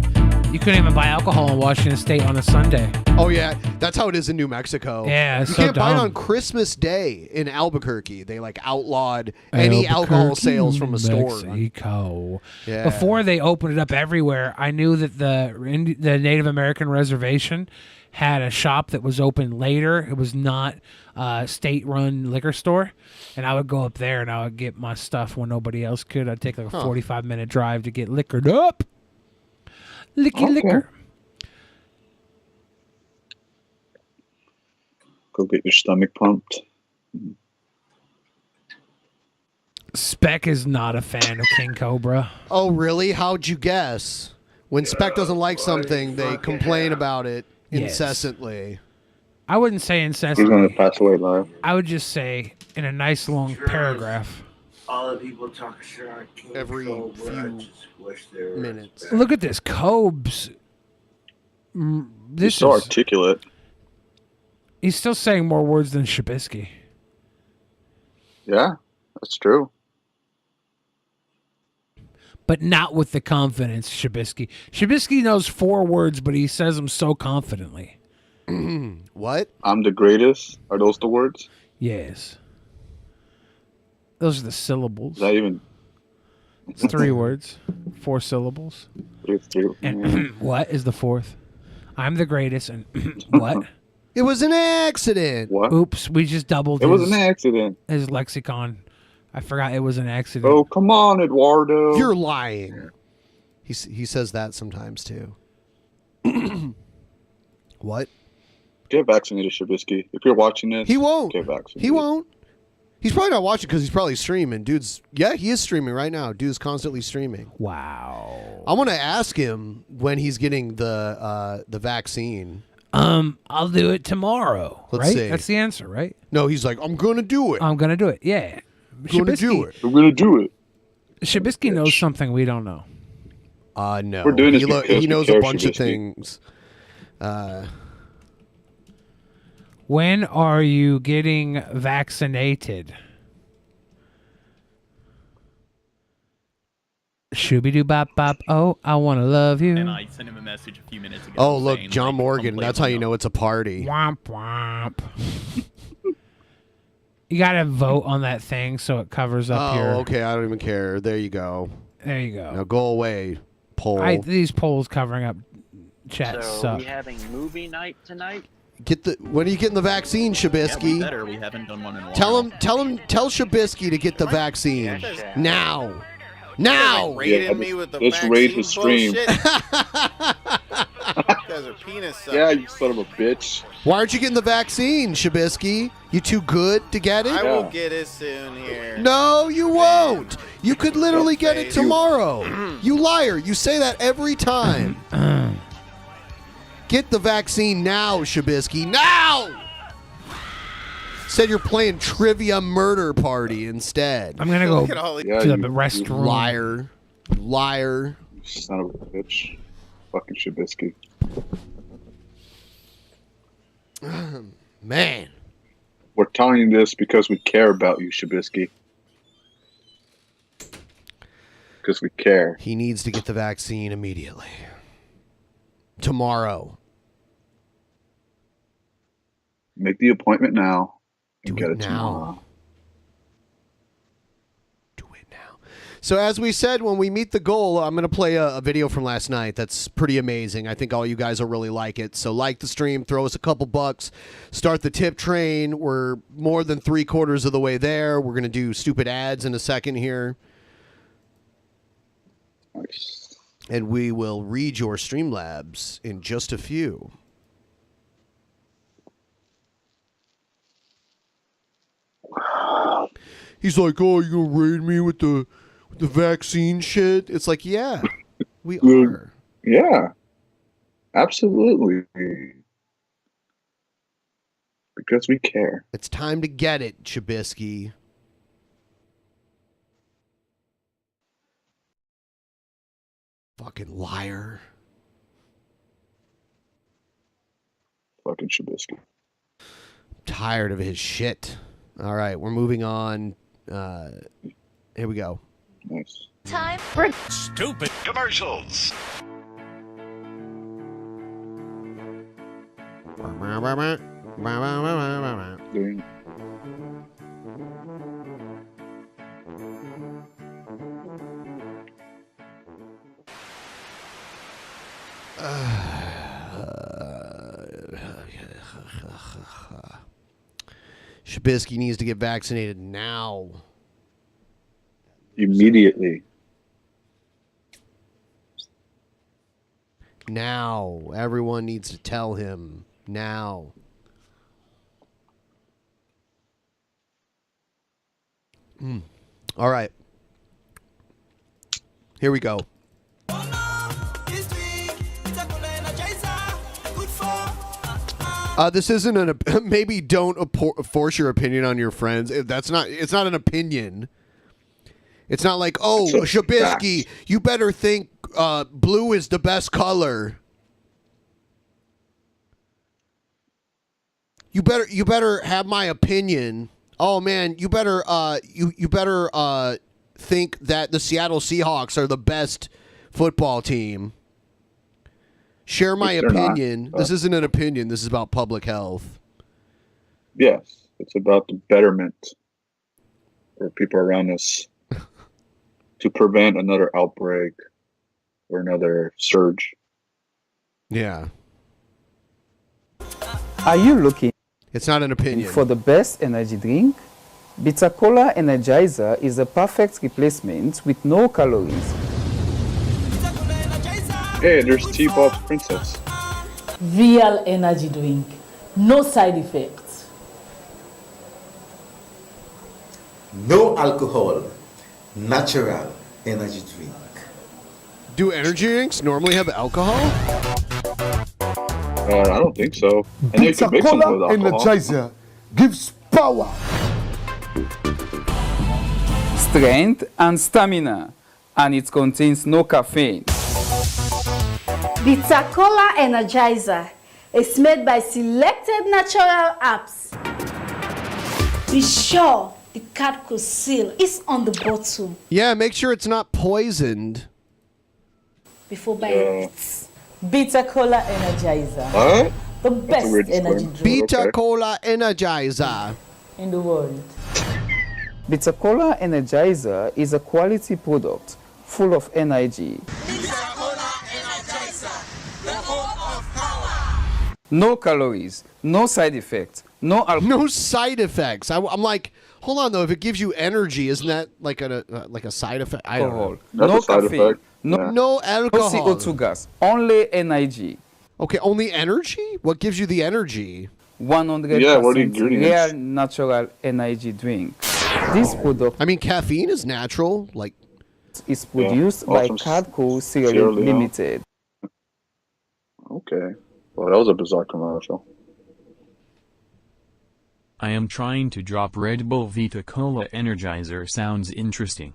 you couldn't even buy alcohol in Washington State on a Sunday. Oh, yeah. That's how it is in New Mexico. Yeah, you so can't buy it dumb. on Christmas Day in Albuquerque. They like outlawed any alcohol sales from a store. Mexico. Yeah. Before they opened it up everywhere, I knew that the Native American reservation had a shop that was open later. It was not a state-run liquor store. And I would go up there and I would get my stuff when nobody else could. I'd take like a 45-minute drive to get liquored up. Liquor. Go get your stomach pumped. Spec is not a fan of King Cobra. Oh, really? How'd you guess? When Spec doesn't like something, they complain about it incessantly. I wouldn't say He's going incessantly. to pass away live. I would just say in a nice long paragraph. All the people talking shit on King Every Cobra, I few just wish they were minutes. Look at this. Cobes. He's so articulate. He's still saying more words than Shabisky. Yeah, that's true. But not with the confidence, Shabisky. Shabisky knows 4 words, but he says them so confidently. What? I'm the greatest. Are those the words? Yes. Those are the syllables. Is that even? It's 3 words. 4 syllables. And what is the 4th? I'm the greatest. And what? It was an accident. What? Oops, we just doubled It was an accident. his lexicon. I forgot it was an accident. Oh, come on, Eduardo. You're lying. He says that sometimes too. What? Get vaccinated, Shabisky. If you're watching this, He won't. Get vaccinated. He won't. He's probably not watching because he's probably streaming. He is streaming right now. Dude's constantly streaming. Wow. I want to ask him when he's getting the vaccine. I'll do it tomorrow. Let's right? see. That's the answer, right? No, he's like, I'm gonna do it. I'm gonna do it. Yeah. I'm gonna do it. I'm gonna do it. Shabisky knows something we don't know. No. We're doing this he because we knows care, a bunch of Shabisky. things. When are you getting vaccinated? Shooby-doo bop bop. Oh, I want to love you. And I sent him a message a few minutes ago. Oh, look, saying, John like, Morgan. come play That's with how you me. know it's a party. Womp womp. You gotta vote on that thing so it covers up your. Oh, okay. I don't even care. There you go. There you go. Now go away, poll. These polls covering up chat So suck. we having movie night tonight? When are you getting the vaccine, Shabisky? Yeah, we better. We haven't done one in a while. Tell Shabisky to get the vaccine now. Now. Raiding me with the Let's raid his stream. bullshit. You guys are penis suckers. Yeah, you son of a bitch. Why aren't you getting the vaccine, Shabisky? You too good to get it? I will get it soon here. No, you won't. You could literally get it tomorrow. You liar. You say that every time. Get the vaccine now, Shabisky. Now! Said you're playing Trivia Murder Party instead. I'm gonna go Look at all these- to the restroom. Liar. Liar. You son of a bitch. Fucking Shabisky. Man. We're telling you this because we care about you, Shabisky. Because we care. He needs to get the vaccine immediately. Tomorrow. Make the appointment now and Do get it it now. tomorrow. So as we said, when we meet the goal, I'm going to play a video from last night that's pretty amazing. I think all you guys will really like it. So like the stream, throw us a couple bucks, start the tip train. We're more than 3/4 of the way there. We're going to do stupid ads in a second here. Nice. And we will read your Streamlabs in just a few. He's like, oh, you going to raid me with the vaccine shit? It's like, yeah, we are. Yeah, absolutely. Because we care. It's time to get it, Chabisky. Fucking liar. Fucking Shabisky. Tired of his shit. All right, we're moving on. Here we go. Nice. Time for stupid commercials. Shabisky needs to get vaccinated now. Immediately. Now. Everyone needs to tell him now. All right. Here we go. This isn't an maybe don't force your opinion on your friends. It's not an opinion. It's not like, oh, Shabisky, you better think blue is the best color. You better have my opinion. Oh man, you better think that the Seattle Seahawks are the best football team. Share my opinion. This isn't an opinion. This is about public health. Yes, it's about the betterment for people around us to prevent another outbreak or another surge. Yeah. Are you looking? It's not an opinion. For the best energy drink? Bitter Cola Energizer is a perfect replacement with no calories. Hey, there's T-Bob's Princess. Real energy drink. No side effects. No alcohol. Natural energy drink. Do energy drinks normally have alcohol? I don't think so. I know you can make some with alcohol. Energizer gives power, Strength and stamina. And it contains no caffeine. Bitter Cola Energizer is made by selected natural apps. Be sure the card code seal is on the bottle Yeah, make sure it's not poisoned. before buying it. Bitter Cola Energizer. What? The best energy drink Bitter Cola Energizer. in the world. Bitter Cola Energizer is a quality product full of energy. No calories, no side effects, no alcohol. No side effects. I'm like, hold on though. If it gives you energy, isn't that like a side effect? I don't know. No caffeine, no alcohol. No CO2 gas, only energy. Okay, only energy? What gives you the energy? 100% real natural energy drink. This product, I mean, caffeine is natural. Like, is produced by Cadco Cereal Limited. Okay. Well, that was a bizarre commercial. I am trying to drop Red Bull Vita Cola Energizer. Sounds interesting.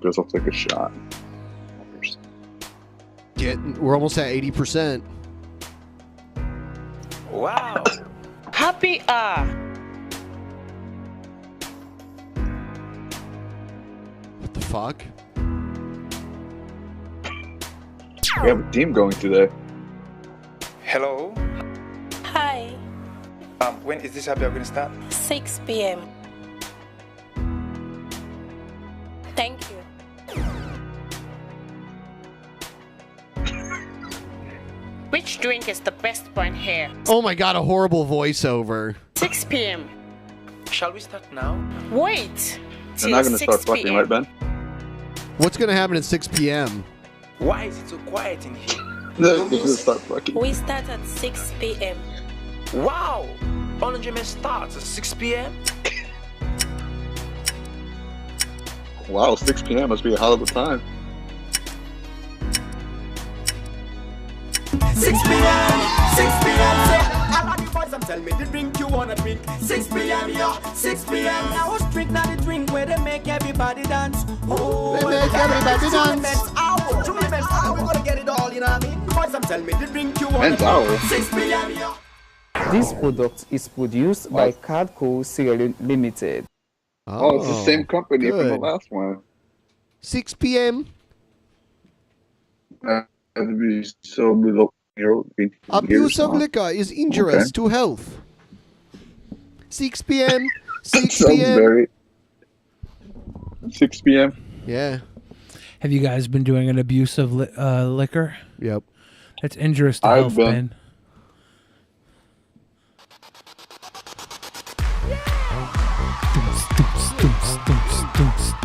Guess I'll take a shot. we're almost at 80%. Wow. Happy What the fuck? We have a team going today. Hello. Hi. When is this happy hour gonna start? 6 p.m. Thank you. Which drink is the best one here? Oh my god, a horrible voiceover. 6 p.m. Shall we start now? Wait. They're not gonna start fucking, right, Ben? What's gonna happen at 6 p.m.? Why is it so quiet in here? They're gonna start fucking. We start at 6 p.m. Wow! Entertainment starts at 6 p.m. Wow, 6 p.m. must be a hell of a time. 6 p.m. 6 p.m. Say, all of the boys them tell me the drink you wanna drink. 6 p.m. yeah, 6 p.m. Now who's drink now the drink where they make everybody dance. Oh, they make everybody dance. Truly men's hour, we gonna get it all, you know what I mean? Boys them tell me the drink you wanna drink. 6 p.m. yeah. This product is produced by Cardco Cereal Limited. Oh, it's the same company from the good. last one. 6 p.m. That'd be so below. Abuse of liquor is injurious to health. 6 p.m. 6 Sounds p.m. very. 6 p.m. Yeah. Have you guys been doing an abuse of liquor? Yep. That's injurious to I've health, been. Ben.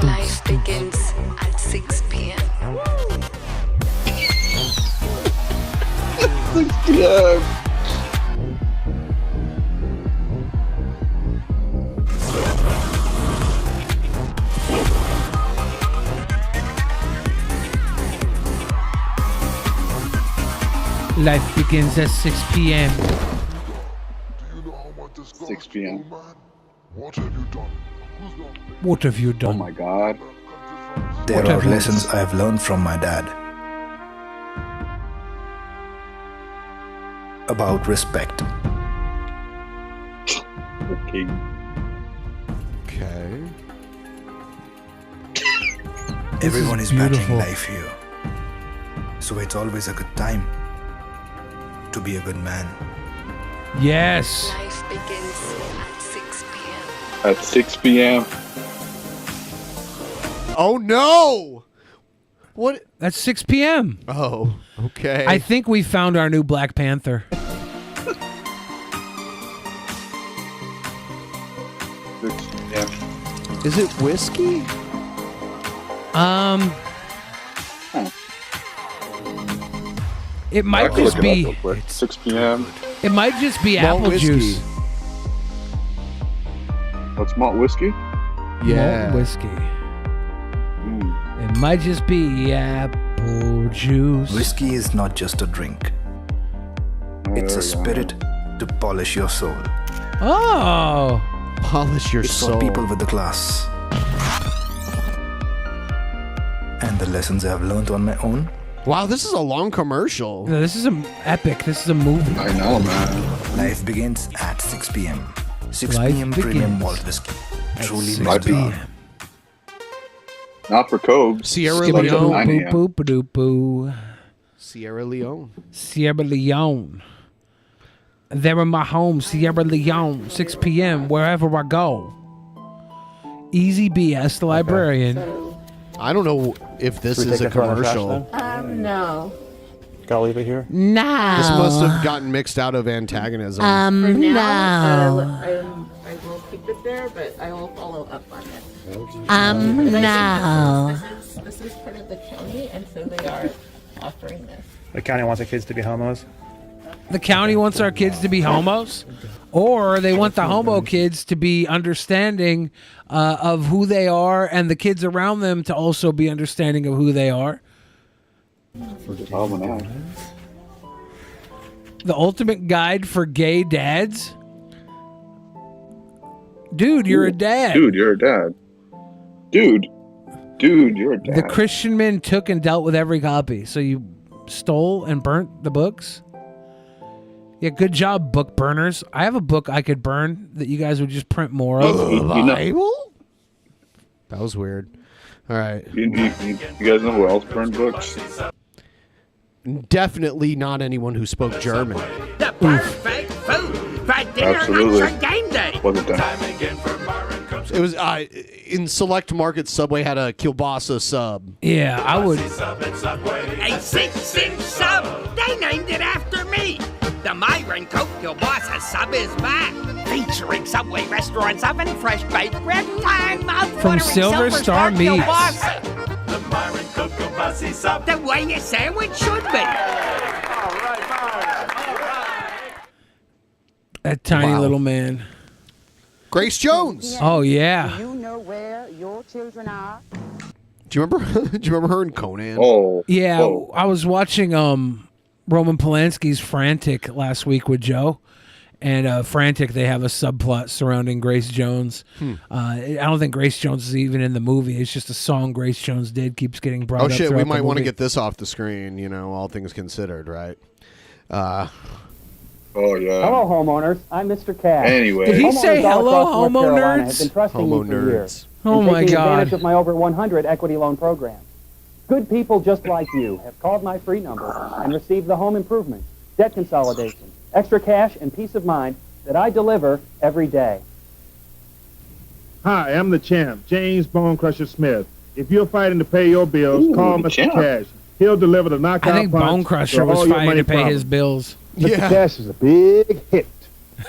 Life begins at 6 p.m. 6 p.m. Life begins at 6 p.m. 6 p.m. What have you done? What have you done? Oh my god. There are lessons I have learned from my dad about respect. Okay. Okay. Everyone is is matching beautiful. life here. So it's always a good time to be a good man. Yes. Life begins at 6 p.m. At 6 p.m. Oh no! What? That's 6 p.m. Oh, okay. I think we found our new Black Panther. Is it whiskey? It might just be. 6 p.m. It might just be Malt apple whiskey. juice. What's malt whiskey? Yeah. Malt whiskey. It might just be apple juice. Whiskey is not just a drink. It's a spirit to polish your soul. Oh. Polish your It's soul. for people with the class. And the lessons I have learned on my own. Wow, this is a long commercial. No, this is an epic. This is a movie. I know, man. Life begins at 6 p.m. 6 Life p.m. begins premium malt whiskey. Truly 6 makes me p.m. Not for Cobes. Sierra Skip it to Leone. 9 Boo, a.m. boo, boo, doo, boo. Sierra Leone. Sierra Leone. There in my home, Sierra Leone, 6 p.m. wherever I go. Easy BS, the librarian. I don't know if this is a commercial. No. Gotta leave it here. No. This must have gotten mixed out of antagonism. For now, no. I will keep it there, but I will follow up on it. No. This is part of the county, and so they are offering this. The county wants the kids to be homos. The county wants our kids to be homos, or they want the homo kids to be understanding of who they are, and the kids around them to also be understanding of who they are. Almanac. The ultimate guide for gay dads. Dude, you're a dad. Dude, you're a dad. Dude, you're a dad. The Christian men took and dealt with every copy. So you stole and burnt the books. Yeah, good job, book burners. I have a book I could burn that you guys would just print more of. Bible? That was weird. All right. You guys know who else burned books? Definitely not anyone who spoke German. The perfect food for dinner, Absolutely. lunch, or game day. Wasn't that? It was in select markets. Subway had a kielbasa sub. Yeah, I would. A 6-cent sub. They named it after me. The Myron Coke Kielbasa sub is back. Featuring Subway restaurants oven fresh baked bread time From Silver Star Meats. Kielbasa. The Myron Coke Kielbasa sub. The way a sandwich should be. That tiny little man. Grace Jones. Oh yeah. Do you know where your children are? Do you remember? Do you remember her in Conan? Oh. Yeah, I was watching Roman Polanski's Frantic last week with Joe. And Frantic, they have a subplot surrounding Grace Jones. I don't think Grace Jones is even in the movie. It's just a song Grace Jones did keeps getting brought up. Oh shit, we throughout might the want to movie. get this off the screen. You know, all things considered, right? Oh yeah. Hello, homeowners. I'm Mr. Cash. Anyway. Did he say Homeowners all hello, across North homo Carolina nerds? have been trusting Homo me for nerds. years. Oh and my taking God. advantage of my over 100 equity loan program. Good people just like you have called my free number and received the home improvement, debt consolidation, extra cash, and peace of mind that I deliver every day. Hi, I'm the champ, James Bone Crusher Smith. If you're fighting to pay your bills, call Mr. champ. Cash. He'll deliver the knockout I think punch Bone Crusher to was all your fighting money to pay his problems. bills. Mr. Cash is a big hit.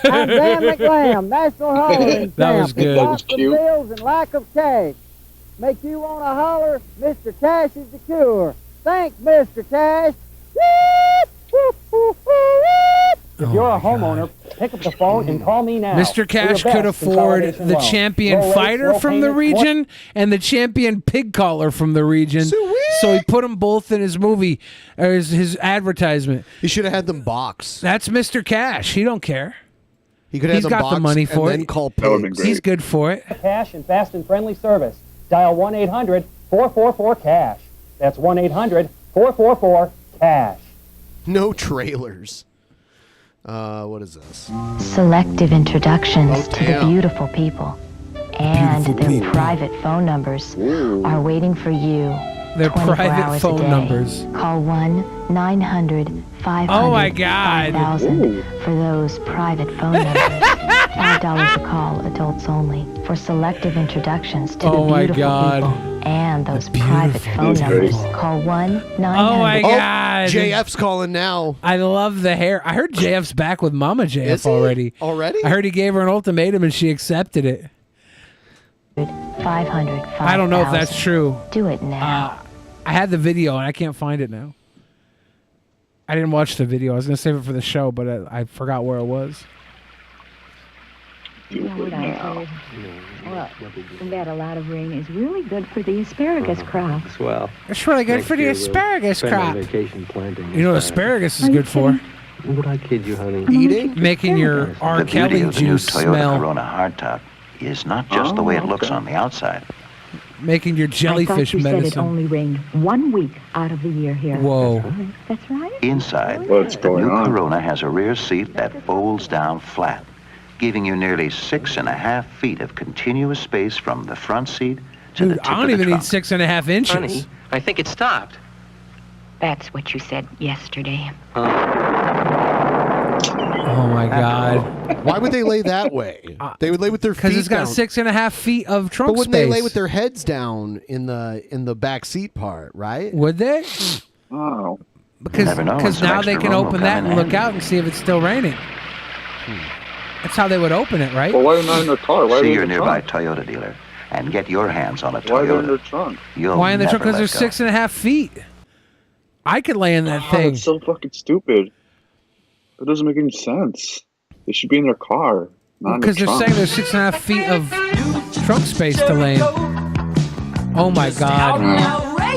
I'm Dan McLam, National Hollering That was good. Lots of bills and lack of cash. Make you want to holler, Mr. Cash is the cure. Thanks, Mr. Cash. If you're a homeowner, pick up the phone and call me now. Mr. Cash for your could best afford consolidation the loan. champion Low rates, fighter low from the payments, region and the champion pig collar from the region. So he put them both in his movie, or his advertisement. He should have had them box. That's Mr. Cash. He don't care. He could have He's them got box the money and for then it. call That would've been pigs. great. He's good for it. Cash and fast and friendly service. Dial 1-800-444-CASH. That's 1-800-444-CASH. No trailers. What is this? Selective introductions to the damn. beautiful people. And their private phone numbers are waiting for you. Their 24 private hours a phone day. numbers. Call 1-900-500-5000 Oh my God. for those private phone numbers. $5 a call, adults only. For selective introductions to Oh the my beautiful God. people and those private phone That's great. numbers. Call 1-900. Oh my God. JF's calling now. I love the hair. I heard JF's back with Mama JF Is he? already. Already? I heard he gave her an ultimatum and she accepted it. 500. I don't know if that's true. Do it now. I had the video and I can't find it now. I didn't watch the video. I was going to save it for the show, but I forgot where it was. You know what I told you? Well, that a lot of rain is really good for the asparagus crop. Well, It's really good next for the year we'll asparagus spend our crop. vacation planting You know what asparagus is good for? Would I kid you, honey? Eating? Making your R. The beauty Kelly of the new juice Toyota smell. Corona hardtop is not just the way it looks on the outside. Making your I jellyfish thought you said it medicine. only rained 1 week out of the year here. Whoa. That's right. Inside, What's the going new on? Corona has a rear seat that folds down flat, giving you nearly 6.5 feet of continuous space from the front seat to the Dude, tip I don't of the even trunk. need 6.5 inches. Honey, I think it stopped. That's what you said yesterday. Oh my God. Why would they lay that way? They would lay with their feet Because it's got down. 6.5 feet of trunk But wouldn't space. they lay with their heads down in the back seat part, right? Would they? Oh. Because never know when some now they extra can room will open come that in and look handy. out and see if it's still raining. That's how they would open it, right? Well, why are they not in their car? Why are See they your in the nearby trunk? Toyota dealer and get your hands on a Why are they in Toyota. their trunk? You'll Why in the never trunk? Because let there's go. 6.5 feet. I could lay in that God, thing. that's so fucking stupid. That doesn't make any sense. They should be in their car, not in Because their they're trunk. saying there's 6.5 feet of trunk space to lay in. Oh my God.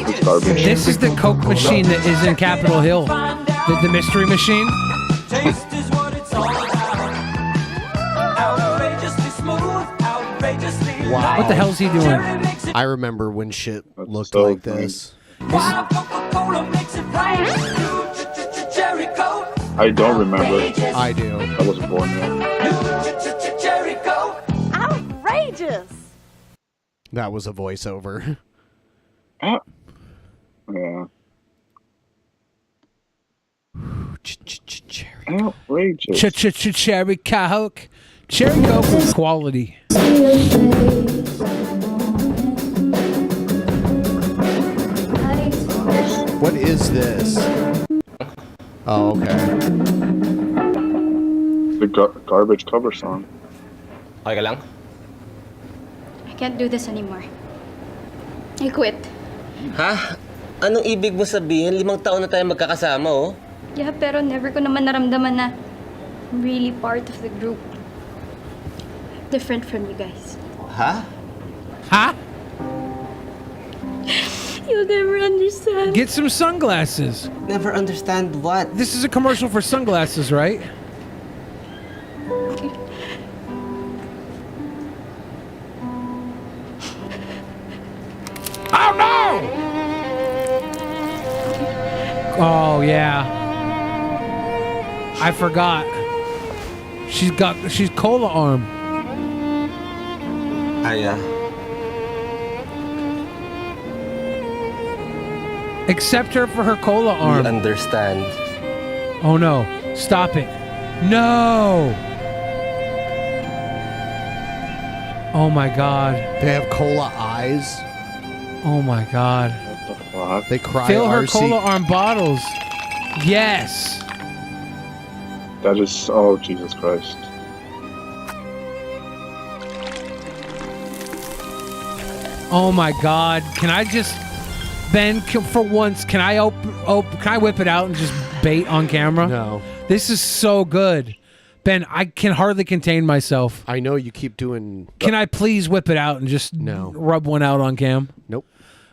It's garbage. This is the Coke machine that is in Capitol Hill. The mystery machine. Wow. What the hell's he doing? I remember when shit looked so like funny. this. I don't remember. I do. I wasn't born yet. Cherry Coke. Outrageous. That was a voiceover. Yeah. Outrageous. Cherry Coke. Cherry Coke is quality. What is this? Oh, okay. The garbage cover song. Okay ka lang? I can't do this anymore. I quit. Ha? Anong ibig mo sabihin? 5 taon na tayo magkakasama, oh. Yeah, pero never ko naman naramdaman na I'm really part of the group. Different from you guys. Ha? Ha? You'll never understand. Get some sunglasses. Never understand what? This is a commercial for sunglasses, right? Oh no! Oh yeah. I forgot. She's cola arm. Accept her for her cola arm. We understand. Oh no. Stop it. No. Oh my god. They have cola eyes. Oh my god. What the fuck? They cry. Fill her RC. cola arm bottles. Yes. That is. Oh, Jesus Christ. Oh my god. Can I just, Ben, for once, can I can I whip it out and just bait on camera? No. This is so good. Ben, I can hardly contain myself. I know you keep doing. Can I please whip it out and just rub one out on cam? Nope.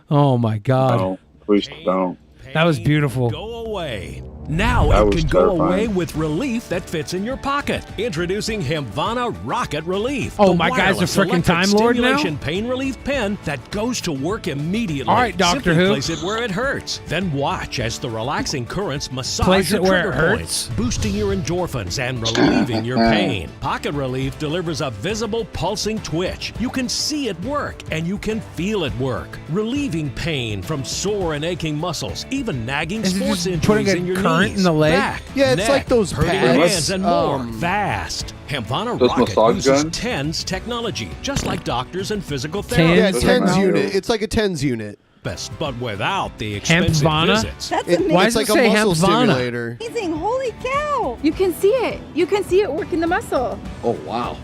Oh my god. No, please don't. That was beautiful. Go away. Now That it was can go terrifying. away with relief that fits in your pocket. Introducing Hemvana Rocket Relief. Oh, the my guy's a wireless frickin' electric Time Lord now? stimulation pain relief pen that goes to work immediately. All right, Doctor Simply Who. place it where it hurts. Then watch as the relaxing currents massage Place your it where trigger it points, hurts? boosting your endorphins and relieving your pain. Pocket Relief delivers a visible pulsing twitch. You can see it work and you can feel it work, relieving pain from sore and aching muscles, even nagging Is it sports just putting injuries a in your current knees, in the leg? back, Yeah, it's neck, like those hurting pads. hands and more fast. Hemvana Those Rocket massage uses guns? TENS technology, just like doctors and physical Yeah, therapists. TENS unit. It's like a TENS unit. But without the expensive Hemvana? visits. That's It- amazing. Why it's does like it a say muscle Hemvana? stimulator. Amazing. Holy cow. You can see it. You can see it working the muscle. Oh wow,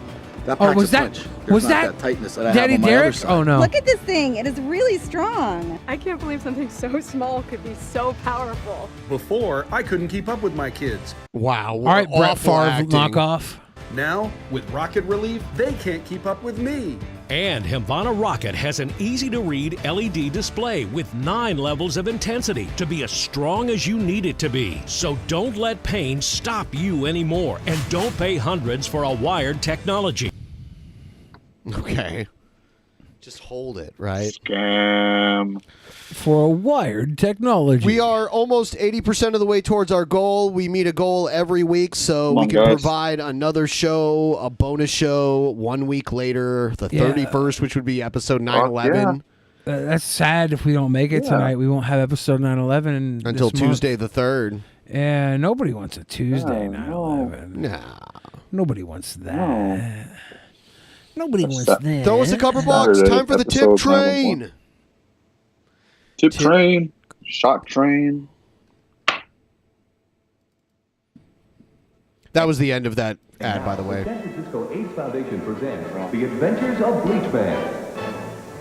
that Oh, packs was a that punch. There's was not that tightness that I Daddy have on my Derek? other side. Oh no. Look at this thing. It is really strong. I can't believe something so small could be so powerful. Before, I couldn't keep up with my kids. Wow. All right, Brett awful Favre acting. knockoff. Now, with Rocket Relief, they can't keep up with me. And Hemvana Rocket has an easy-to-read LED display with 9 levels of intensity to be as strong as you need it to be. So don't let pain stop you anymore, and don't pay hundreds for a wired technology. Okay. Just hold it, right? Scam. For a wired technology. We are almost 80% of the way towards our goal. We meet a goal every week, so Come we on, can guys. provide another show, a bonus show, 1 week later, the Yeah. 31st, which would be episode 9/11. That's sad if we don't make it Yeah. tonight. We won't have episode 9/11 Until this month. Tuesday the 3rd. And nobody wants a Tuesday 9/11. Nah. Nobody wants that. Nobody wants that. that. Throw us a couple bucks. Saturday, Time for the tip episode train. 911. Tip train. Shot train. That was the end of that ad, by the way. San Francisco AIDS Foundation presents The Adventures of Bleach Man.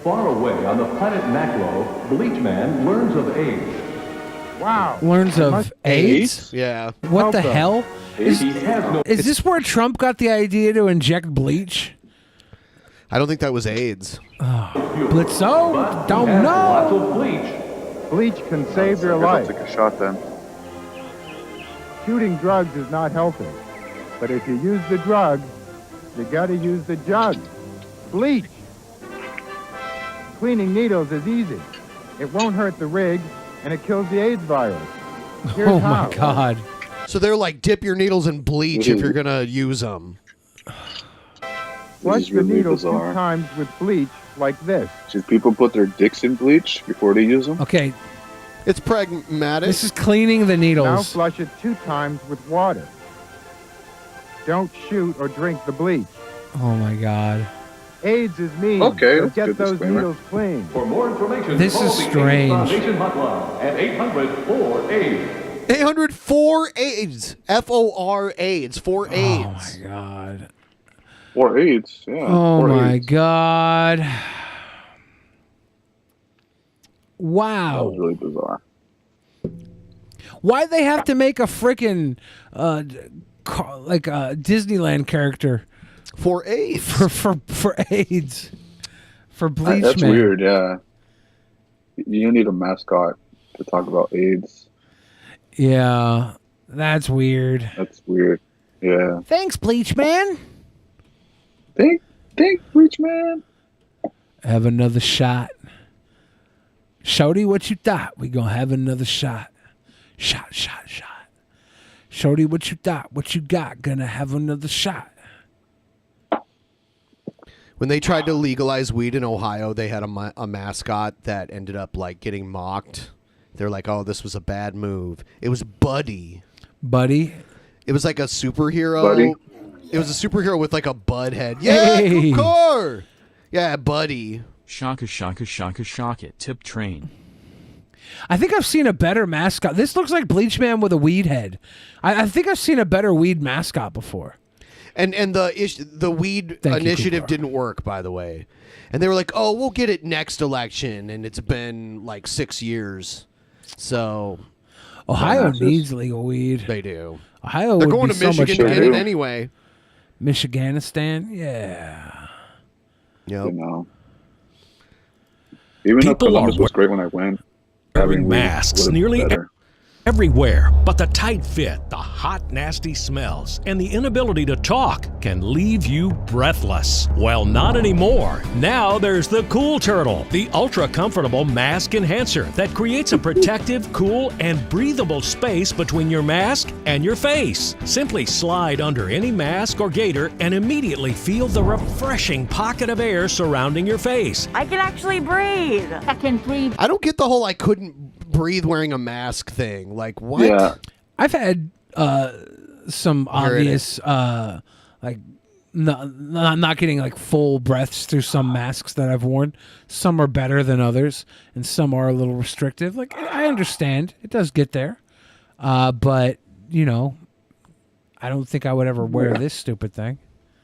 Far away on the planet Maclo, Bleach Man learns of AIDS. Wow. Learns of AIDS? Yeah. What the hell? Is He has no... this where Trump got the idea to inject bleach? I don't think that was AIDS. Blitzo? Don't Lots know. of bleach. Bleach can save your I'll life. take a shot then. Shooting drugs is not healthy. But if you use the drug, you gotta use the jug. Bleach. Cleaning needles is easy. It won't hurt the rig, and it kills the AIDS virus. Here's Oh how. my God. So they're like, dip your needles in bleach if you're gonna use them. Flush the needle 2 times with bleach like this. Should people put their dicks in bleach before they use them? Okay. It's pragmatic. This is cleaning the needles. Now flush it 2 times with water. Don't shoot or drink the bleach. Oh my God. AIDS is mean. Okay, So that's get good those disclaimer. needles clean. For more information, This call is the AIDS strange. Foundation hotline at 800-4-AIDS. 804 AIDS. FOR AIDS. For AIDS. Oh my God. For AIDS, yeah. Oh for my AIDS. God. That Wow. was really bizarre. Why'd they have to make a freaking Disneyland character for AIDS? For AIDS. For bleach That's man. weird, yeah. You need a mascot to talk about AIDS. Yeah. That's weird. That's weird. Yeah. Thanks, Bleach Man. Thank Bleach Man. Have another shot. Shorty, what you thought? We gonna have another shot. Shot. Shorty, what you thought? What you got? Gonna have another shot. When they tried to legalize weed in Ohio, they had a mascot that ended up like getting mocked. They're like, "Oh, this was a bad move." It was Buddy. Buddy. It was like a superhero. Buddy? It was a superhero with like a bud head. Yeah, Hey. car. Yeah, Buddy. Shaka, tip train. I think I've seen a better mascot. This looks like Bleach Man with a weed head. I think I've seen a better weed mascot before. And the weed Thank you, initiative Cooper. didn't work, by the way. And they were like, "Oh, we'll get it next election," and it's been like 6 years. So Ohio needs legal weed. They do. Ohio They're would going be to so much Michigan to get better. it anyway. Michiganistan, yeah. Yep. You know. Even though People Columbus are was great when I went. Wearing having weed masks would've been nearly better. everywhere, but the tight fit, the hot, nasty smells, and the inability to talk can leave you breathless. Well, not anymore. Now there's the Cool Turtle, the ultra-comfortable mask enhancer that creates a protective, cool, and breathable space between your mask and your face. Simply slide under any mask or gaiter and immediately feel the refreshing pocket of air surrounding your face. I can actually breathe. I can breathe. I don't get the whole I couldn't breathe wearing a mask thing. Like, what? Yeah. I've had some Here it obvious like not getting like full breaths through some masks that I've worn. Some are better than others, and some are a little restrictive. Like, I understand it does get there, but you know, I don't think I would ever wear this stupid thing.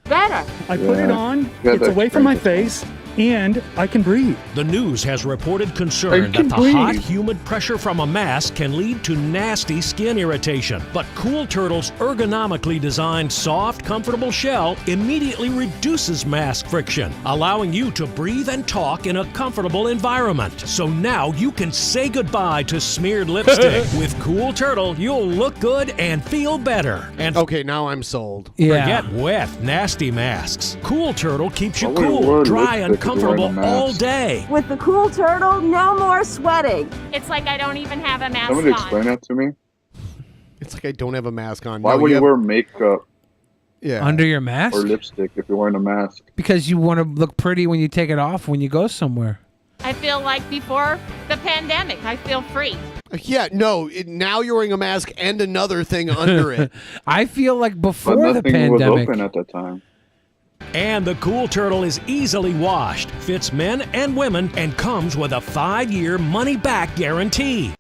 Better. I put it on, Yeah, it's that's away from my great. face, and I can breathe. The news has reported I concern can that the hot, breathe. humid pressure from a mask can lead to nasty skin irritation. But Cool Turtle's ergonomically designed, soft, comfortable shell immediately reduces mask friction, allowing you to breathe and talk in a comfortable environment. So now you can say goodbye to smeared lipstick. With Cool Turtle, you'll look good and feel better. And Okay, now I'm sold. forget wet, nasty masks. Cool Turtle keeps you I would've cool, worn dry, and lipstick if you're wearing a comfortable all mask. day. With the Cool Turtle, no more sweating. It's like I don't even have a mask Somebody on. explain that to me. It's like I don't have a mask on. Why No, would you have- wear makeup Yeah. Under your mask? or lipstick if you're wearing a mask? Because you want to look pretty when you take it off when you go somewhere. I feel like before the pandemic, I feel free. Yeah, no. Now you're wearing a mask and another thing under it. I feel like But before the nothing was pandemic. open at that time. And the Cool Turtle is easily washed, fits men and women, and comes with a 5-year money-back guarantee.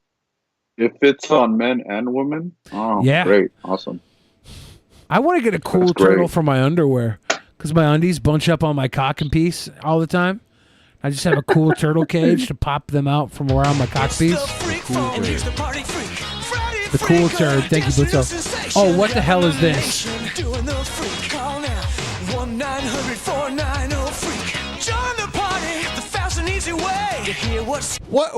It fits on men and women. Oh, Yeah. great, awesome. I want to get a cool That's great. turtle for my underwear because my undies bunch up on my cock and piece all the time. I just have a cool turtle cage to pop them out from around my cock piece. The cool turd. Thank you, Blitzo. Oh, what the hell is this? Doing the freak call now. 1-900-490-FREAK. Join the party, the fast and easy way to hear what's What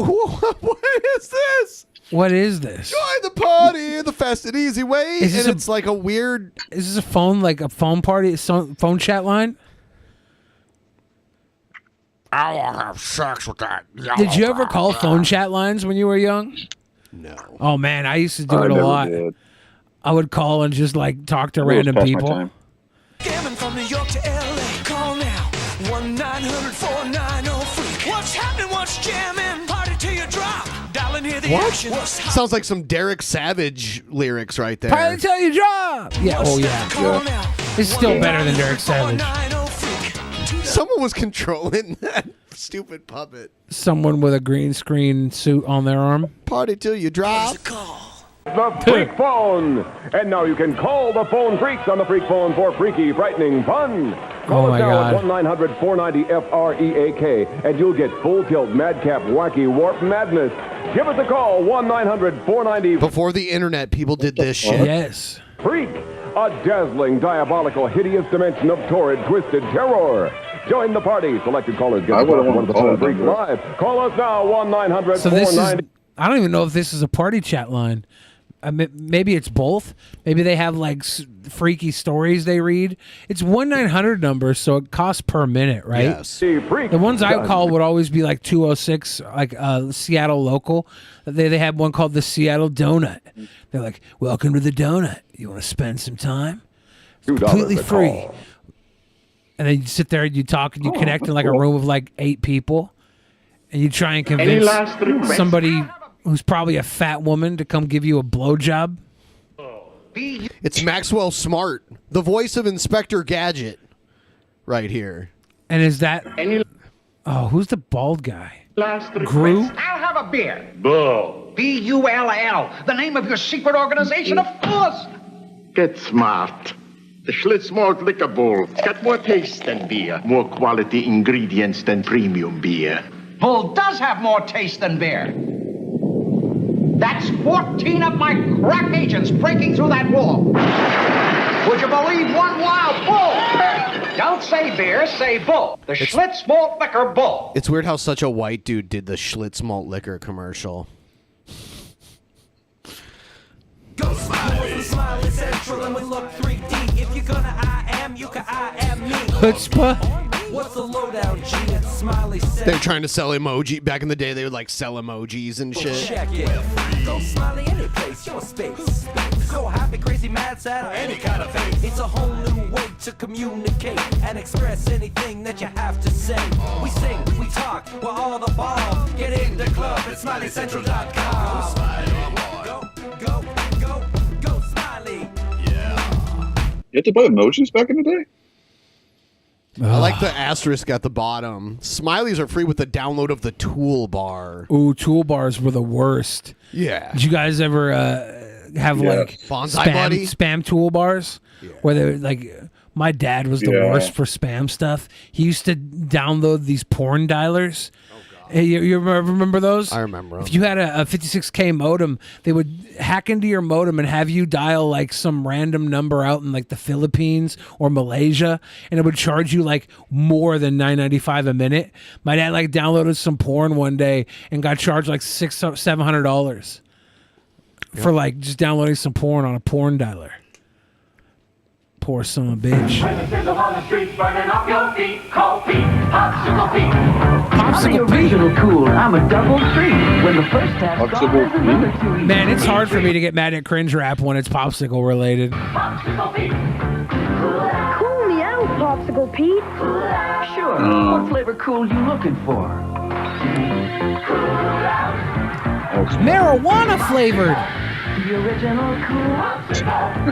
is this? What is this? Join the party the fast and easy way. Is this And a- it's like a weird. Is this a phone, like a phone party, phone chat line? I want to have sex with that. Did you ever call phone chat lines when you were young? No. Oh man, I used to do I it a never lot. did. I would call and just like talk to It was random past my people. time. Jamming from New York to LA. Call now. 1-900-490-FREAK. What's happening? What's jamming? Party till you drop. Dial and hear the What? action. Sounds like some Derek Savage lyrics right there. Party till you drop. Yeah. Oh yeah. Yeah. It's still better than Derek Savage. Someone was controlling that stupid puppet. Someone with a green screen suit on their arm. Party till you drop. The Freak Phone. And now you can call the phone freaks on the Freak Phone for freaky, frightening fun. Call Oh, us my now God. at 1-900-490-FREAK, and you'll get full tilt, madcap, wacky, warp madness. Give us a call, 1-900-490. Before the internet, people did this shit. Yes. Freak, a dazzling, diabolical, hideous dimension of torrid, twisted terror. Join the party. Selected callers get I to talk would've to one of the wanted phone to freaks call live. Call us now, 1-900-490. So this is. I don't even know if this is a party chat line. Maybe it's both. Maybe they have like freaky stories they read. It's 1-900 number, so it costs per minute, right? Yes. The ones I call would always be like 206, like Seattle local. They had one called the Seattle Donut. They're like, "Welcome to the Donut. You want to spend some time? It's completely free." And then you sit there and you talk and you connect in like a room of like 8 people, and you try and convince last requests? somebody who's probably a fat woman to come give you a blowjob. It's Maxwell Smart, the voice of Inspector Gadget, right here. And is that? Oh, who's the bald guy? Last Gru? request. I'll have a beer. Bull. B-U-L-L. The name of your secret organization, of course. Get smart. The Schlitz Malt Liquor Bowl. It's got more taste than beer, more quality ingredients than premium beer. Bull does have more taste than beer. That's 14 of my crack agents breaking through that wall. Would you believe one wild bull? Don't say beer, say bull. The Schlitz Malt Liquor Bull. It's weird how such a white dude did the Schlitz Malt Liquor commercial. Go Smiley Central and we look 3D. If you're gonna I am, you can I am me. Chutzpah. What's the lowdown, G? It's Smiley They were Central. trying to sell emoji. Back in the day, they would like sell emojis and shit. Check it. Go Smiley any place, your space. So happy, crazy, mad, sad, or any kind of face. It's a whole new way to communicate and express anything that you have to say. We sing, we talk, we're all the ball. Get in the club at SmileyCentral.com. Go Smiley. You had to buy emojis back in the day? I like the asterisk at the bottom. Smileys are free with the download of the toolbar. Ooh, toolbars were the worst. Yeah. Did you guys ever have like Bonsai Buddy? spam toolbars? Where they like, my dad was the Yeah. worst for spam stuff. He used to download these porn dialers. Hey, you remember those? I remember 'em. If you had a 56K modem, they would hack into your modem and have you dial like some random number out in like the Philippines or Malaysia, and it would charge you like more than $9.95 a minute. My dad like downloaded some porn one day and got charged like $700 for like just downloading some porn on a porn dialer. Poor son of a bitch. Popsicle original cool. I'm a double treat. When the first half gone, there's another 2 weeks. Man, it's hard for me to get mad at cringe rap when it's popsicle related. Cool me out, Popsicle Pete. Sure. What flavor cool you looking for? Marijuana flavored. The original cool.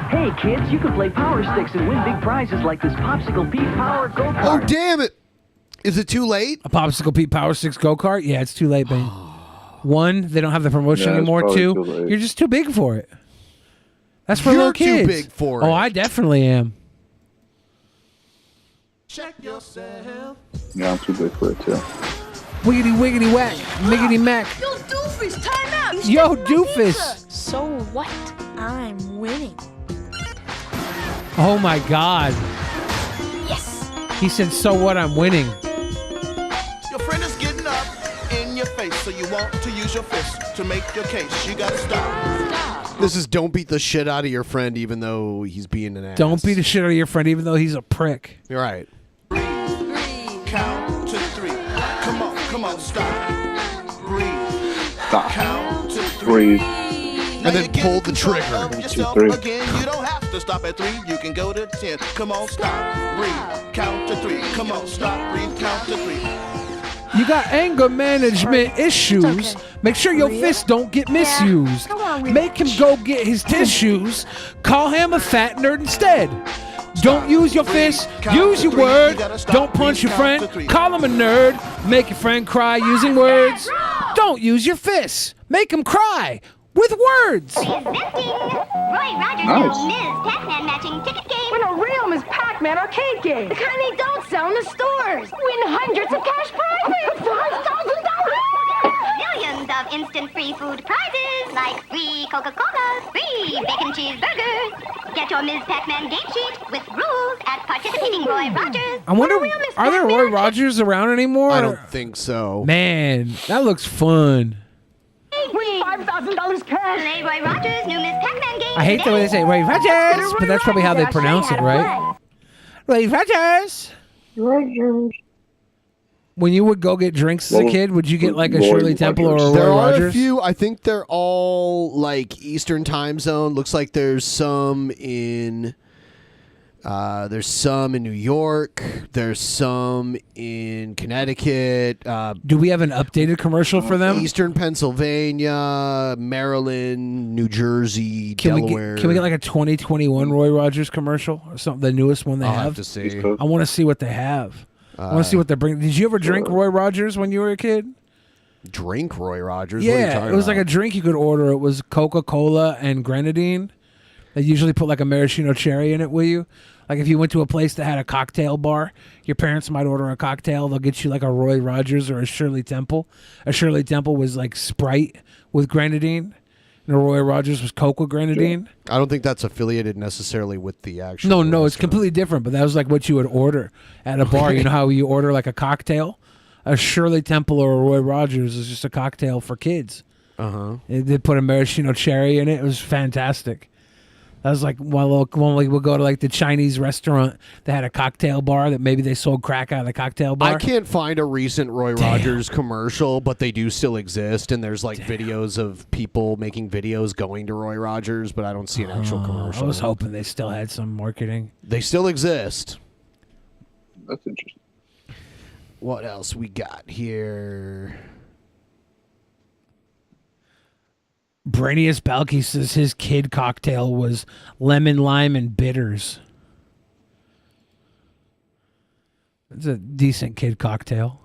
Hey kids, you can play Power Sticks and win big prizes like this Popsicle Pete Power Go Kart. Oh, damn it. Is it too late? A Popsicle Pete Power 6 go-kart? Yeah, it's too late, man. One, they don't have the promotion Yeah, it's anymore. probably Two, too late. you're just too big for it. That's for You're little too kids. big for Oh, it. I definitely am. Check yourself. Yeah, I'm too big for it too. Wiggity wiggity whack. Miggity mac. Yo, Doofus, time out. Yo, Doofus. So what? I'm winning. Oh, my God. Yes. He said, so what? I'm winning. Your friend is getting up in your face, so you want to use your fist to make your case. You gotta stop. This is don't beat the shit out of your friend even though he's being an ass. Don't beat the shit out of your friend even though he's a prick. You're right. Count to 3. Come on, stop. Breathe. Stop. Count to 3. Breathe. And then pull the trigger. Yourself 2, 3. again, you don't have to stop at 3. You can go to 10. Come on, stop, breathe, count to 3. Come on, stop, breathe, count to 3. You got anger management issues. Make sure your fists don't get misused. Make him go get his tissues. Call him a fat nerd instead. Don't use your fists. Use your word. Don't punch your friend. Call him a nerd. Make your friend cry using words. Don't use your fists. Make him cry with words. Presenting Roy Rogers' Nice. new Ms. Pac-Man matching ticket game. Win a real Ms. Pac-Man arcade game. The kind they don't sell in the stores. Win hundreds of cash prizes. $5,000. Millions of instant free food prizes like free Coca-Cola, free bacon cheeseburgers. Get your Ms. Pac-Man game sheet with rules at participating Roy Rogers. I wonder, are there Roy Rogers around anymore? I don't think so. Man, that looks fun. Win $5,000 cash. Play Roy Rogers' new Ms. Pac-Man game. I hate the way they say Roy Rogers, but that's probably how they pronounce it, right? Roy Rogers. When you would go get drinks as a kid, would you get like a Shirley Temple or a There Roy are Rogers? a few. I think they're all like Eastern time zone. Looks like there's some in New York. There's some in Connecticut. Do we have an updated commercial for them? Eastern Pennsylvania, Maryland, New Jersey, Delaware. Can we get like a 2021 Roy Rogers commercial or something? The newest one they I'll have. have to see. I want to see what they have. I want to see what they're bringing. Did you ever drink Roy Rogers when you were a kid? Drink Roy Rogers? What are you Yeah, talking it was about? like a drink you could order. It was Coca-Cola and grenadine. They usually put like a maraschino cherry in it, will you? Like if you went to a place that had a cocktail bar, your parents might order a cocktail. They'll get you like a Roy Rogers or a Shirley Temple. A Shirley Temple was like Sprite with grenadine. And a Roy Rogers was Coke with grenadine. I don't think that's affiliated necessarily with the actual. No, it's completely different. But that was like what you would order at a bar. You know how you order like a cocktail? A Shirley Temple or a Roy Rogers is just a cocktail for kids. They put a maraschino cherry in it. It was fantastic. That was like when we would go to like the Chinese restaurant that had a cocktail bar that maybe they sold crack out of the cocktail bar. I can't find a recent Roy Rogers commercial, but they do still exist, and there's like videos of people making videos going to Roy Rogers, but I don't see an actual commercial. I was hoping they still had some marketing. They still exist. That's interesting. What else we got here? Brainius Balky says his kid cocktail was lemon, lime, and bitters. It's a decent kid cocktail.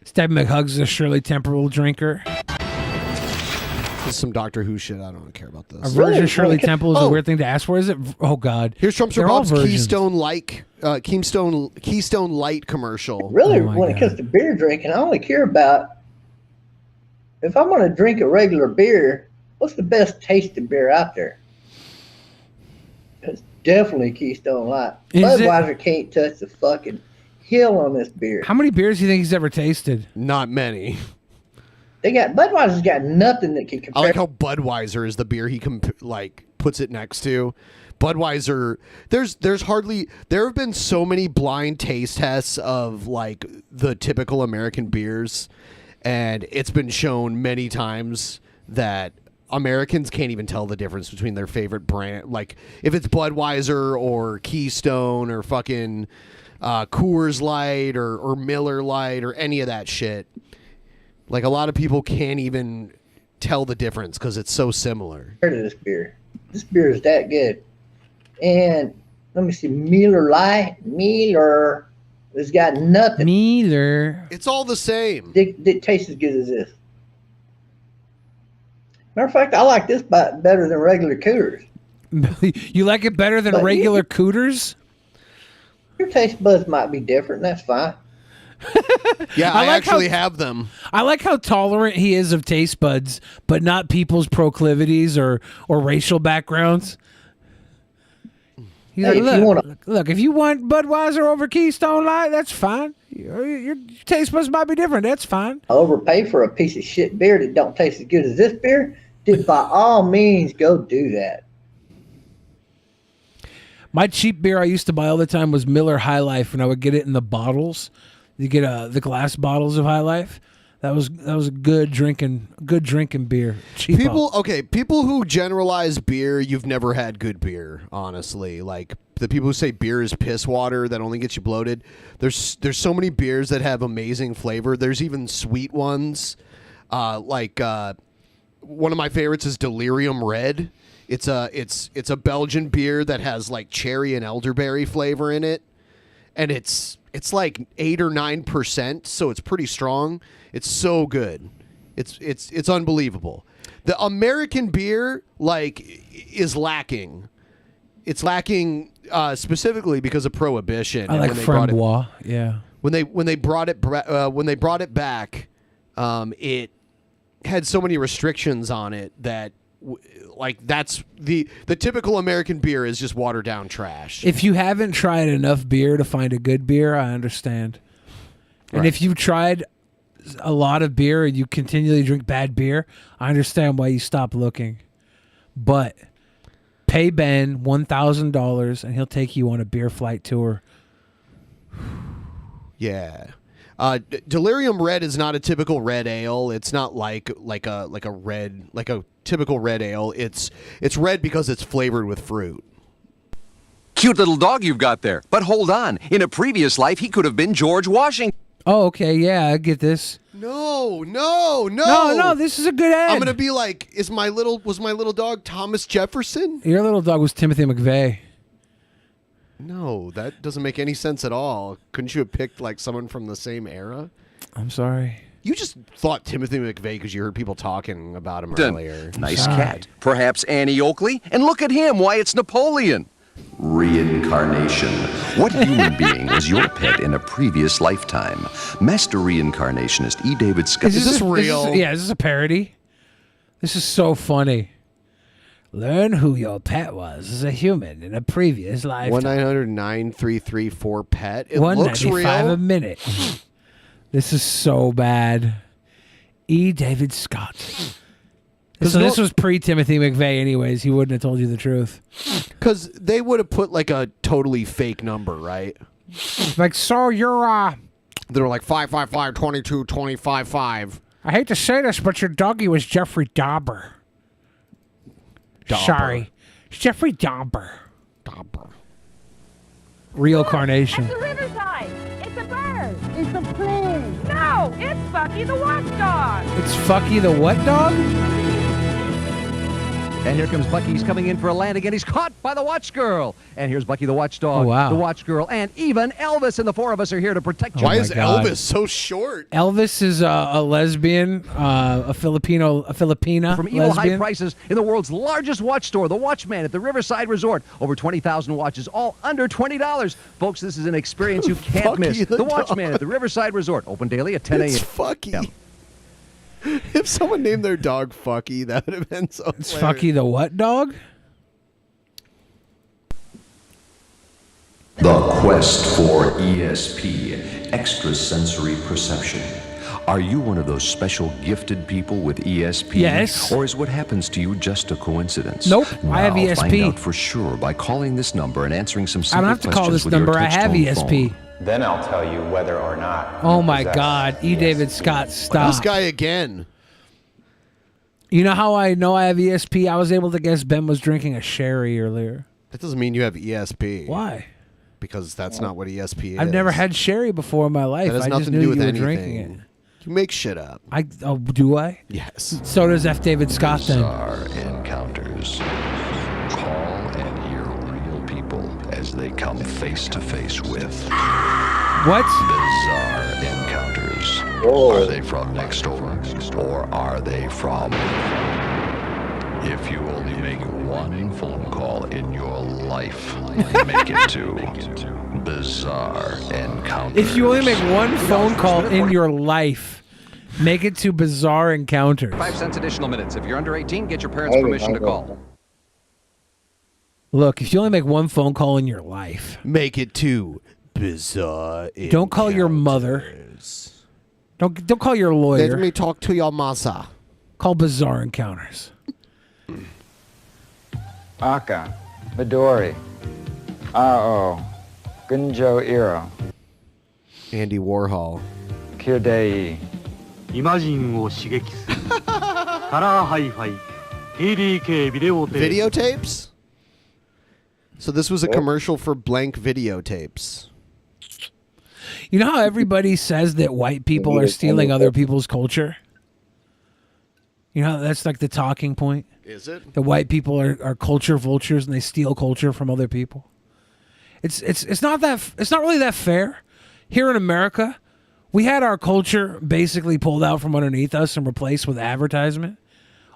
Stab McHugs is a Shirley Temple drinker. This is some Doctor Who shit. I don't care about this. A version of Shirley Temple is a weird thing to ask for. Is it? Oh God! Here's Trump's They're all Bob's versions. Keystone Light commercial. Really, when it comes to beer drinking, I only care about if I'm going to drink a regular beer, what's the best tasting beer out there? It's definitely Keystone Light. Budweiser can't touch the fucking hill on this beer. How many beers do you think he's ever tasted? Not many. Budweiser's got nothing that can compare. I like how Budweiser is the beer he puts it next to. Budweiser, there have been so many blind taste tests of like the typical American beers, and it's been shown many times that Americans can't even tell the difference between their favorite brand. Like if it's Budweiser or Keystone or fucking Coors Light or Miller Light or any of that shit. Like a lot of people can't even tell the difference because it's so similar. Heard of this beer? This beer is that good. And let me see, Miller has got nothing. Miller. It's all the same. It tastes as good as this. Matter of fact, I like this better than regular Cooters. You like it better than regular Cooters? Your taste buds might be different. That's fine. Yeah, I actually have them. I like how tolerant he is of taste buds, but not people's proclivities or racial backgrounds. He's Hey, like, look, if you want Budweiser over Keystone Light, that's fine. Your taste buds might be different. That's fine. I'll overpay for a piece of shit beer that don't taste as good as this beer. Then by all means, go do that. My cheap beer I used to buy all the time was Miller High Life, and I would get it in the bottles. You get the glass bottles of High Life. That was a good drinking beer. Cheapo. People who generalize beer, you've never had good beer, honestly. Like the people who say beer is piss water that only gets you bloated. There's so many beers that have amazing flavor. There's even sweet ones. One of my favorites is Delirium Red. It's a Belgian beer that has like cherry and elderberry flavor in it. And it's like 8 or 9%, so it's pretty strong. It's so good. It's unbelievable. The American beer is lacking. It's lacking specifically because of Prohibition. I like Frambois. Yeah. When they brought it back, it had so many restrictions on it that that's the typical American beer is just watered down trash. If you haven't tried enough beer to find a good beer, I understand. And if you've tried a lot of beer and you continually drink bad beer, I understand why you stop looking. But pay Ben $1,000 and he'll take you on a beer flight tour. Yeah. Delirium Red is not a typical red ale. It's not like a typical red ale. It's red because it's flavored with fruit. Cute little dog you've got there. But hold on. In a previous life, he could have been George Washington. Oh, okay. Yeah, I get this. No. This is a good ad. I'm gonna be like, was my little dog Thomas Jefferson? Your little dog was Timothy McVeigh. No, that doesn't make any sense at all. Couldn't you have picked like someone from the same era? I'm sorry. You just thought Timothy McVeigh because you heard people talking about him earlier. Nice cat. Perhaps Annie Oakley? And look at him. Why, it's Napoleon. Reincarnation. What human being was your pet in a previous lifetime? Master reincarnationist E. David Scott. Is this real? Is this a parody? This is so funny. Learn who your pet was as a human in a previous lifetime. 1-900-9334-PET. It looks real. $1.95 a minute. This is so bad. E. David Scott. So this was pre-Timothy McVeigh anyways. He wouldn't have told you the truth. Because they would have put like a totally fake number, right? Like, so you're... They were like 555-22-25-5. I hate to say this, but your doggy was Jeffrey Dahmer. Sorry. It's Jeffrey Dahmer. Real carnation. It's the riverside. It's a bird. It's a plane. No, it's Bucky the watchdog. It's Fucky the what dog? And here comes Bucky. He's coming in for a land again. He's caught by the watch girl. And here's Bucky the watchdog, Oh, wow. the watch girl, and even Elvis. And the four of us are here to protect you. Why is Elvis so short? Elvis is a lesbian, a Filipina From evil high lesbian. prices in the world's largest watch store, the Watchman at the Riverside Resort. Over 20,000 watches, all under $20. Folks, this is an experience you can't miss. The Watchman at the Riverside Resort. Open daily at 10 a.m. It's Fucky. If someone named their dog Fucky, that would have been so It's hilarious. Fucky the what dog? The quest for ESP, extrasensory perception. Are you one of those special gifted people with ESP? Yes. Or is what happens to you just a coincidence? Nope, I have Now, ESP. Find out for sure by calling this number and answering some I simple don't have to call questions this with your number. I have touch-tone ESP. phone. Then I'll tell you whether or not. Oh my God. E. David Scott, stop. This guy again. You know how I know I have ESP? I was able to guess Ben was drinking a sherry earlier. That doesn't mean you have ESP. Why? Because that's not what ESP is. I've never had sherry before in my life. That has I nothing just to knew do with you were anything. drinking it. You make shit up. Do I? Yes. So does F. David Scott then. Bizarre encounters. Call and hear real people as they come face to face with. What? Bizarre encounters. Are they from next door? Or are they from... If you only make one phone call in your life, make it to Bizarre Encounters. If you only make one phone call in your life, make it to Bizarre Encounters. 5 cents additional minutes. If you're under 18, get your parents' permission to call. Look, if you only make one phone call in your life, make it to Bizarre Encounters. Don't call your mother. Don't call your lawyer. Let me talk to your masa. Call Bizarre Encounters. Aka, Midori, Ao, Gunjo Iro, Andy Warhol, Kirdei, イマジンを刺激するカラーハイファイ TDK ビデオテープ Videotapes? So this was a commercial for blank videotapes. You know how everybody says that white people are stealing other people's culture? You know, that's like the talking point. Is it? The white people are culture vultures and they steal culture from other people. It's not really that fair. Here in America, we had our culture basically pulled out from underneath us and replaced with advertisement.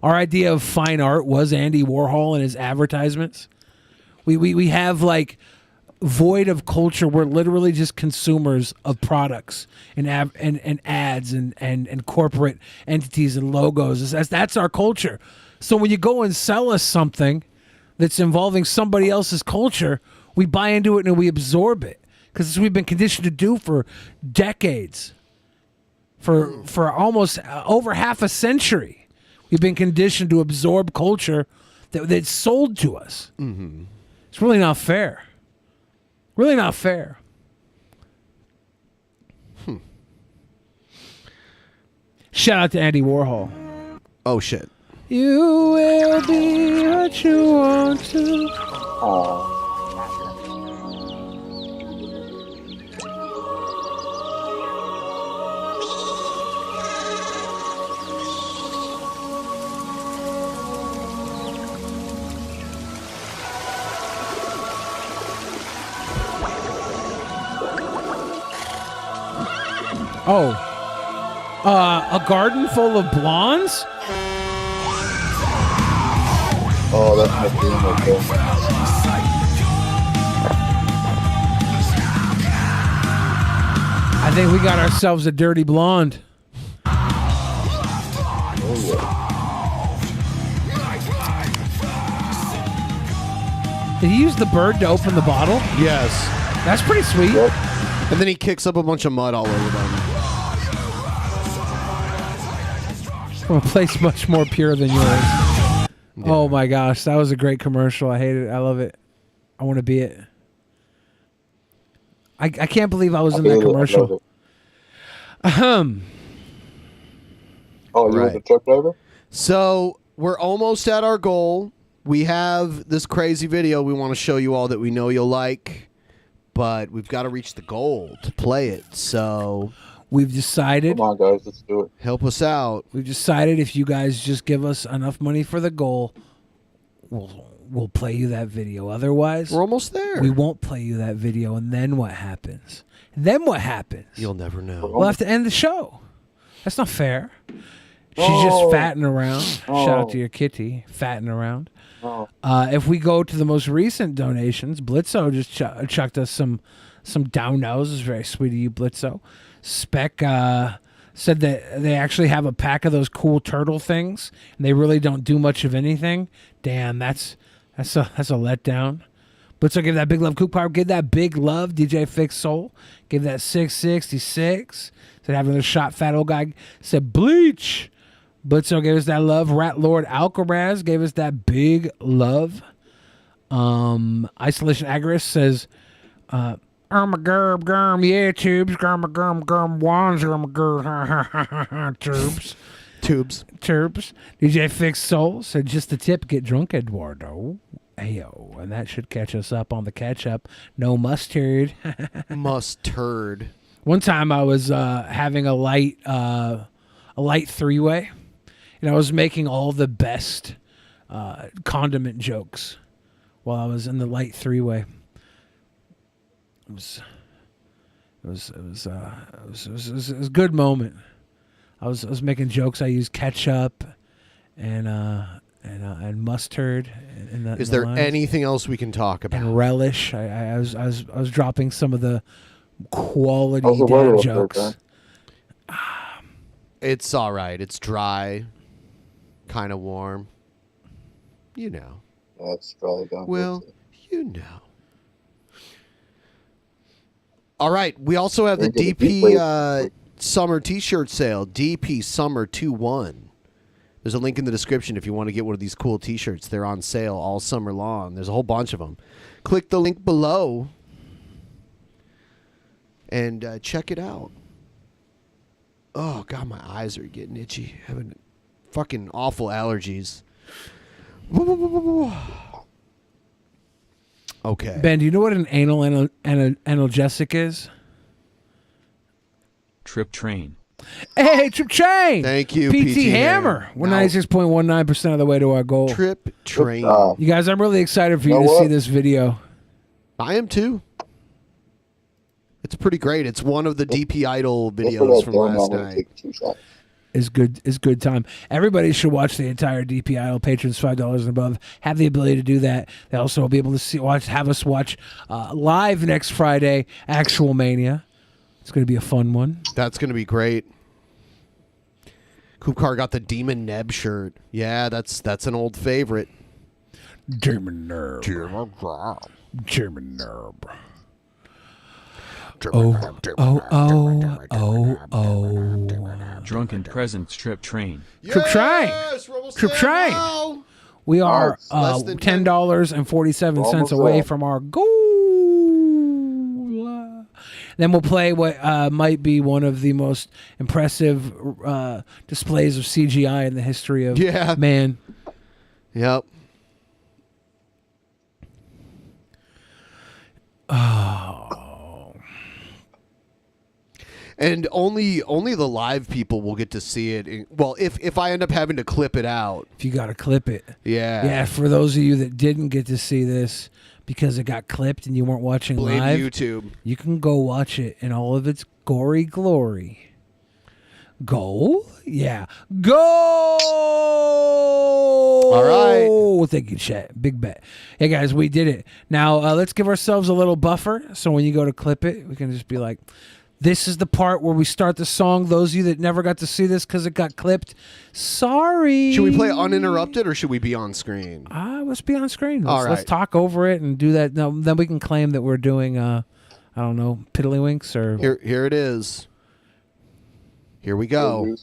Our idea of fine art was Andy Warhol and his advertisements. We have like void of culture. We're literally just consumers of products and ads and corporate entities and logos. That's our culture. So when you go and sell us something that's involving somebody else's culture, we buy into it and we absorb it because that's what we've been conditioned to do for decades, for almost over half a century. We've been conditioned to absorb culture that's sold to us. Mm-hmm. It's really not fair. Really not fair. Shout out to Andy Warhol. Oh, shit. You will be what you want to. Oh, a garden full of blondes? Oh, that's my theme right there. I think we got ourselves a dirty blonde. Did he use the bird to open the bottle? Yes. That's pretty sweet. And then he kicks up a bunch of mud all over them. From a place much more pure than yours. Yeah. Oh my gosh, that was a great commercial. I hate it. I love it. I want to be it. I can't believe I was in that commercial. Oh, you were the truck driver? So we're almost at our goal. We have this crazy video we want to show you all that we know you'll like, but we've got to reach the goal to play it. So we've decided. Come on, guys, let's do it. Help us out. We've decided if you guys just give us enough money for the goal, we'll play you that video. Otherwise, we're almost there. We won't play you that video, and then what happens? Then what happens? You'll never know. We'll have to end the show. That's not fair. She's just fatting around. Shout out to your kitty, fatting around. If we go to the most recent donations, Blitzo just chucked us some down-nos. It's very sweet of you, Blitzo. Spec said that they actually have a pack of those cool turtle things, and they really don't do much of anything. Damn, that's a letdown. Blitzo gave that big love. Kook Power gave that big love. DJ Fix Soul gave that 666. Said having a shot. Fat old guy said bleach. Blitzo gave us that love. Rat Lord Alcaraz gave us that big love. Isolation Agorist says, gurm, yeah, tubes, gurm, wands, tubes. Tubes. DJ Fix Soul said, just the tip, get drunk, Eduardo. Ayo, and that should catch us up on the catch-up. No mustard. Mustard. One time I was having a light three-way, and I was making all the best condiment jokes while I was in the light three-way. It was a good moment. I was making jokes. I used ketchup and mustard. Is there anything else we can talk about? And relish. I was dropping some of the quality dad jokes. It's all right. It's dry, kind of warm. You know. That's probably done. Well, you know. All right. We also have the DP summer T-shirt sale. DP Summer 2-1. There's a link in the description if you want to get one of these cool T-shirts. They're on sale all summer long. There's a whole bunch of them. Click the link below and check it out. Oh God, my eyes are getting itchy. Having fucking awful allergies. Okay. Ben, do you know what an analgesic is? Trip train. Hey, Trip Train! Thank you, PT Hammer. We're 96.19% of the way to our goal. Trip Train. You guys, I'm really excited for you to see this video. I am too. It's pretty great. It's one of the DP Idol videos from last night. Is good time. Everybody should watch the entire DP Idol. Patrons $5 and above have the ability to do that. They also will be able to have us watch live next Friday, Actual Mania. It's going to be a fun one. That's going to be great. Koopkar got the Demon Neb shirt. Yeah, that's an old favorite. Demon Neb. Demon Neb. Drunken Peasants Trip Train. Trip Train. We are $10.47 away from our goal. Then we'll play what might be one of the most impressive displays of CGI in the history of man. Yep. Oh. And only the live people will get to see it. Well, if I end up having to clip it out. If you got to clip it. Yeah. Yeah, for those of you that didn't get to see this because it got clipped and you weren't watching Blame live. YouTube. You can go watch it in all of its gory glory. Goal? Yeah. Go! All right. Thank you, chat. Big bet. Hey, guys, we did it. Now, let's give ourselves a little buffer so when you go to clip it, we can just be like, this is the part where we start the song. Those of you that never got to see this because it got clipped, sorry. Should we play uninterrupted or should we be on screen? Let's be on screen. All right. Let's talk over it and do that. No, then we can claim that we're doing, I don't know, piddlywinks or... Here it is. Here we go.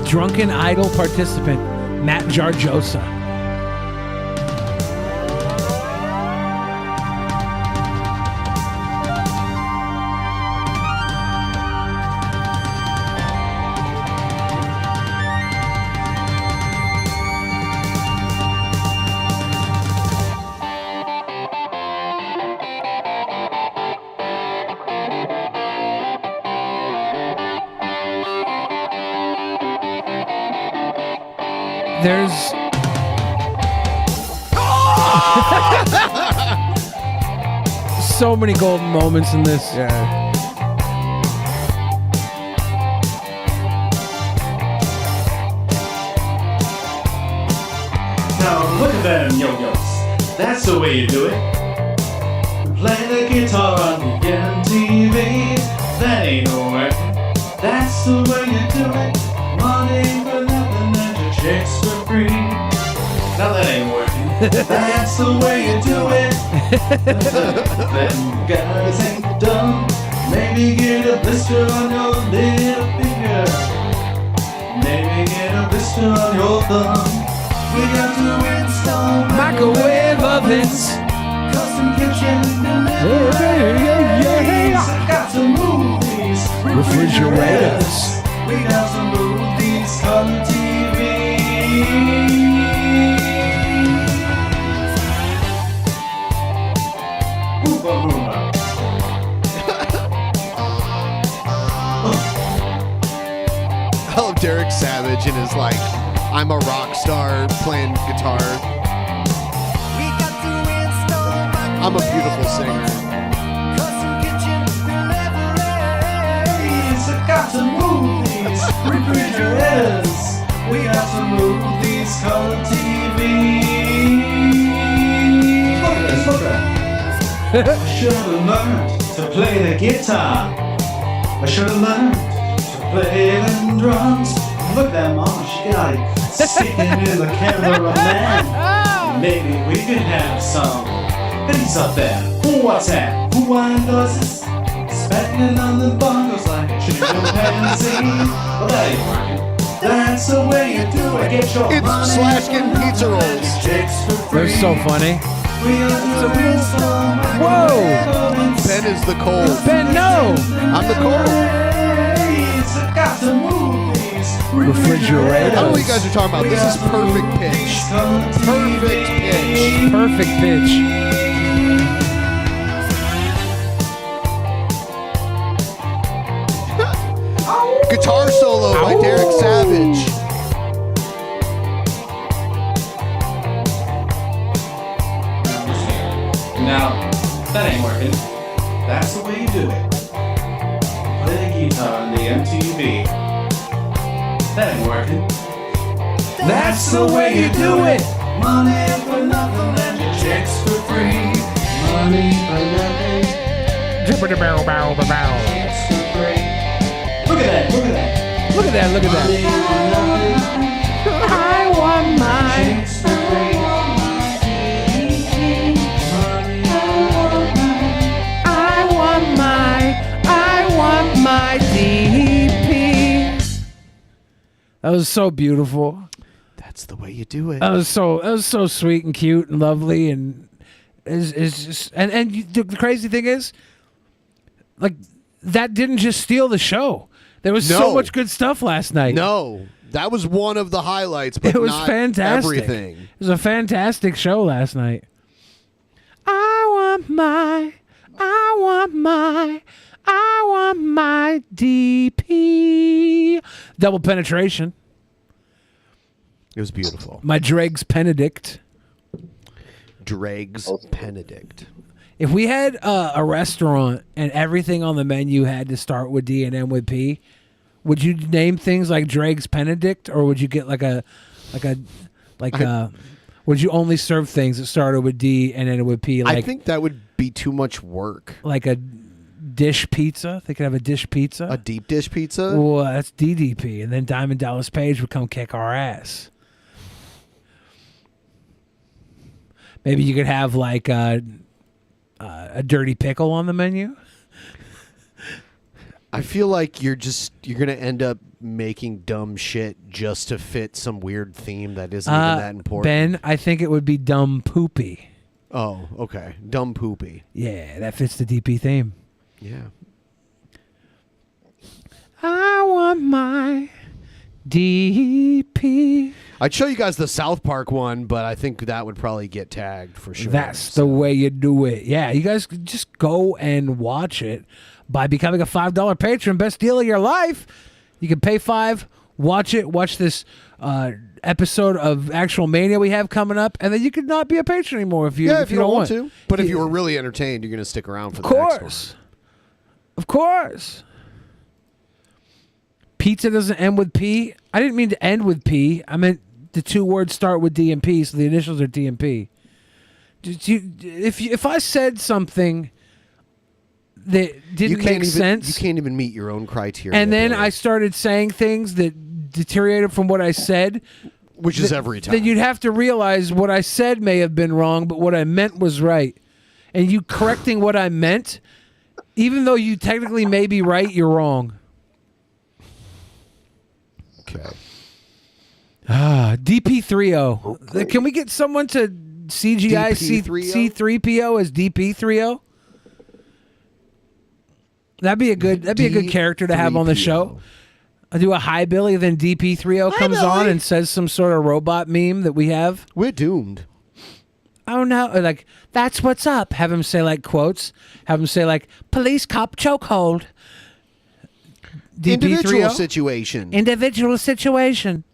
Drunken Idol participant Matt Jarjosa. There's so many golden moments in this. Yeah. Now look at them yo-yos. That's the way you do it. Play the guitar on the MTV. That ain't no working. That's the way you do it. Money for nothing and your chicks for free. Now that ain't working. That's the way you do it. Them guys ain't dumb. Maybe get a blister on your little finger. Maybe get a blister on your thumb. We got to install microwave ovens, custom kitchen deliveries. I got to move these refrigerators. We got to move these color TVs. Oompa loompa. I love Derek Savage and his like, I'm a rock star playing guitar. I'm a beautiful singer. I got to move these refrigerators. We got to move these color TVs. Look at this. I should have learned to play the guitar. I should have learned to play the drums. Look at that mama, she got it sticking in the cameraman. Maybe we could have some. He's up there. What's that? Who does this? Spatting on the bongos like a chimpanzee. Well, that ain't working. That's the way you do it. Get your It's money Slashkin Pizza Rolls. They're so funny. Whoa! Ben is the cold. Ben, no! I'm the cold. Refrigerator. I don't know what you guys are talking about. This is perfect pitch. Perfect pitch. Perfect pitch. Guitar solo by Derek Savage. Now, that ain't working. That's the way you do it. Play the guitar on the MTV. That ain't working. That's the way you do it. Money for nothing and your checks for free. Money for nothing. Jupiter barrel, barrel, barrel. Checks for free. Look at that, look at that. Look at that, look at that. I want mine. Checks for free. I want my DP. That was so beautiful. That's the way you do it. That was so sweet and cute and lovely and is just the crazy thing is, like, that didn't just steal the show. There was so much good stuff last night. No, that was one of the highlights, but it was not fantastic. everything. It was a fantastic show last night. I want my DP. Double penetration. It was beautiful. My Dregs Benedict. Dregs Benedict. If we had a restaurant and everything on the menu had to start with D and end with P, would you name things like Dregs Benedict, or would you get would you only serve things that started with D and ended with P? Like, I think that would be too much work. Like a dish pizza. They could have a dish pizza. A deep dish pizza? Well, that's DDP. And then Diamond Dallas Page would come kick our ass. Maybe you could have like a dirty pickle on the menu. I feel like you're going to end up making dumb shit just to fit some weird theme that isn't even that important. Ben, I think it would be dumb poopy. Oh, okay. Dumb poopy. Yeah, that fits the DP theme. Yeah. I want my DP. I'd show you guys the South Park one, but I think that would probably get tagged for sure. That's the way you do it. Yeah, you guys could just go and watch it by becoming a $5 patron. Best deal of your life. You can pay $5, watch it, watch this episode of Actual Mania we have coming up, and then you could not be a patron anymore if you don't want to. But if you were really entertained, you're going to stick around for the course. next one. Of course. Pizza doesn't end with P. I didn't mean to end with P. I meant the two words start with D and P, so the initials are D and P. If I said something that didn't make sense, you can't even meet your own criteria. And then I started saying things that deteriorated from what I said, which is every time. Then you'd have to realize what I said may have been wrong, but what I meant was right. And you correcting what I meant, even though you technically may be right, you're wrong. Okay. DP30. Can we get someone to CGI C3PO as DP30? That'd be a good character to have on the show. I do a hi Billy, then DP30 comes on and says some sort of robot meme that we have. We're doomed. Oh no! Like, that's what's up. Have him say like quotes. Have him say like police cop chokehold. Individual situation. Individual situation.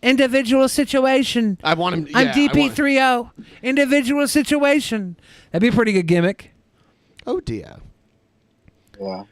Individual situation. I want him. I'm DP30. Individual situation. That'd be a pretty good gimmick. Oh dear. Yeah.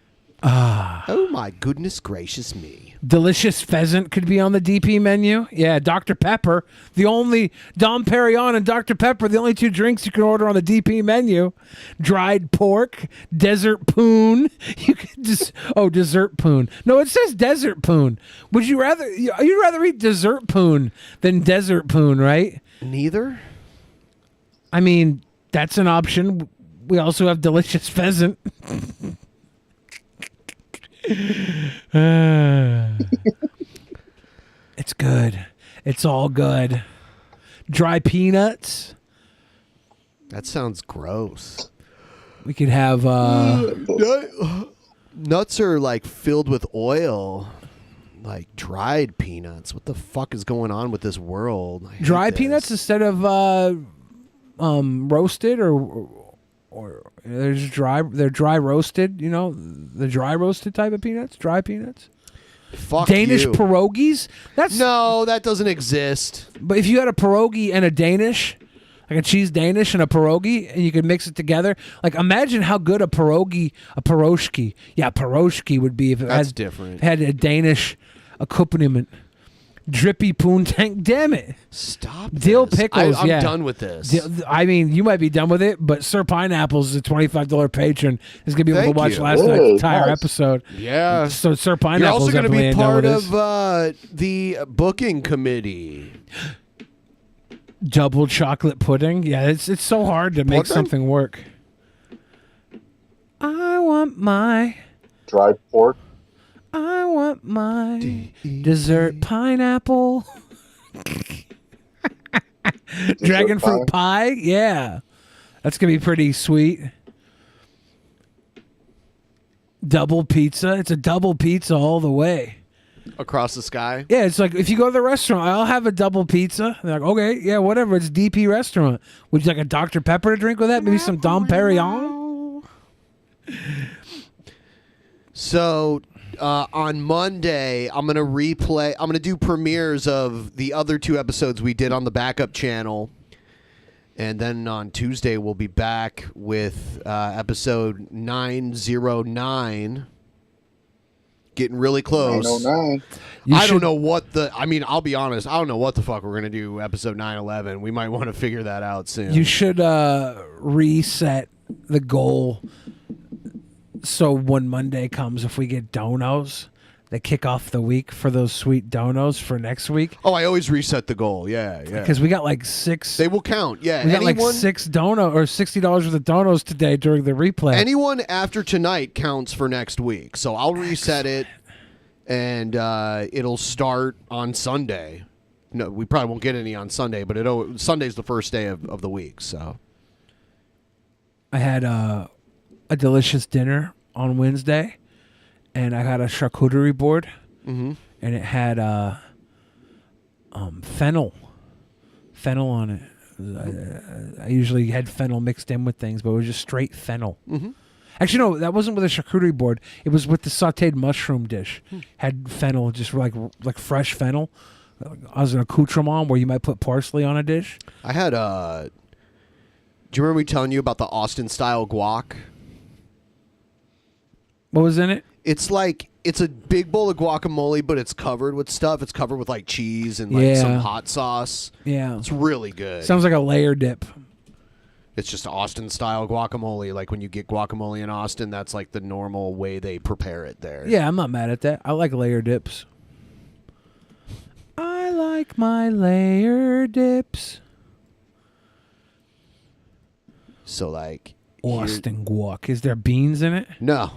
Oh my goodness gracious me. Delicious pheasant could be on the DP menu. Yeah, Dr. Pepper. The only Dom Perignon and Dr. Pepper, the only two drinks you can order on the DP menu. Dried pork, desert poon. You could just dessert poon. No, it says desert poon. Would you rather you'd rather eat dessert poon than desert poon, right? Neither. I mean, that's an option. We also have delicious pheasant. It's good. It's all good. Dry peanuts. That sounds gross. We could have nuts are like filled with oil, like dried peanuts. What the fuck is going on with this world? I hate dry this. peanuts instead of roasted or there's dry. They're dry roasted. You know, the dry roasted type of peanuts. Dry peanuts. Fuck Danish you. pierogies. No, that doesn't exist. But if you had a pierogi and a Danish, like a cheese Danish and a pierogi, and you could mix it together, like imagine how good a pierogi would be if it That's had, different. had a Danish accompaniment. Drippy poontang, damn it! Stop. Dill this. pickles. I'm yeah. done with this. I mean, you might be done with it, but Sir Pineapple's a $25 patron. Is gonna be able Thank to watch you. last Ooh, night's entire nice. episode. Yeah. So Sir You're Pineapple's also going to be definitely part done with of the booking committee. Double chocolate pudding. Yeah, it's so hard to make Pudding? something work. I want my Dried pork. I want my dessert pineapple. Dragon fruit pie? Yeah. That's going to be pretty sweet. Double pizza. It's a double pizza all the way. Across the sky? Yeah, it's like if you go to the restaurant, I'll have a double pizza. They're like, okay, yeah, whatever. It's DP restaurant. Would you like a Dr. Pepper to drink with that? Maybe some Dom Perignon? So on Monday, I'm going to replay. I'm going to do premieres of the other 2 episodes we did on the backup channel. And then on Tuesday, we'll be back with episode 909. Getting really close. 909. I don't know what I'll be honest. I don't know what the fuck we're going to do episode 911. We might want to figure that out soon. You should reset the goal so when Monday comes, if we get donos, they kick off the week for those sweet donos for next week. Oh, I always reset the goal. Yeah. Because we got like 6. They will count. Yeah. We got like 6 dono or $60 worth of donos today during the replay. Anyone after tonight counts for next week. So I'll reset it, and it'll start on Sunday. No, we probably won't get any on Sunday, but Sunday's the first day of the week. So I had a delicious dinner on Wednesday, and I got a charcuterie board, and it had fennel on it. I usually had fennel mixed in with things, but it was just straight fennel. Actually, no, that wasn't with a charcuterie board. It was with the sautéed mushroom dish. Had fennel, just like fresh fennel, as an accoutrement where you might put parsley on a dish. I had do you remember me telling you about the Austin style guac? What was in it? It's a big bowl of guacamole, but it's covered with stuff. It's covered with like cheese and like some hot sauce. Yeah. It's really good. Sounds like a layer dip. It's just Austin style guacamole. Like when you get guacamole in Austin, that's like the normal way they prepare it there. Yeah, I'm not mad at that. I like layer dips. I like my layer dips. So like Austin guac. Is there beans in it? No.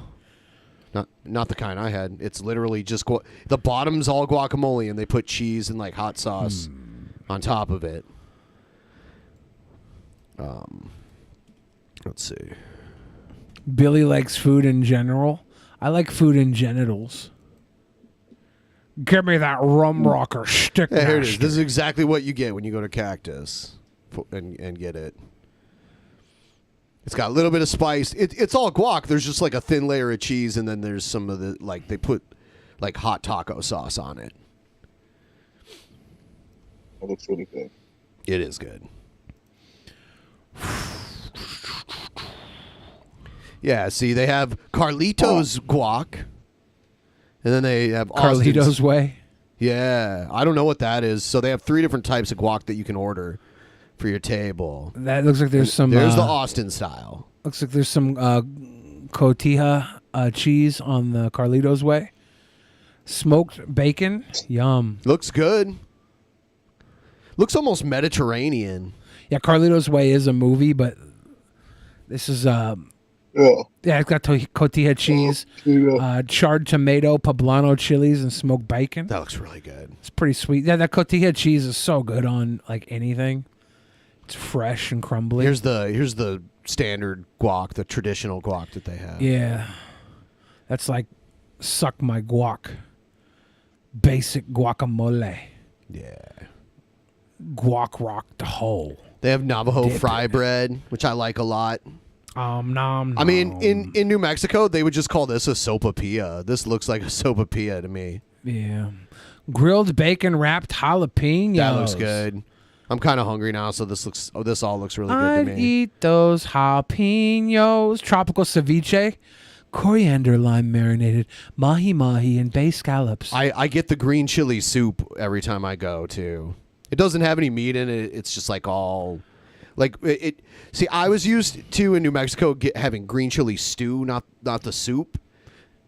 Not the kind I had. It's literally just the bottom's all guacamole, and they put cheese and like hot sauce on top of it. Let's see. Billy likes food in general. I like food in genitals. Give me that rum rocker stick. Yeah, here it is. This is exactly what you get when you go to Cactus and get it. It's got a little bit of spice. It's all guac. There's just like a thin layer of cheese, and then there's some of the they put like hot taco sauce on it. That looks really good. It is good. Yeah, see, they have Carlito's guac, and then they have Carlito's Austin's. Way. Yeah, I don't know what that is. So they have 3 different types of guac that you can order for your table. That looks like there's some. There's the Austin style. Looks like there's some cotija cheese on the Carlito's Way. Smoked bacon, yum. Looks good. Looks almost Mediterranean. Yeah, Carlito's Way is a movie, but this is It Yeah, it's got cotija cheese, charred tomato, poblano chilies, and smoked bacon. That looks really good. It's pretty sweet. Yeah, that cotija cheese is so good on like anything. It's fresh and crumbly. Here's the standard guac, the traditional guac that they have. Yeah, that's like suck my guac. Basic guacamole. Yeah. Guac rock the whole. They have Navajo Dip fry it. bread, which I like a lot. Nom. I mean, in New Mexico, they would just call this a sopapilla. This looks like a sopapilla to me. Yeah. Grilled bacon wrapped jalapenos. That looks good. I'm kind of hungry now, so this all looks really good I'd to me. eat those jalapenos. Tropical ceviche. Coriander lime marinated. Mahi and bay scallops. I get the green chili soup every time I go, too. It doesn't have any meat in it. It's just like all... Like it. See, I was used to in New Mexico having green chili stew, not the soup.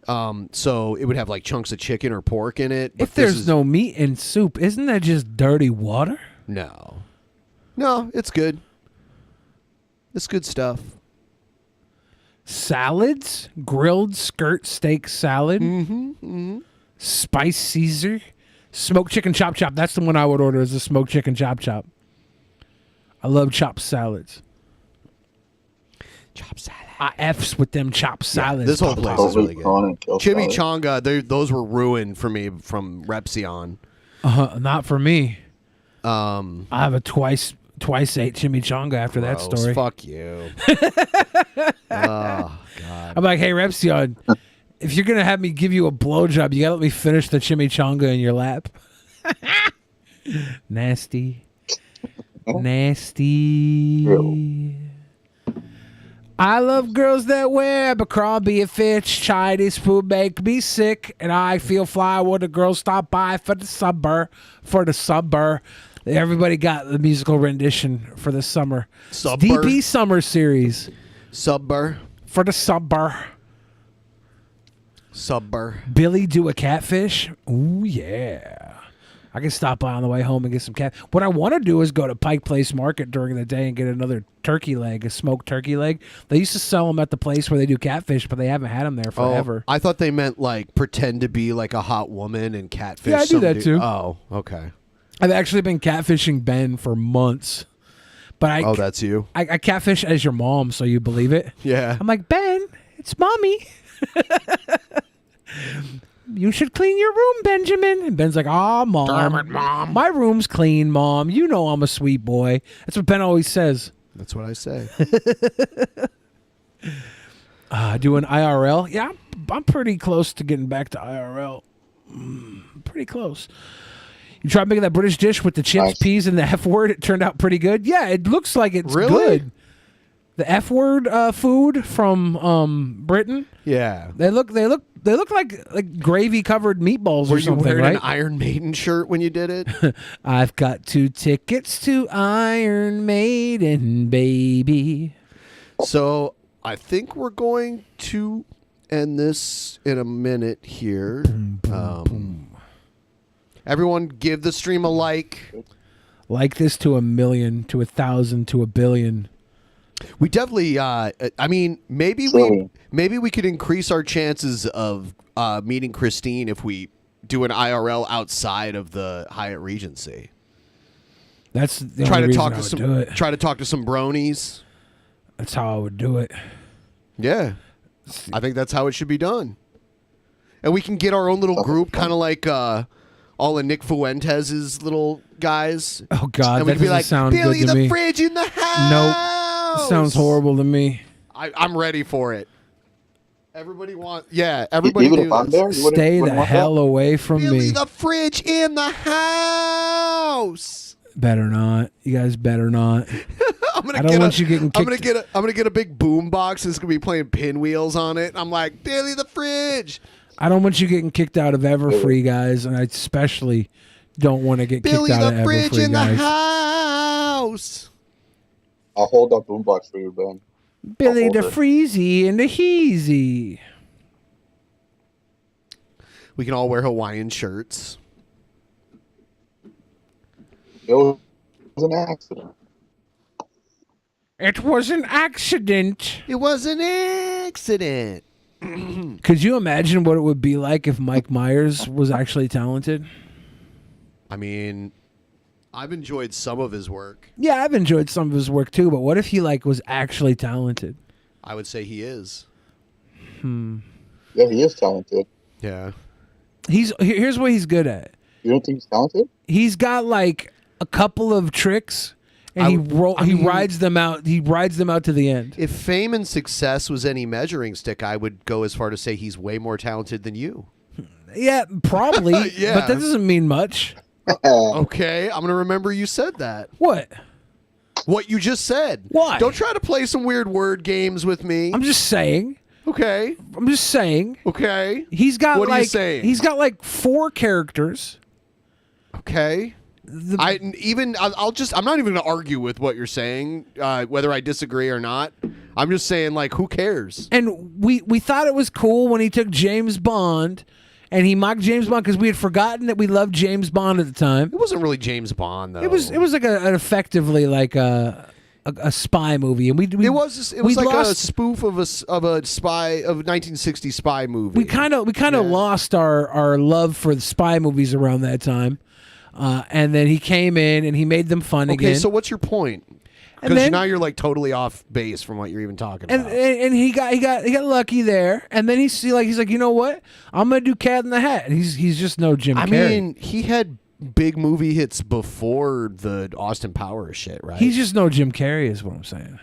So it would have like chunks of chicken or pork in it. But If there's no meat in soup, isn't that just dirty water? No, it's good. It's good stuff. Salads, grilled skirt steak salad, spice Caesar, smoked chicken chop. That's the one I would order, is the smoked chicken chop. I love chopped salads. Chop salad. I F's with them chopped salads. This whole place is really good. Chimichanga Chimichanga, those were ruined for me from Repsion. Not for me. I have a twice ate chimichanga after that Gross. story. Fuck you. Oh God. I'm like, hey Repsion, if you're gonna have me give you a blowjob, you gotta let me finish the chimichanga in your lap. Nasty. I love girls that wear Abercrombie and Fitch. Chinese food make me sick, and I feel fly when the girls stop by for the summer. Everybody got the musical rendition for the summer. Summer. DP Summer Series. Summer. For the summer. Billy do a catfish. Ooh, yeah. I can stop by on the way home and get some cat. What I want to do is go to Pike Place Market during the day and get another turkey leg, a smoked turkey leg. They used to sell them at the place where they do catfish, but they haven't had them there forever. I thought they meant like pretend to be like a hot woman and catfish. Yeah, I do that too. Oh, okay. I've actually been catfishing Ben for months. But Oh, that's you? I catfish as your mom, so you believe it. Yeah. I'm like, Ben, it's mommy. You should clean your room, Benjamin. And Ben's like, oh, Mom. Damn it, Mom. My room's clean, Mom. You know I'm a sweet boy. That's what Ben always says. That's what I say. Doing IRL? Yeah, I'm pretty close to getting back to IRL. Pretty close. You tried making that British dish with the chips, peas, and the F word. It turned out pretty good. Yeah, it looks like it's good. The F word food from Britain. Yeah, they look like gravy covered meatballs Were or something. you wearing right? an Iron Maiden shirt when you did it? I've got 2 tickets to Iron Maiden, baby. So I think we're going to end this in a minute here. Everyone give the stream a like. Like this to 1 million, to 1,000, to 1 billion. We definitely, I mean, maybe we could increase our chances of meeting Christine if we do an IRL outside of the Hyatt Regency. That's the try only to reason talk I to would some. do it. Try to talk to some bronies. That's how I would do it. Yeah, I think that's how it should be done. And we can get our own little group, kind of like all of Nick Fuentes' little guys. Oh God, and we that can be doesn't like, sound Billy good to the me. Fridge in the house. Nope, sounds horrible to me. I'm ready for it. Everybody everybody Even do if I'm this. there, you wouldn't- Stay the wouldn't want hell that? away from Billy me. the Fridge in the house. Better not. You guys better not. I'm gonna I don't get want you getting I'm kicked. gonna get a big boom box. It's gonna be playing Pinwheels on it. I'm like, Billy the Fridge. I don't want you getting kicked out of Everfree, guys, and I especially don't want to get Billy kicked out the of Fridge Everfree, in the guys. house. I'll hold that boombox for you, Ben. Billy I'll the hold it. Freezy and the Heezy. We can all wear Hawaiian shirts. It was an accident. It was an accident. It was an accident. accident. Could you imagine what it would be like if Mike Myers was actually talented? I mean, I've enjoyed some of his work. Yeah, I've enjoyed some of his work too, but what if he was actually talented? I would say he is. Yeah, he is talented. Yeah. Here's what he's good at. You don't think he's talented? He's got like a couple of tricks, and he rides them out. He rides them out to the end. If fame and success was any measuring stick, I would go as far to say he's way more talented than you. Yeah, probably. Yeah. But that doesn't mean much. Okay, I'm gonna remember you said that. What? What you just said. Why? Don't try to play some weird word games with me. I'm just saying. Okay. I'm just saying. Okay. He's got What are you saying? He's got like 4 characters. Okay. I'm not even gonna argue with what you're saying, whether I disagree or not. I'm just saying, like, who cares? And we thought it was cool when he took James Bond and he mocked James Bond because we had forgotten that we loved James Bond at the time. It wasn't really James Bond though. It was like an effectively like a spy movie, and it was like a spoof of a spy of a 1960s spy movie. We kind of lost our love for the spy movies around that time, and then he came in and he made them fun again. Okay, so what's your point? Because now you're like totally off base from what you're even talking about. And he got lucky there, and then he's like, you know what? I'm gonna do Cat in the Hat. And he's just no Jim Carrey. I mean, he had big movie hits before the Austin Powers shit, right? He's just no Jim Carrey, is what I'm saying.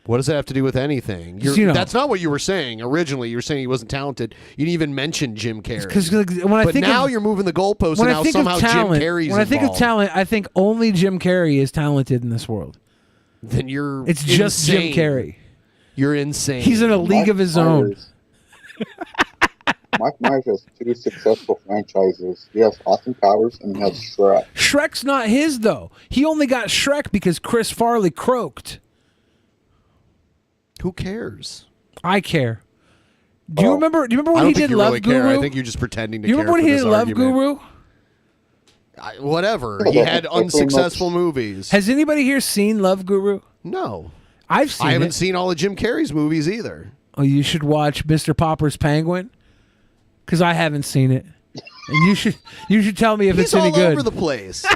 What does that have to do with anything? That's not what you were saying originally. You were saying he wasn't talented. You didn't even mention Jim Carrey. But now you're moving the goalposts, and now somehow Jim Carrey's When I think of involved. talent, I think only Jim Carrey is talented in this world. Then you're It's just insane. Jim Carrey. You're insane. He's in a league of his own. Mike Myers has 2 successful franchises. He has Austin Powers and he has Shrek. Shrek's not his though. He only got Shrek because Chris Farley croaked. Who cares? I care. Do you remember when he did Love Guru? I think you're just pretending to Do you care. remember when he for did this Love argument. Guru? Whatever. He had unsuccessful movies. Has anybody here seen Love Guru? No. I've seen I haven't it. seen all of Jim Carrey's movies either. Oh, you should watch Mr. Popper's Penguin, because I haven't seen it, and you should tell me if it's any good. He's all over the place.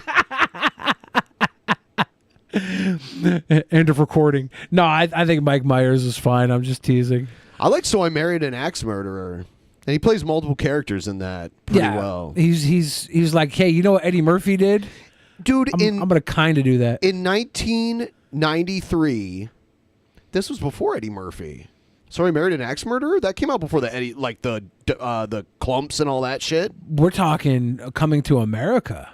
End of recording. No, I think Mike Myers is fine. I'm just teasing. I like So I Married an Axe Murderer, and he plays multiple characters in that pretty well. He's like, hey, you know what Eddie Murphy did, dude? I'm gonna kind of do that. In 1993, this was before Eddie Murphy. So I Married an Axe Murderer. That came out before the Eddie, like the clumps and all that shit. We're talking Coming to America.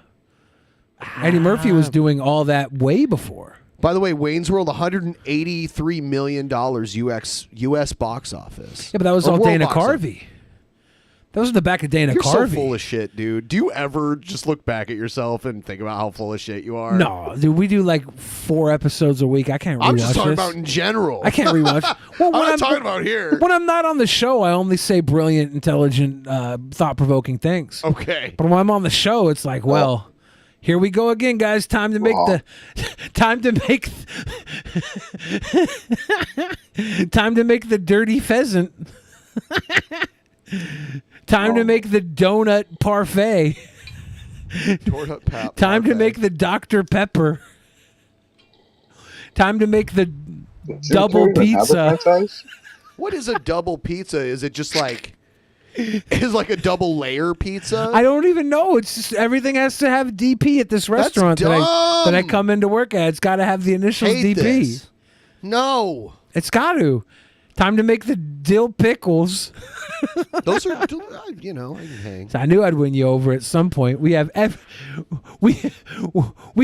Eddie Murphy was doing all that way before. By the way, Wayne's World, $183 million U.S. box office. Yeah, but that was Or all world Dana box office. Carvey. That was in the back of Dana You're Carvey. so full of shit, dude. Do you ever just look back at yourself and think about how full of shit you are? No, dude, we do like 4 episodes a week. I can't rewatch I'm just talking this. about in general. I can't rewatch. Well, I'm not talking about here. When I'm not on the show, I only say brilliant, intelligent, thought-provoking things. Okay. But when I'm on the show, it's like, well, here we go again, guys. Time to make the dirty pheasant. Time to make the donut parfait. Time to make the Dr. Pepper. Time to make the double pizza. What is a double pizza? Is it just like is like a double layer pizza? I don't even know. It's just everything has to have DP at this restaurant that I come in to work at. It's got to have the initials Hate DP. this. No. It's got to. Time to make the dill pickles. Those are, you know, I can hang. So I knew I'd win you over at some point. We have we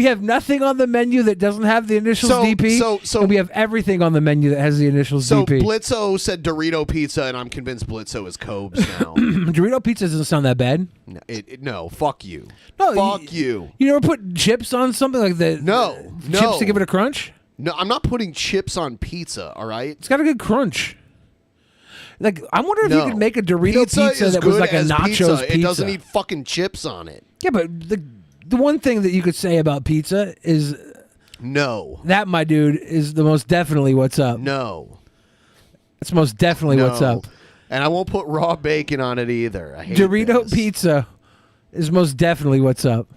have nothing on the menu that doesn't have the initials DP. So and we have everything on the menu that has the initials So DP. Blitzo said Dorito pizza, and I'm convinced Blitzo is Cobes now. Dorito pizza doesn't sound that bad. No, fuck you. No, fuck you. You never put chips on something like that? No. Chips to give it a crunch? No, I'm not putting chips on pizza, all right? It's got a good crunch. Like, I wonder if you could make a Dorito pizza is that was good like a as nachos pizza. It doesn't need fucking chips on it. Yeah, but the one thing that you could say about pizza is no. That, my dude, is the most definitely what's up. No. That's most definitely what's No. up. And I won't put raw bacon on it either. I hate Dorito this. pizza is most definitely what's up.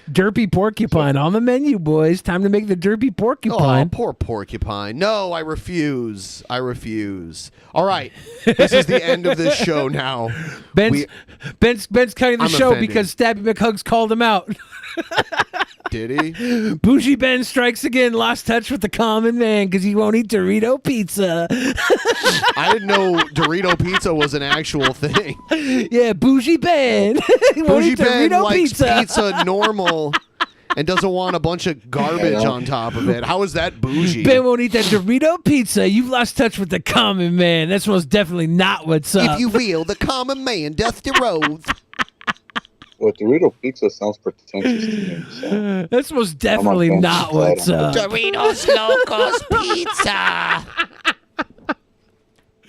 Derpy porcupine on the menu, boys. Time to make the derpy porcupine. Oh, poor porcupine. No, I refuse. I refuse. All right. This is the end of this show now. Ben's cutting the I'm show offended. because Stabby McHugs called him out. Did he? Bougie Ben strikes again, lost touch with the common man because he won't eat Dorito pizza. I didn't know Dorito pizza was an actual thing. Yeah, Bougie Ben. He won't Bougie eat Ben Dorito likes pizza. pizza normal and doesn't want a bunch of garbage on top of it. How is that bougie? Ben won't eat that Dorito pizza. You've lost touch with the common man. That's most definitely not what's up. If you will, the common man doth the road. Well, Dorito pizza sounds pretentious to me. So. That's most definitely not what's up. Doritos Locos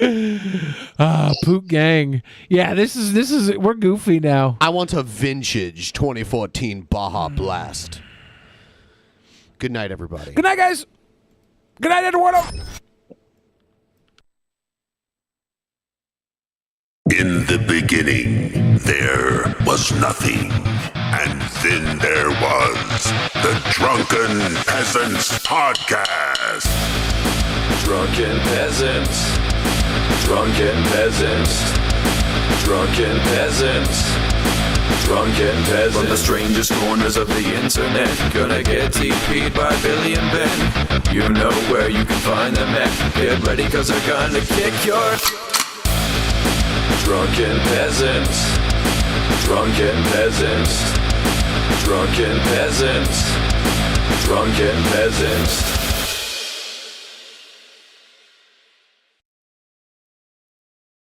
Pizza. Poot Gang. Yeah, this is we're goofy now. I want a vintage 2014 Baja Blast. Good night, everybody. Good night, guys. Good night, Eduardo. In the beginning, there was nothing. And then there was the Drunken Peasants Podcast. Drunken Peasants. Drunken Peasants. Drunken Peasants. Drunken Peasants. From the strangest corners of the internet, gonna get TP'd by Billy and Ben. You know where you can find them at. Get ready, cause they're gonna kick your... Drunken Peasants. Drunken Peasants. Drunken Peasants. Drunken Peasants.